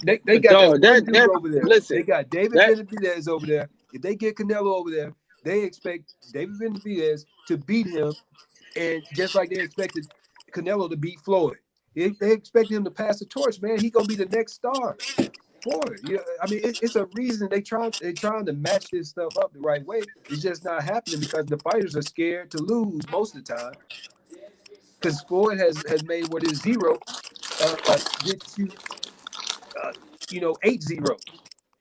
They got that dude over there. Listen, they got David Benavidez over there. If they get Canelo over there, they expect David Benavidez to beat him, and just like they expected Canelo to beat Floyd. If they expect him to pass the torch, man, he gonna be the next star. Floyd, yeah, I mean, it's a reason they're trying to match this stuff up the right way. It's just not happening because the fighters are scared to lose most of the time. Because Floyd has made what is 0 gets you 8-0.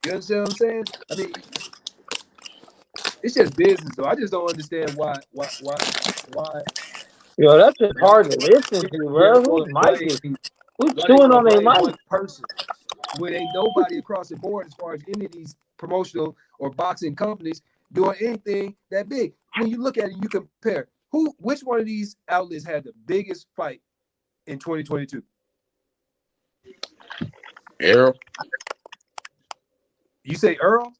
You understand what I'm saying? I mean, it's just business, though. I just don't understand why. Yo, that's just hard to listen to, bro. Who's chewing on their mic? One person when ain't nobody across the board as far as any of these promotional or boxing companies doing anything that big. When you look at it, you compare which one of these outlets had the biggest fight in 2022? Earl. You say Earl?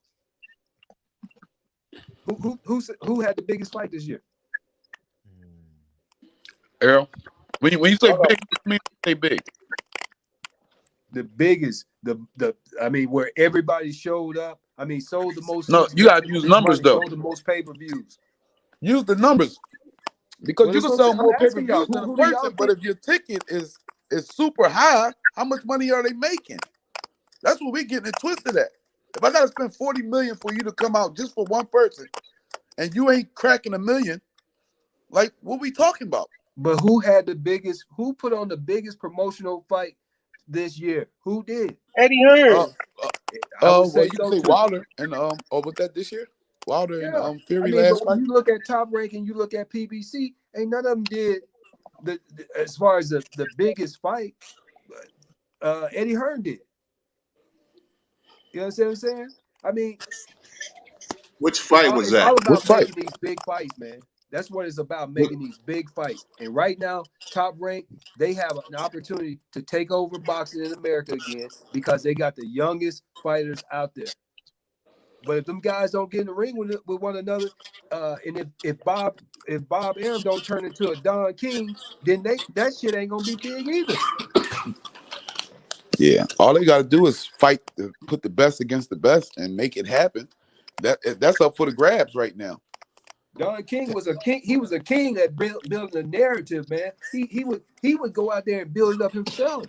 Who had the biggest fight this year? Earl. When you say big, I mean say big. The biggest, I mean, where everybody showed up. I mean, sold the most. No, you gotta use numbers though. Sold the most pay-per-views. Use the numbers. Because you can sell more pay-per-views than a person, but if your ticket is super high, how much money are they making? That's what we're getting it twisted at. If I gotta spend $40 million for you to come out just for one person, and you ain't cracking $1 million, like what we talking about? But who had the biggest? Who put on the biggest promotional fight this year? Who did? Eddie Hearn. You can say Wilder and was that this year? Wilder and Fury last fight. When you look at Top Rank and you look at PBC, ain't none of them did the as far as the biggest fight. Eddie Hearn did. You understand what I'm saying? I mean, which fight was that? All about making these big fights, man. That's what it's about, making these big fights. And right now, Top Rank, they have an opportunity to take over boxing in America again because they got the youngest fighters out there. But if them guys don't get in the ring with one another, and if Bob Arum don't turn into a Don King, then that shit ain't gonna be big either. Yeah, all they got to do is fight, put the best against the best, and make it happen. That's up for the grabs right now. Don King was a king. He was a king at building a narrative, man. He would go out there and build it up himself.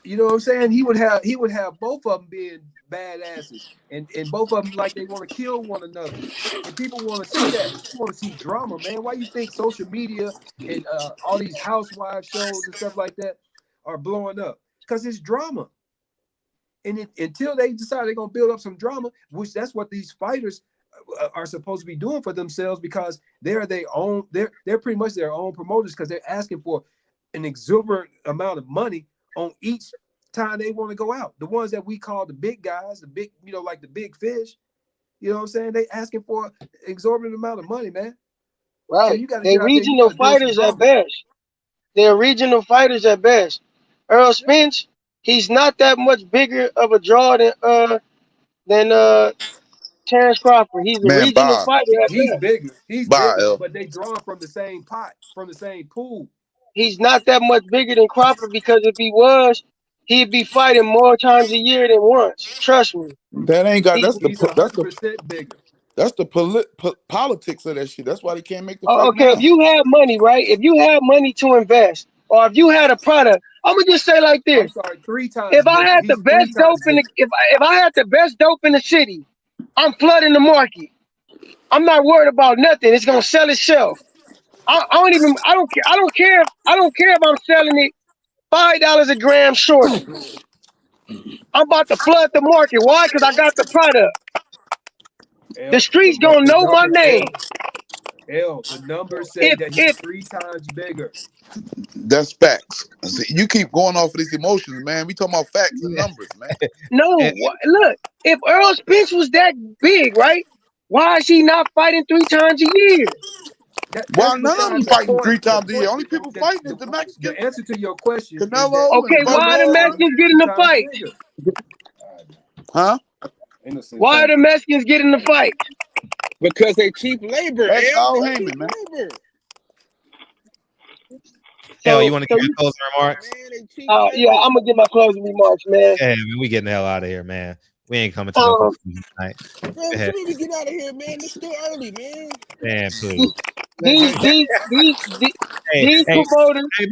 You know what I'm saying? He would have both of them being badasses, and both of them like they want to kill one another. And people want to see that. They want to see drama, man. Why you think social media and all these housewife shows and stuff like that are blowing up? Because it's drama. And until they decide they're gonna build up some drama, which that's what these fighters are supposed to be doing for themselves, because they're pretty much their own promoters, because they're asking for an exuberant amount of money on each time they want to go out. The ones that we call the big guys, the big, like the big fish, you know what I'm saying? They asking for an exorbitant amount of money, man. Right. So they're regional fighters at best. They're regional fighters at best. Earl Spence, he's not that much bigger of a draw than Terrence Crawford. He's a regional fighter at He's best. bigger. He's bigger, but they draw from the same pot, from the same pool. He's not that much bigger than Crawford, because if he was, he'd be fighting more times a year than once. Trust me. That ain't got. That's He's 100% bigger. That's the politics of that shit. That's why they can't make the fight. Okay, now. if you have money, right? If you have money to invest, or if you had a product, I'm gonna just say like this. I'm sorry, 3 times. If I had the best dope in the if I had the best dope in the city, I'm flooding the market. I'm not worried about nothing. It's gonna sell itself. I don't care. I don't care if I'm selling it $5 a gram shorter. I'm about to flood the market. Why? Because I got the product. The streets gonna know my name. The numbers say that he's 3 times bigger. That's facts. See, you keep going off of these emotions, man. We talking about facts and numbers, man. No, look. If Earl Spence was that big, right? Why is he not fighting 3 times a year? Well, none of them fighting 3 times a year. Only people fighting is the Mexicans. The answer to your question. Canelo. Okay, why are the Mexicans getting the fight? Huh? Why are the Mexicans getting the fight? Because they cheap labor. That's Al Heyman, man. You want to give your closing remarks? Yeah, I'm gonna get my closing remarks, man. Hey, man, we getting the hell out of here, man. We ain't coming to no conclusion tonight. Man, so we can get out of here, man. It's still early, man. Man, please. These promoters. Hey,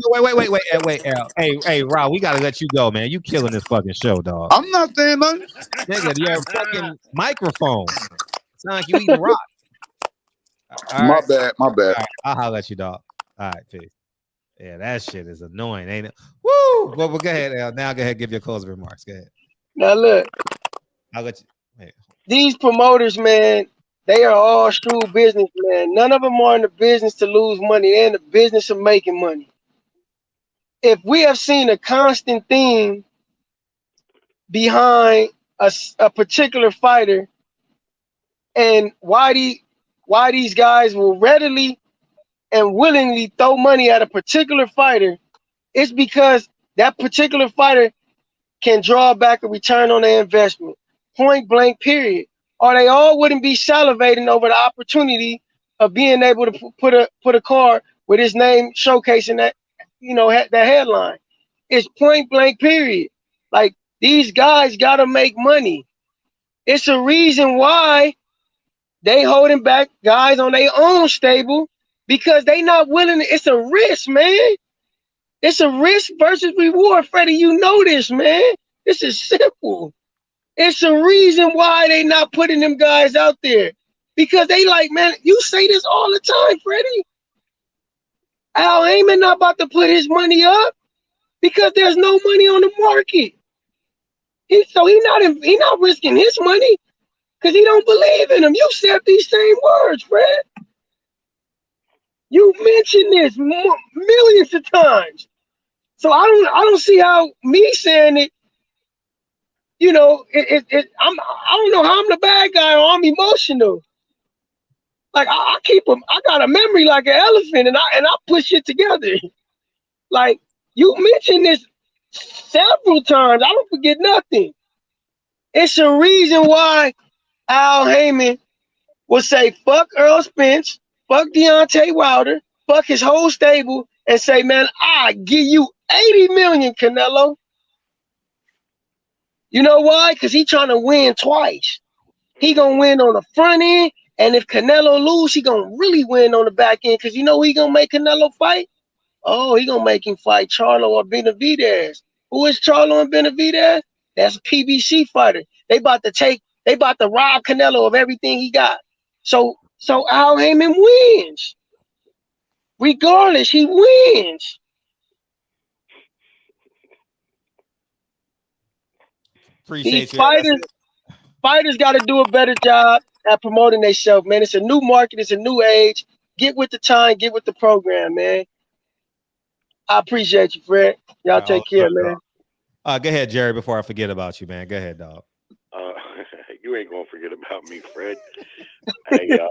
wait, Al. Hey, Rob, we gotta let you go, man. You killing this fucking show, dog. I'm not saying nothing. Nigga, your fucking microphone. Sound like you eating rock. My bad. All right, I'll holler at you, dog. All right, peace. Yeah, that shit is annoying, ain't it? Woo! Well, go ahead, Al. Now go ahead, give your closing remarks. Go ahead. Now look. I'll let you. Wait. These promoters, man, they are all shrewd businessmen. None of them are in the business to lose money. They're in the business of making money. If we have seen a constant theme behind a particular fighter, and why these guys will readily and willingly throw money at a particular fighter, it's because that particular fighter can draw back a return on their investment. Point blank, period. Or they all wouldn't be salivating over the opportunity of being able to put a card with his name showcasing that, that headline. It's point blank, period. Like, these guys gotta make money. It's a reason why they holding back guys on their own stable, because they not willing. It's a risk, man. It's a risk versus reward, Freddie. You know this, man. This is simple. It's a reason why they not putting them guys out there, because they like, man, you say this all the time, Freddie. Al Heyman not about to put his money up because there's no money on the market. He not risking his money because he don't believe in him. You said these same words, Fred. You mentioned this millions of times. So I don't see how me saying it, I don't know how I'm the bad guy or I'm emotional. Like I got a memory like an elephant, and I put shit together. Like, you mentioned this several times. I don't forget nothing. It's a reason why Al Heyman will say, fuck Earl Spence, fuck Deontay Wilder, fuck his whole stable, and say, man, I give you 80 million, Canelo. You know why? Because he trying to win twice. He gonna win on the front end, and if Canelo lose, he gonna really win on the back end. Because you know who he gonna make Canelo fight? Oh, he gonna make him fight Charlo or Benavidez. Who is Charlo and Benavidez? That's a PBC fighter. They about to rob Canelo of everything he got. So Al Heyman wins. Regardless, he wins. Appreciate These you. fighters got to do a better job at promoting themselves, man. It's a new market. It's a new age. Get with the time. Get with the program, man. I appreciate you, Fred. Y'all take care, man. Go ahead, Jerry, before I forget about you, man. Go ahead, dog. You ain't gonna forget about me, Fred. Hey, yeah,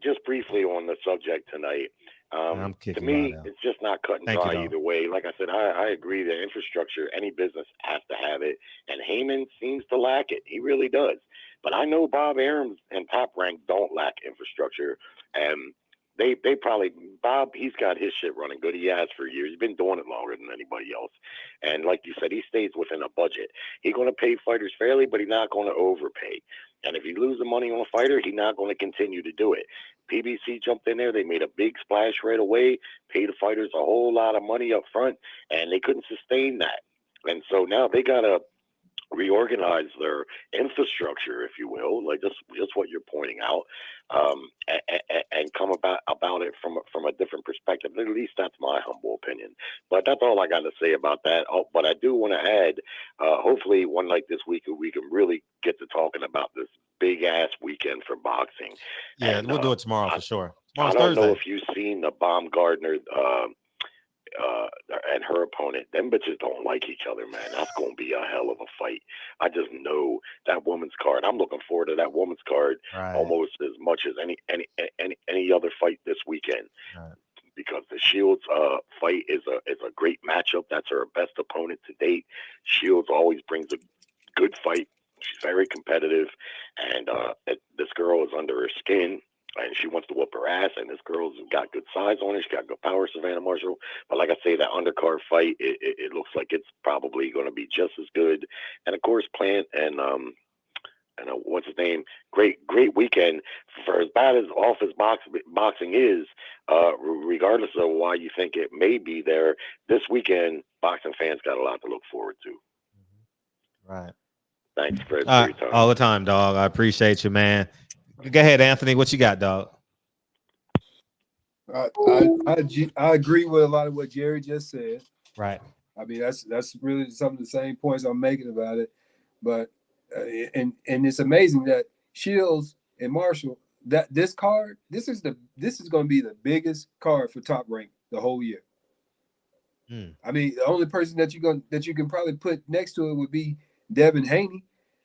just briefly on the subject tonight. To me, it's just not cut and dry either way. Like I said, I agree that infrastructure, any business has to have it, and Heyman seems to lack it. He really does. But I know Bob Arum's and Top Rank don't lack infrastructure, and they probably, Bob, he's got his shit running good. He has for years. He's been doing it longer than anybody else. And like you said, he stays within a budget. He's going to pay fighters fairly, but he's not going to overpay. And if he loses money on a fighter, he's not going to continue to do it. PBC jumped in there. They made a big splash right away, paid the fighters a whole lot of money up front, and they couldn't sustain that. And so now they got to reorganize their infrastructure, if you will, like just what you're pointing out, and come about it from a different perspective. At least that's my humble opinion. But that's all I got to say about that. Oh, but I do want to add, hopefully one like this week we can really get to talking about this big ass weekend for boxing. Yeah, And we'll do it tomorrow for sure. I Tomorrow's don't know Thursday. if you've seen the Baumgartner and her opponent. Them bitches don't like each other, man. That's gonna be a hell of a fight. I just know that woman's card. I'm looking forward to that woman's card almost as much as any other fight this weekend. Because the Shields fight is a great matchup. That's her best opponent to date. Shields always brings a good fight. She's very competitive, and this girl is under her skin, and she wants to whoop her ass. And this girl's got good size on her. She's got good power, Savannah Marshall. But like I say, that undercard fight, it looks like it's probably going to be just as good. And of course, Plant and what's his name? Great weekend. For as bad as office boxing is, regardless of why you think it may be there, this weekend, boxing fans got a lot to look forward to. Right. Thanks, Fred, for your time. All the time, dog. I appreciate you, man. Go ahead, Anthony. What you got, dog? I agree with a lot of what Jerry just said. Right. I mean, that's really some of the same points I'm making about it. But and it's amazing that Shields and Marshall, that this is going to be the biggest card for Top Rank the whole year. I mean, the only person that you can probably put next to it would be Devin Haney,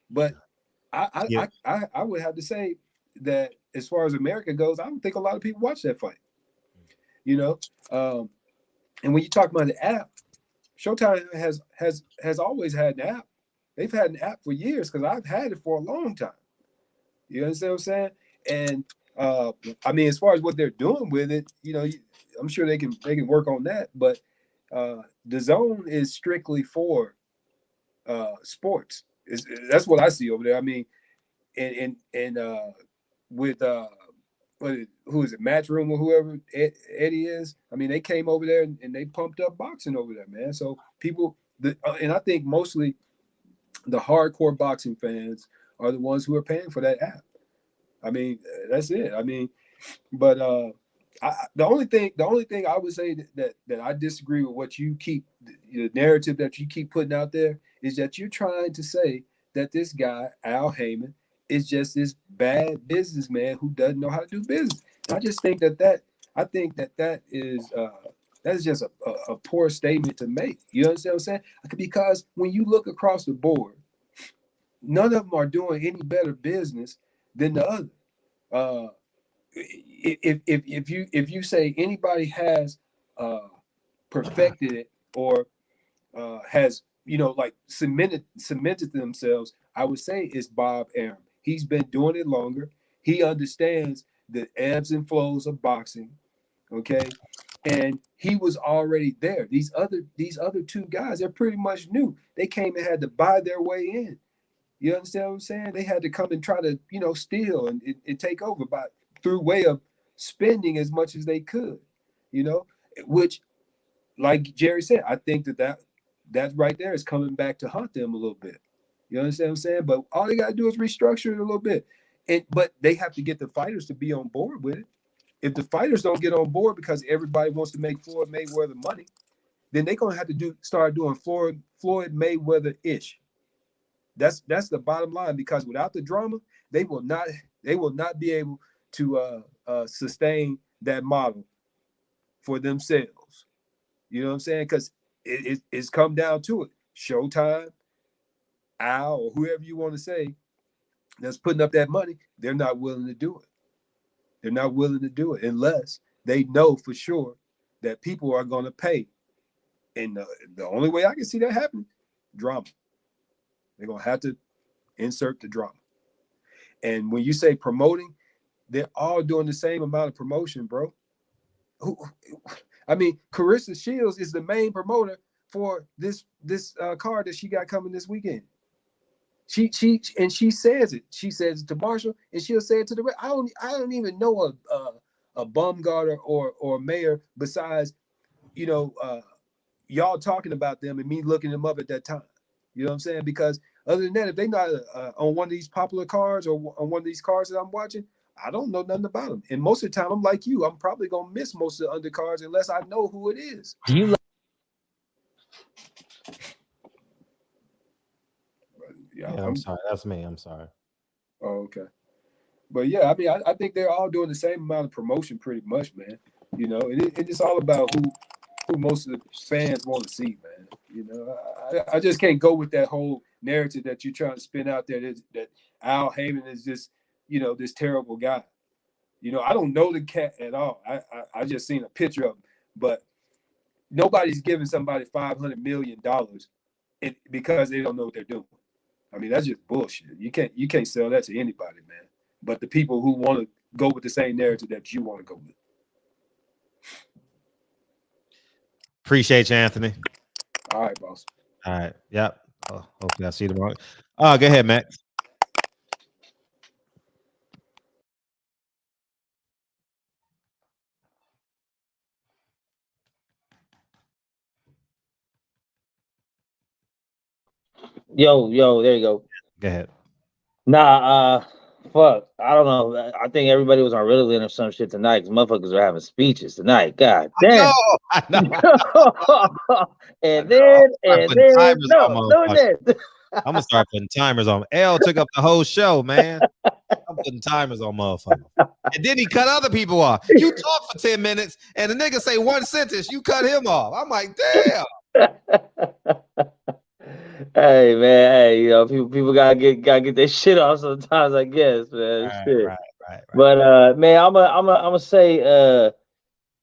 but I would have to say that as far as America goes, I don't think a lot of people watch that fight. You know, and when you talk about the app, Showtime has always had an app. They've had an app for years because I've had it for a long time. You understand what I'm saying? And I mean, as far as what they're doing with it, you know, I'm sure they can work on that. But the zone is strictly for sports. That's what I see over there. I mean, and with who is it, Matchroom or whoever Eddie is. I mean, they came over there and they pumped up boxing over there, man. So people, and I think mostly the hardcore boxing fans are the ones who are paying for that app. I mean, that's it. I mean, but the only thing I would say that I disagree with what you keep, the narrative that you keep putting out there, is that you're trying to say that this guy Al Heyman is just this bad businessman who doesn't know how to do business. And I just think that is just a poor statement to make. You understand what I'm saying? Because when you look across the board, none of them are doing any better business than the other. If you say anybody has perfected it or has, you know, like cemented themselves, I would say it's Bob Arum. He's been doing it longer. He understands the ebbs and flows of boxing. Okay. And he was already there. These other two guys, they're pretty much new. They came and had to buy their way in. You understand what I'm saying? They had to come and try to, you know, steal and take over through way of spending as much as they could, you know, which, like Jerry said, I think that right there is coming back to haunt them a little bit. You understand what I'm saying? But all they got to do is restructure it a little bit. But they have to get the fighters to be on board with it. If the fighters don't get on board because everybody wants to make Floyd Mayweather money, then they're going to have to start doing Floyd Mayweather-ish. That's the bottom line, because without the drama, they will not be able to sustain that model for themselves. You know what I'm saying? Because it's come down to it. Showtime, Al, or whoever you want to say that's putting up that money, they're not willing to do it. They're not willing to do it unless they know for sure that people are going to pay. And the only way I can see that happen, drama. They're going to have to insert the drama. And when you say promoting, they're all doing the same amount of promotion, bro. I mean, Carissa Shields is the main promoter for this card that she got coming this weekend. She says it. She says it to Marshall, and she'll say it to the rest. I don't even know a Baumgartner or Mayer besides, you know, y'all talking about them and me looking them up at that time. You know what I'm saying? Because Other than that, if they not on one of these popular cards or on one of these cards that I'm watching, I don't know nothing about them. And most of the time, I'm like you. I'm probably gonna miss most of the undercards unless I know who it is. Do you Yeah, I'm sorry. That's me. I'm sorry. Oh, okay. But yeah, I mean, I think they're all doing the same amount of promotion pretty much, man. You know, and it's all about who most of the fans want to see, man. You know, I just can't go with that whole narrative that you're trying to spin out there that Al Heyman is just, you know, this terrible guy. You know, I don't know the cat at all. I just seen a picture of him, but nobody's giving somebody $500 million because they don't know what they're doing. I mean, that's just bullshit. You can't sell that to anybody, man. But the people who want to go with the same narrative that you want to go with. Appreciate you, Anthony. All right, boss. All right. Yep. Oh, hopefully I see you tomorrow. Oh, go ahead, Max. Yo, there you go. Go ahead. Nah, fuck. I don't know. I think everybody was on Ritalin or some shit tonight because motherfuckers are having speeches tonight. God damn. I know. and then no, I'm gonna start putting timers on. L took up the whole show, man. I'm putting timers on motherfuckers. And then he cut other people off. You talk for 10 minutes and the nigga say one sentence, you cut him off. I'm like, damn. Hey man, hey, you know, people gotta get their shit off sometimes, I guess, man. Shit. Right. But man, I'm gonna say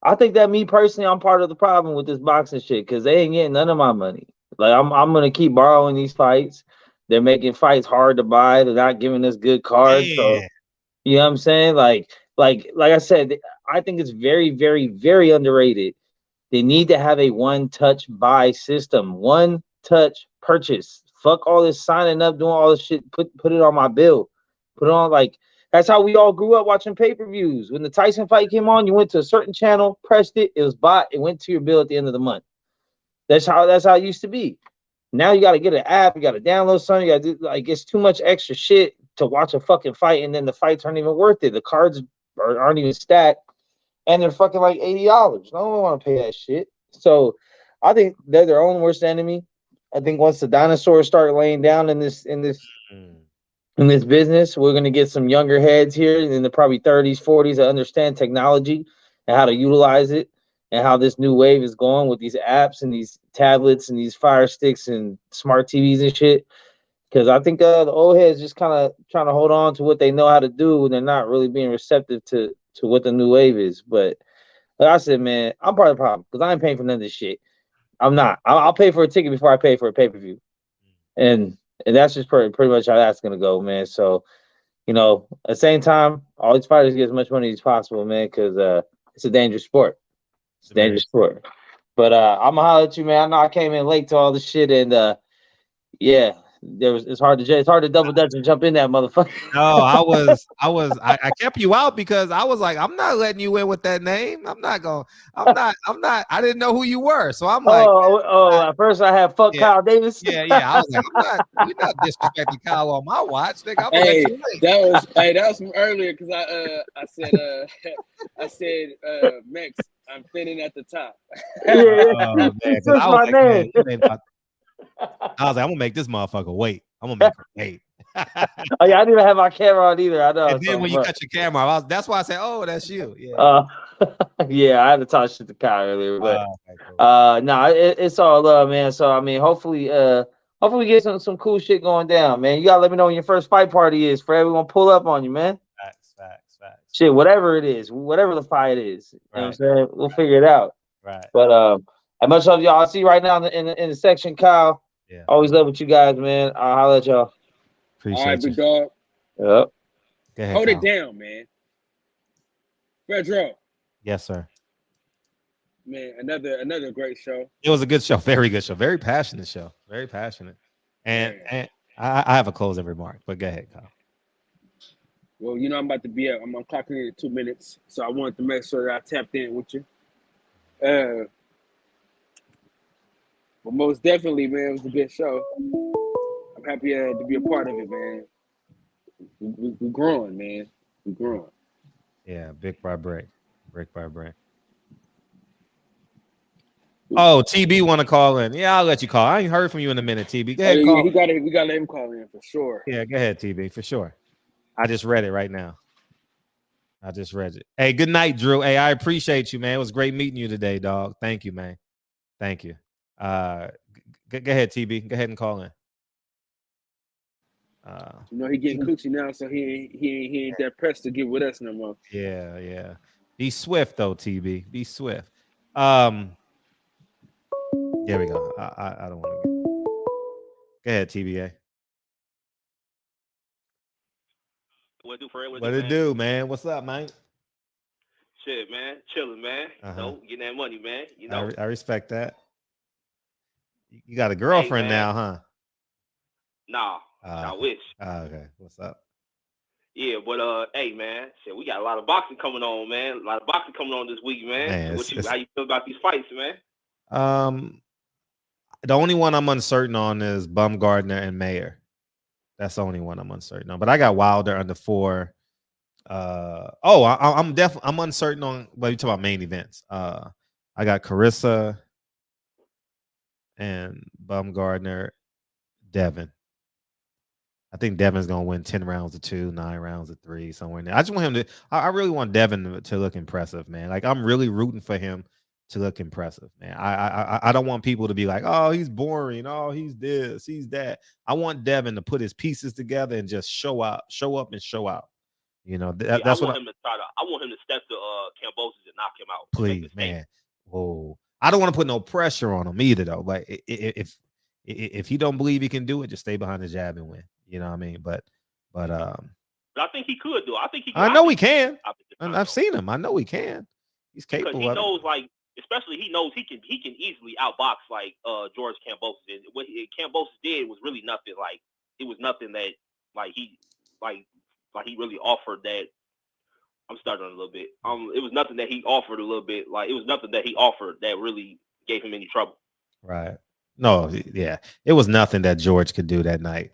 I think that me personally, I'm part of the problem with this boxing shit because they ain't getting none of my money. Like I'm gonna keep borrowing these fights. They're making fights hard to buy. They're not giving us good cards. So you know what I'm saying? Like I said, I think it's very, very, very underrated. They need to have a one-touch buy system, one-touch purchase. Fuck all this signing up, doing all this shit. Put it on my bill. Put it on like that's how we all grew up watching pay-per-views. When the Tyson fight came on, you went to a certain channel, pressed it, it was bought, it went to your bill at the end of the month. That's how it used to be. Now you got to get an app, you got to download something, you got to do like it's too much extra shit to watch a fucking fight, and then the fights aren't even worth it. The cards aren't even stacked, and they're fucking like $80. No one want to pay that shit. So I think they're their own worst enemy. I think once the dinosaurs start laying down in this business, we're gonna get some younger heads here in the probably 30s, 40s that understand technology and how to utilize it, and how this new wave is going with these apps and these tablets and these Fire Sticks and smart TVs and shit. Because I think the old heads just kind of trying to hold on to what they know how to do, and they're not really being receptive to what the new wave is. But like I said, man, I'm part of the problem because I ain't paying for none of this shit. I'm not. I'll pay for a ticket before I pay for a pay-per-view. And that's just pretty much how that's going to go, man. So, you know, at the same time, all these fighters get as much money as possible, man, because it's a dangerous sport. It's a dangerous sport. But I'm going to holler at you, man. I know I came in late to all this shit, and yeah, it's hard to double dutch and jump in that motherfucker. No, I kept you out because I was like, I'm not letting you in with that name. I'm not. I didn't know who you were. So I'm like, at first I had Kyle Davis. Yeah. I was like, you're not disrespecting Kyle on my watch, nigga. I'm gonna Hey, let you in. that was from earlier because I said Max, I'm thinning at the top. Oh, man, 'cause I was like, man, I was like, I'm gonna make this motherfucker wait. I'm gonna make her wait. Oh yeah, I didn't even have my camera on either. I know. And then when you cut your camera off, that's why I said, "Oh, that's you." Yeah. Yeah, I had to talk shit to Kyle earlier, but it's all love, man. So I mean, hopefully we get some cool shit going down, man. You gotta let me know when your first fight party is, Fred. We're gonna pull up on you, man. Facts. Shit, whatever it is, whatever the fight is, you know what I'm saying? We'll figure it out. Right. But I much love y'all. I see right now in the section, Kyle. Yeah. Always love with you guys, man. I'll holler at y'all. Appreciate All right, big dog. Yep. Go ahead, Hold Kyle. it down, man. Pedro. Yes, sir. Man, another great show. It was a good show, very good show, very passionate show, very passionate. And I have a closing remark, but go ahead, Kyle. Well, you know I'm about to be up. I'm clocking in 2 minutes, so I wanted to make sure that I tapped in with you. But most definitely, man, it was a good show. I'm happy to be a part of it, man. We're growing, man. We're growing. Yeah, brick by brick. Brick by brick. Oh, TB want to call in. Yeah, I'll let you call. I ain't heard from you in a minute, TB. Go ahead, Oh, call. yeah, we gotta let him call in for sure. Yeah, go ahead, TB, for sure. I just read it right now. I just read it. Hey, good night, Drew. Hey, I appreciate you, man. It was great meeting you today, dog. Thank you, man. Thank you. Go ahead, TB. Go ahead and call in. You know he getting coochie now, so he ain't that pressed to get with us no more. Yeah. Be swift though, TB. Be swift. There we go. I don't want to. Go ahead, TBA. What it do, Fred? What it do, man? What's up, man? Shit, man. Chilling, man. You know, getting that money, man. You know. I respect that. You got a girlfriend now, huh? Nah, I wish. Okay. What's up? Yeah, but hey, man. Shit, we got a lot of boxing coming on, man. A lot of boxing coming on this week, man. How you feel about these fights, man? The only one I'm uncertain on is Bumgardner and Mayer. That's the only one I'm uncertain on. But I got Wilder under 4. I'm uncertain on. Well, you talk about main events. I got Carissa and Bumgardner, Devin. I think Devin's gonna win 10 rounds of 2, 9 rounds of 3, somewhere in there. I just want him to. I really want Devin to look impressive, man. Like I'm really rooting for him to look impressive, man. I don't want people to be like, oh, he's boring. Oh, he's this, he's that. I want Devin to put his pieces together and just show up and show out. You know, that's I what want him to step to Cambosis and knock him out. Please, man. Whoa. I don't want to put no pressure on him either, though. Like if he don't believe he can do it, just stay behind the jab and win. You know what I mean? But I think he could do it. I think he. I know he can. I've seen him. I know he can. He's capable. Because he knows, like, especially he knows he can easily outbox like George Cambosis. What Cambosis did was really nothing. Like it was nothing that he really offered that. I'm starting a little bit. It was nothing that he offered a little bit. Like it was nothing that he offered that really gave him any trouble. Right. No, yeah. It was nothing that George could do that night.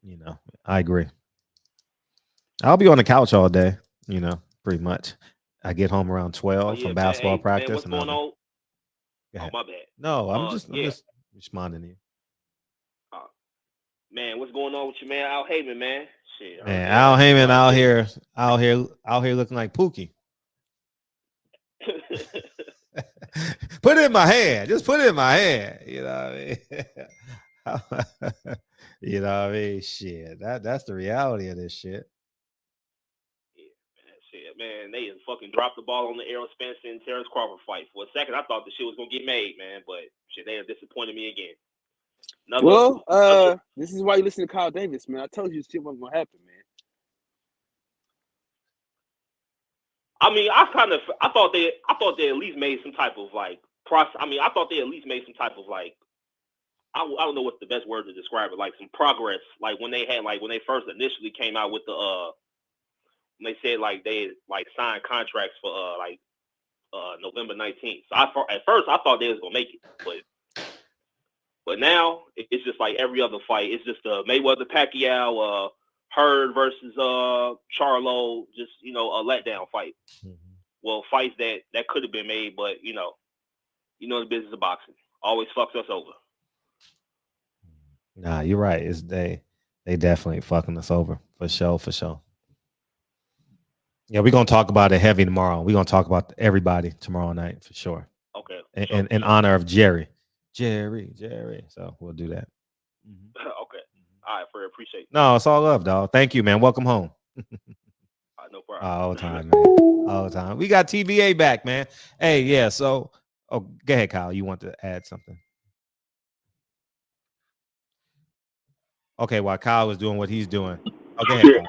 You know, I agree. I'll be on the couch all day, you know, pretty much. I get home around 12 from basketball practice. What's going on? Oh, my bad. No, I'm just responding to you. Man, what's going on with you, man? Al Heyman, man. Shit. Man, Al Heyman out here looking like Pookie. Put it in my hand. Just put it in my hand. You know what I mean? You know what I mean? Shit. That's the reality of this shit. Man, they fucking dropped the ball on the Errol Spence and Terrence Crawford fight. For a second, I thought the shit was gonna get made, man, but shit, they have disappointed me again. This is why you listen to Kyle Davis, man. I told you shit wasn't gonna happen, man. I mean, I thought they at least made some type of like process. I mean, I thought they at least made some type of like I don't know what's the best word to describe it, like some progress. Like when they first initially came out with the when they said like they like signed contracts for November 19th. So at first I thought they was gonna make it, but now it's just like every other fight. It's just Mayweather Pacquiao, Hurd versus Charlo, just a letdown fight. Mm-hmm. Well, fights that could have been made, but you know the business of boxing always fucks us over. Nah, you're right. It's they definitely fucking us over for sure. Yeah, we're gonna talk about it heavy tomorrow. We're gonna talk about everybody tomorrow night for sure. Okay. In honor of Jerry. So we'll do that. Mm-hmm. Okay. All right, Fred. Appreciate it. No, it's all love, dog. Thank you, man. Welcome home. No problem. All the time, man. All the time. We got TVA back, man. Hey, yeah. So, go ahead, Kyle. You want to add something? Okay, while Kyle was doing what he's doing. Okay. Yeah.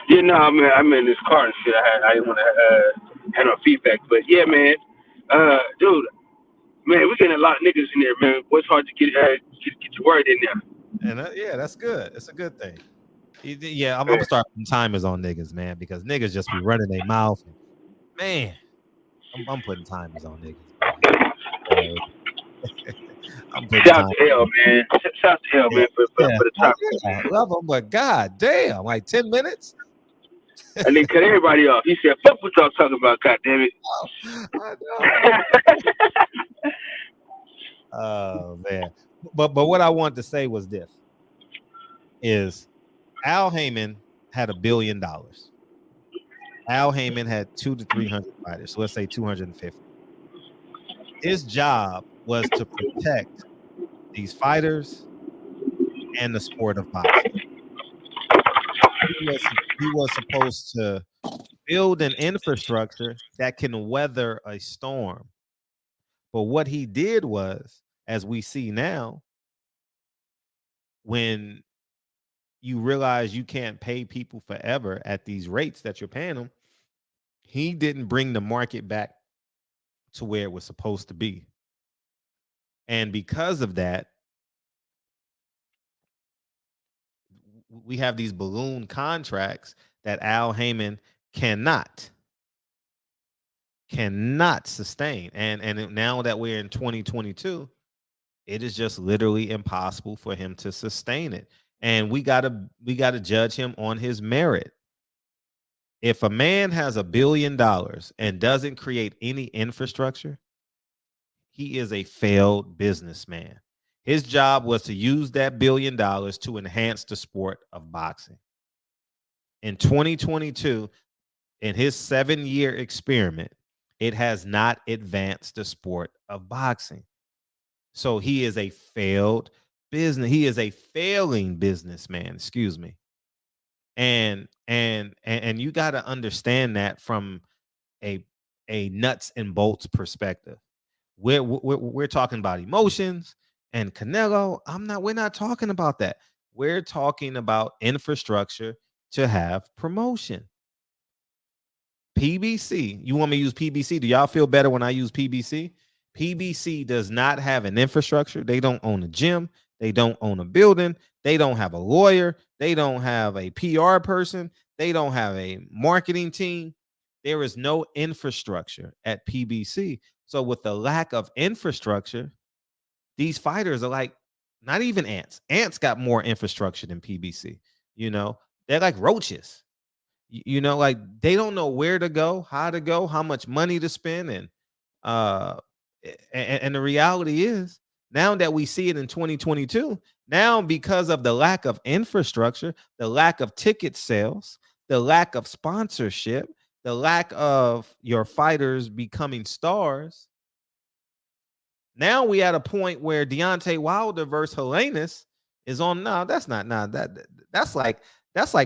Yeah, no, I'm in this car and shit. I didn't want to have no feedback, but yeah, man, dude, man, we're getting a lot of niggas in there, man. It's hard to get your word in there. And yeah, that's good. It's a good thing. Yeah, I'm gonna start putting timers on niggas, man, because niggas just be running their mouth. Man, I'm putting timers on niggas. I'm putting Shout out time. to L, man. Shout out to L, man, for Yeah. the Oh, topic. yeah. Love him, but god damn, like 10 minutes. And then cut everybody off. He said, "Fuck what y'all talking about, goddamn it." I know. Oh man. But what I wanted to say was this is Al Heyman had $1 billion. Al Heyman had 200 to 300 fighters. So let's say 250. His job was to protect these fighters and the sport of boxing. He was supposed to build an infrastructure that can weather a storm. But what he did was, as we see now, when you realize you can't pay people forever at these rates that you're paying them, he didn't bring the market back to where it was supposed to be. And because of that, we have these balloon contracts that Al Heyman cannot sustain. And now that we're in 2022, it is just literally impossible for him to sustain it. And we gotta judge him on his merit. If a man has $1 billion and doesn't create any infrastructure, he is a failed businessman. His job was to use that $1 billion to enhance the sport of boxing. In 2022, in his 7-year experiment, it has not advanced the sport of boxing. So he is a failed business. He is a failing businessman, excuse me. And you got to understand that from a nuts and bolts perspective. We're talking about emotions and Canelo. We're not talking about that. We're talking about infrastructure to have promotion. PBC. You want me to use PBC? Do y'all feel better when I use PBC? PBC does not have an infrastructure. They don't own a gym. They don't own a building. They don't have a lawyer. They don't have a PR person. They don't have a marketing team. There is no infrastructure at PBC. So with the lack of infrastructure, these fighters are like not even ants. Ants got more infrastructure than PBC. You know, they're like roaches. You know, like they don't know where to go, how much money to spend. And the reality is now that we see it in 2022, now because of the lack of infrastructure, the lack of ticket sales, the lack of sponsorship, the lack of your fighters becoming stars, now we at a point where Deontay Wilder versus Helenius is on. No, that's not. No, that's like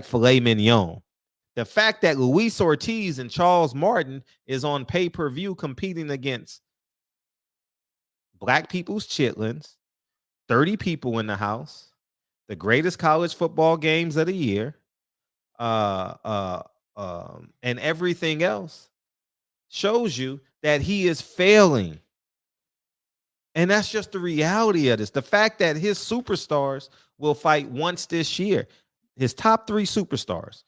filet mignon. The fact that Luis Ortiz and Charles Martin is on pay-per-view competing against black people's chitlins, 30 people in the house, the greatest college football games of the year, and everything else shows you that he is failing. And that's just the reality of this. The fact that his superstars will fight once this year, his top 3 superstars,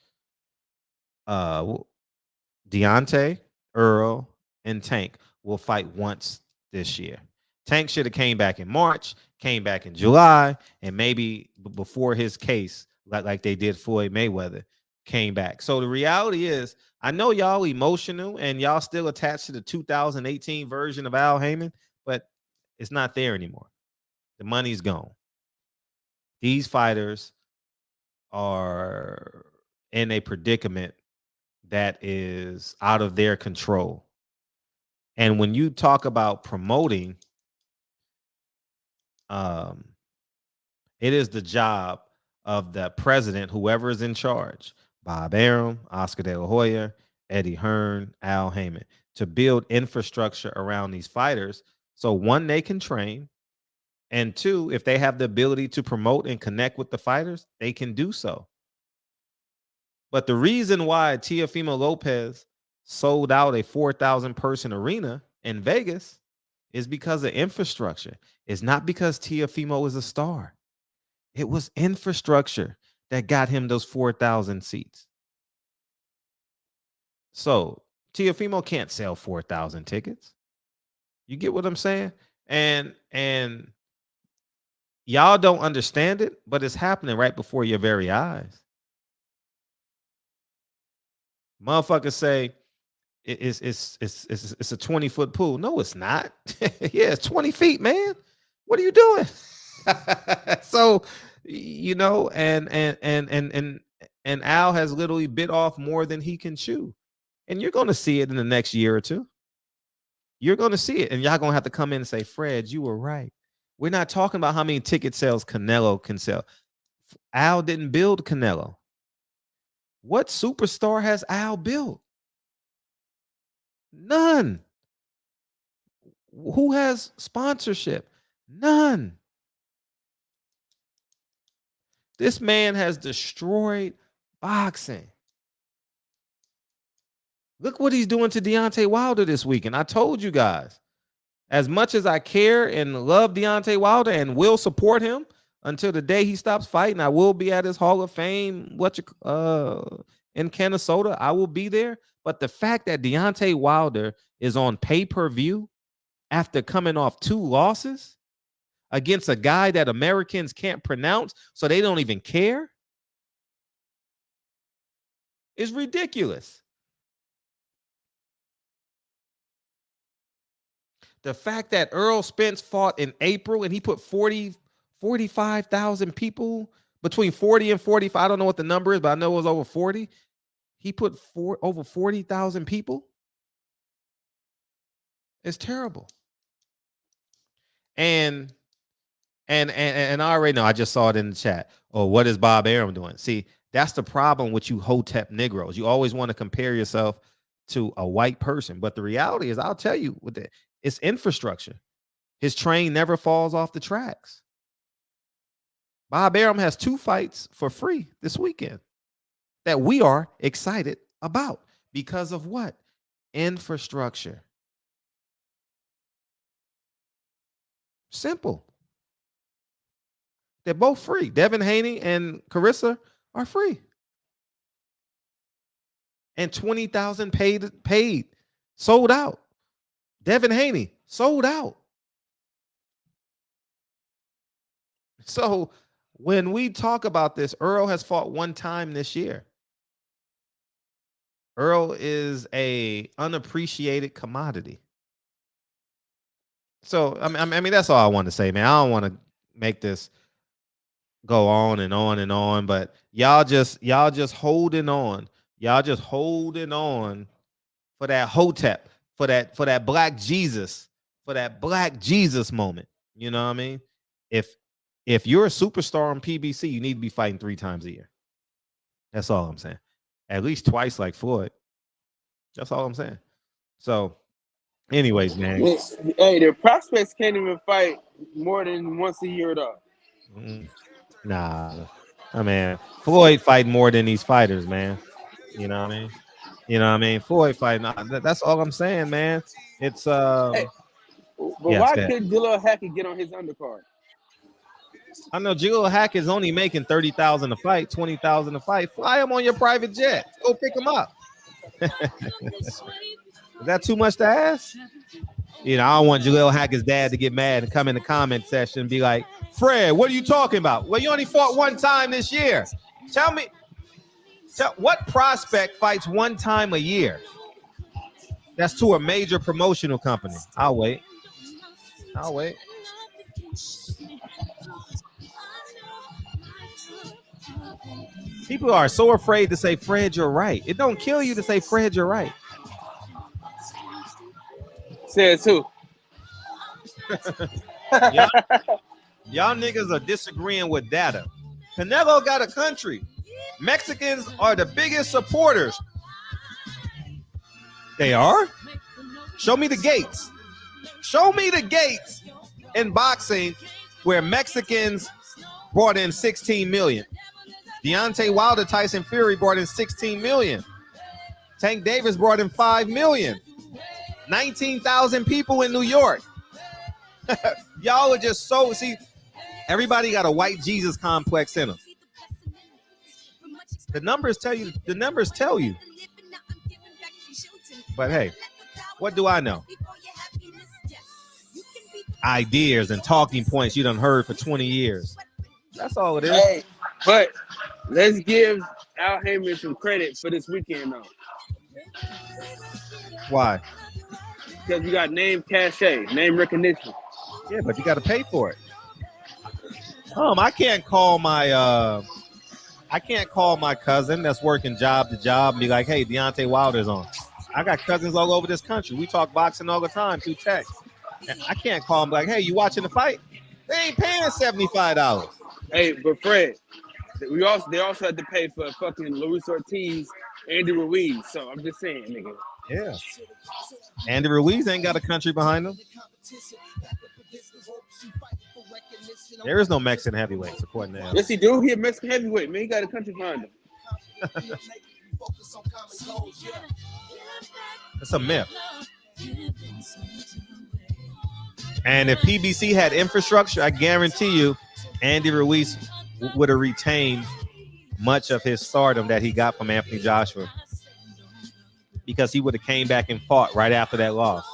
Deontay, Earl, and Tank will fight once this year. Tank should have came back in March, came back in July, and maybe before his case, like they did Floyd Mayweather, came back. So the reality is, I know y'all emotional and y'all still attached to the 2018 version of Al Heyman, but it's not there anymore. The money's gone. These fighters are in a predicament that is out of their control. And when you talk about promoting, it is the job of the president, whoever is in charge, Bob Arum, Oscar De La Hoya, Eddie Hearn, Al Heyman, to build infrastructure around these fighters. So 1, they can train. And 2, if they have the ability to promote and connect with the fighters, they can do so. But the reason why Teofimo Lopez sold out a 4,000 person arena in Vegas is because of infrastructure. It's not because Teofimo is a star. It was infrastructure that got him those 4,000 seats. So Teofimo can't sell 4,000 tickets. You get what I'm saying? And Y'all don't understand it, but it's happening right before your very eyes. Motherfuckers say it's a 20-foot pool. No, it's not. Yeah, it's 20 feet, man. What are you doing? So, you know, and Al has literally bit off more than he can chew. And you're going to see it in the next year or two. You're going to see it. And y'all going to have to come in and say, Fred, you were right. We're not talking about how many ticket sales Canelo can sell. Al didn't build Canelo. What superstar has Al built? None. Who has sponsorship? None. This man has destroyed boxing. Look what he's doing to Deontay Wilder this weekend. I told you guys, as much as I care and love Deontay Wilder and will support him until the day he stops fighting, I will be at his Hall of Fame in Minnesota. I will be there. But the fact that Deontay Wilder is on pay-per-view after coming off 2 losses against a guy that Americans can't pronounce, so they don't even care, is ridiculous. The fact that Earl Spence fought in April and he put 45,000 people, between 40 and 45, I don't know what the number is, but I know it was over 40. He put over 40,000 people. It's terrible. And I already know, I just saw it in the chat. Oh, what is Bob Arum doing? See, that's the problem with you Hotep Negroes. You always want to compare yourself to a white person. But the reality is, I'll tell you, it's infrastructure. His train never falls off the tracks. Bob Arum has 2 fights for free this weekend that we are excited about because of what? Infrastructure. Simple. They're both free. Devin Haney and Carissa are free. And 20,000 paid, sold out. Devin Haney sold out. So when we talk about this, Earl has fought 1 time this year. Earl is a unappreciated commodity. So I mean that's all I want to say, man. I don't want to make this go on and on and on, but y'all just holding on. Y'all just holding on for that Hotep, for that black Jesus, for that black Jesus moment. You know what I mean? If you're a superstar on PBC, you need to be fighting 3 times a year. That's all I'm saying. At least twice like Floyd. That's all I'm saying. So anyways, man. Hey, the prospects can't even fight more than once a year, though. Nah, I mean, Floyd fight more than these fighters, man. You know what I mean? You know what I mean? Floyd fight. That's all I'm saying, man. It's Hey, but why couldn't Jalil Hackett get on his undercard? I know Jalil Hackett is only making $30,000 a fight, $20,000 a fight. Fly him on your private jet. Go pick him up. Is that too much to ask? You know, I don't want Jalil Hackett's dad to get mad and come in the comment section and be like, Fred, what are you talking about? Well, you only fought 1 time this year. Tell me, what prospect fights 1 time a year? That's to a major promotional company. I'll wait. People are so afraid to say, Fred, you're right. It don't kill you to say, Fred, you're right. Say it too. Y'all niggas are disagreeing with data. Canelo got a country. Mexicans are the biggest supporters. They are? Show me the gates. Show me the gates in boxing where Mexicans brought in 16 million. Deontay Wilder, Tyson Fury brought in 16 million. Tank Davis brought in 5 million. 19,000 people in New York. Y'all are just so, see, everybody got a white Jesus complex in them. The numbers tell you. But hey, what do I know? ideas and talking points you done heard for 20 years. That's all it is. Hey, but let's give Al Heyman some credit for this weekend, though. Why? Because you got name cachet, name recognition. Yeah, but you got to pay for it. I can't call my cousin that's working job to job and be like, hey, Deontay Wilder's on. I got cousins all over this country. We talk boxing all the time through text. And I can't call them like, hey, you watching the fight? They ain't paying $75. Hey, but Fred, they also had to pay for fucking Luis Ortiz, Andy Ruiz. So I'm just saying, nigga. Yeah. Andy Ruiz ain't got a country behind him. There is no Mexican heavyweights, according to him. Yes, he do. He a Mexican heavyweight, man. He got a country behind him. It's a myth. And if PBC had infrastructure, I guarantee you Andy Ruiz would have retained much of his stardom that he got from Anthony Joshua, because he would have came back and fought right after that loss.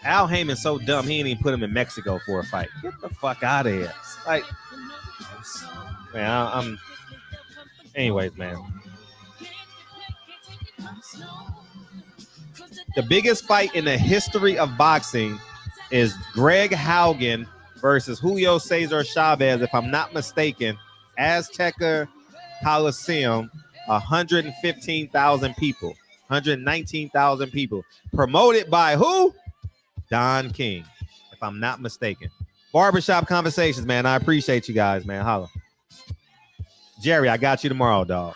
Al Heyman's so dumb, he ain't even put him in Mexico for a fight. Get the fuck out of here. Like, man, anyways, man. The biggest fight in the history of boxing is Greg Haugen versus Julio Cesar Chavez, if I'm not mistaken, Azteca Coliseum, 115,000 people, 119,000 people. Promoted by who? Don King, if I'm not mistaken. Barbershop Conversations, man. I appreciate you guys, man. Holla. Jerry, I got you tomorrow, dog.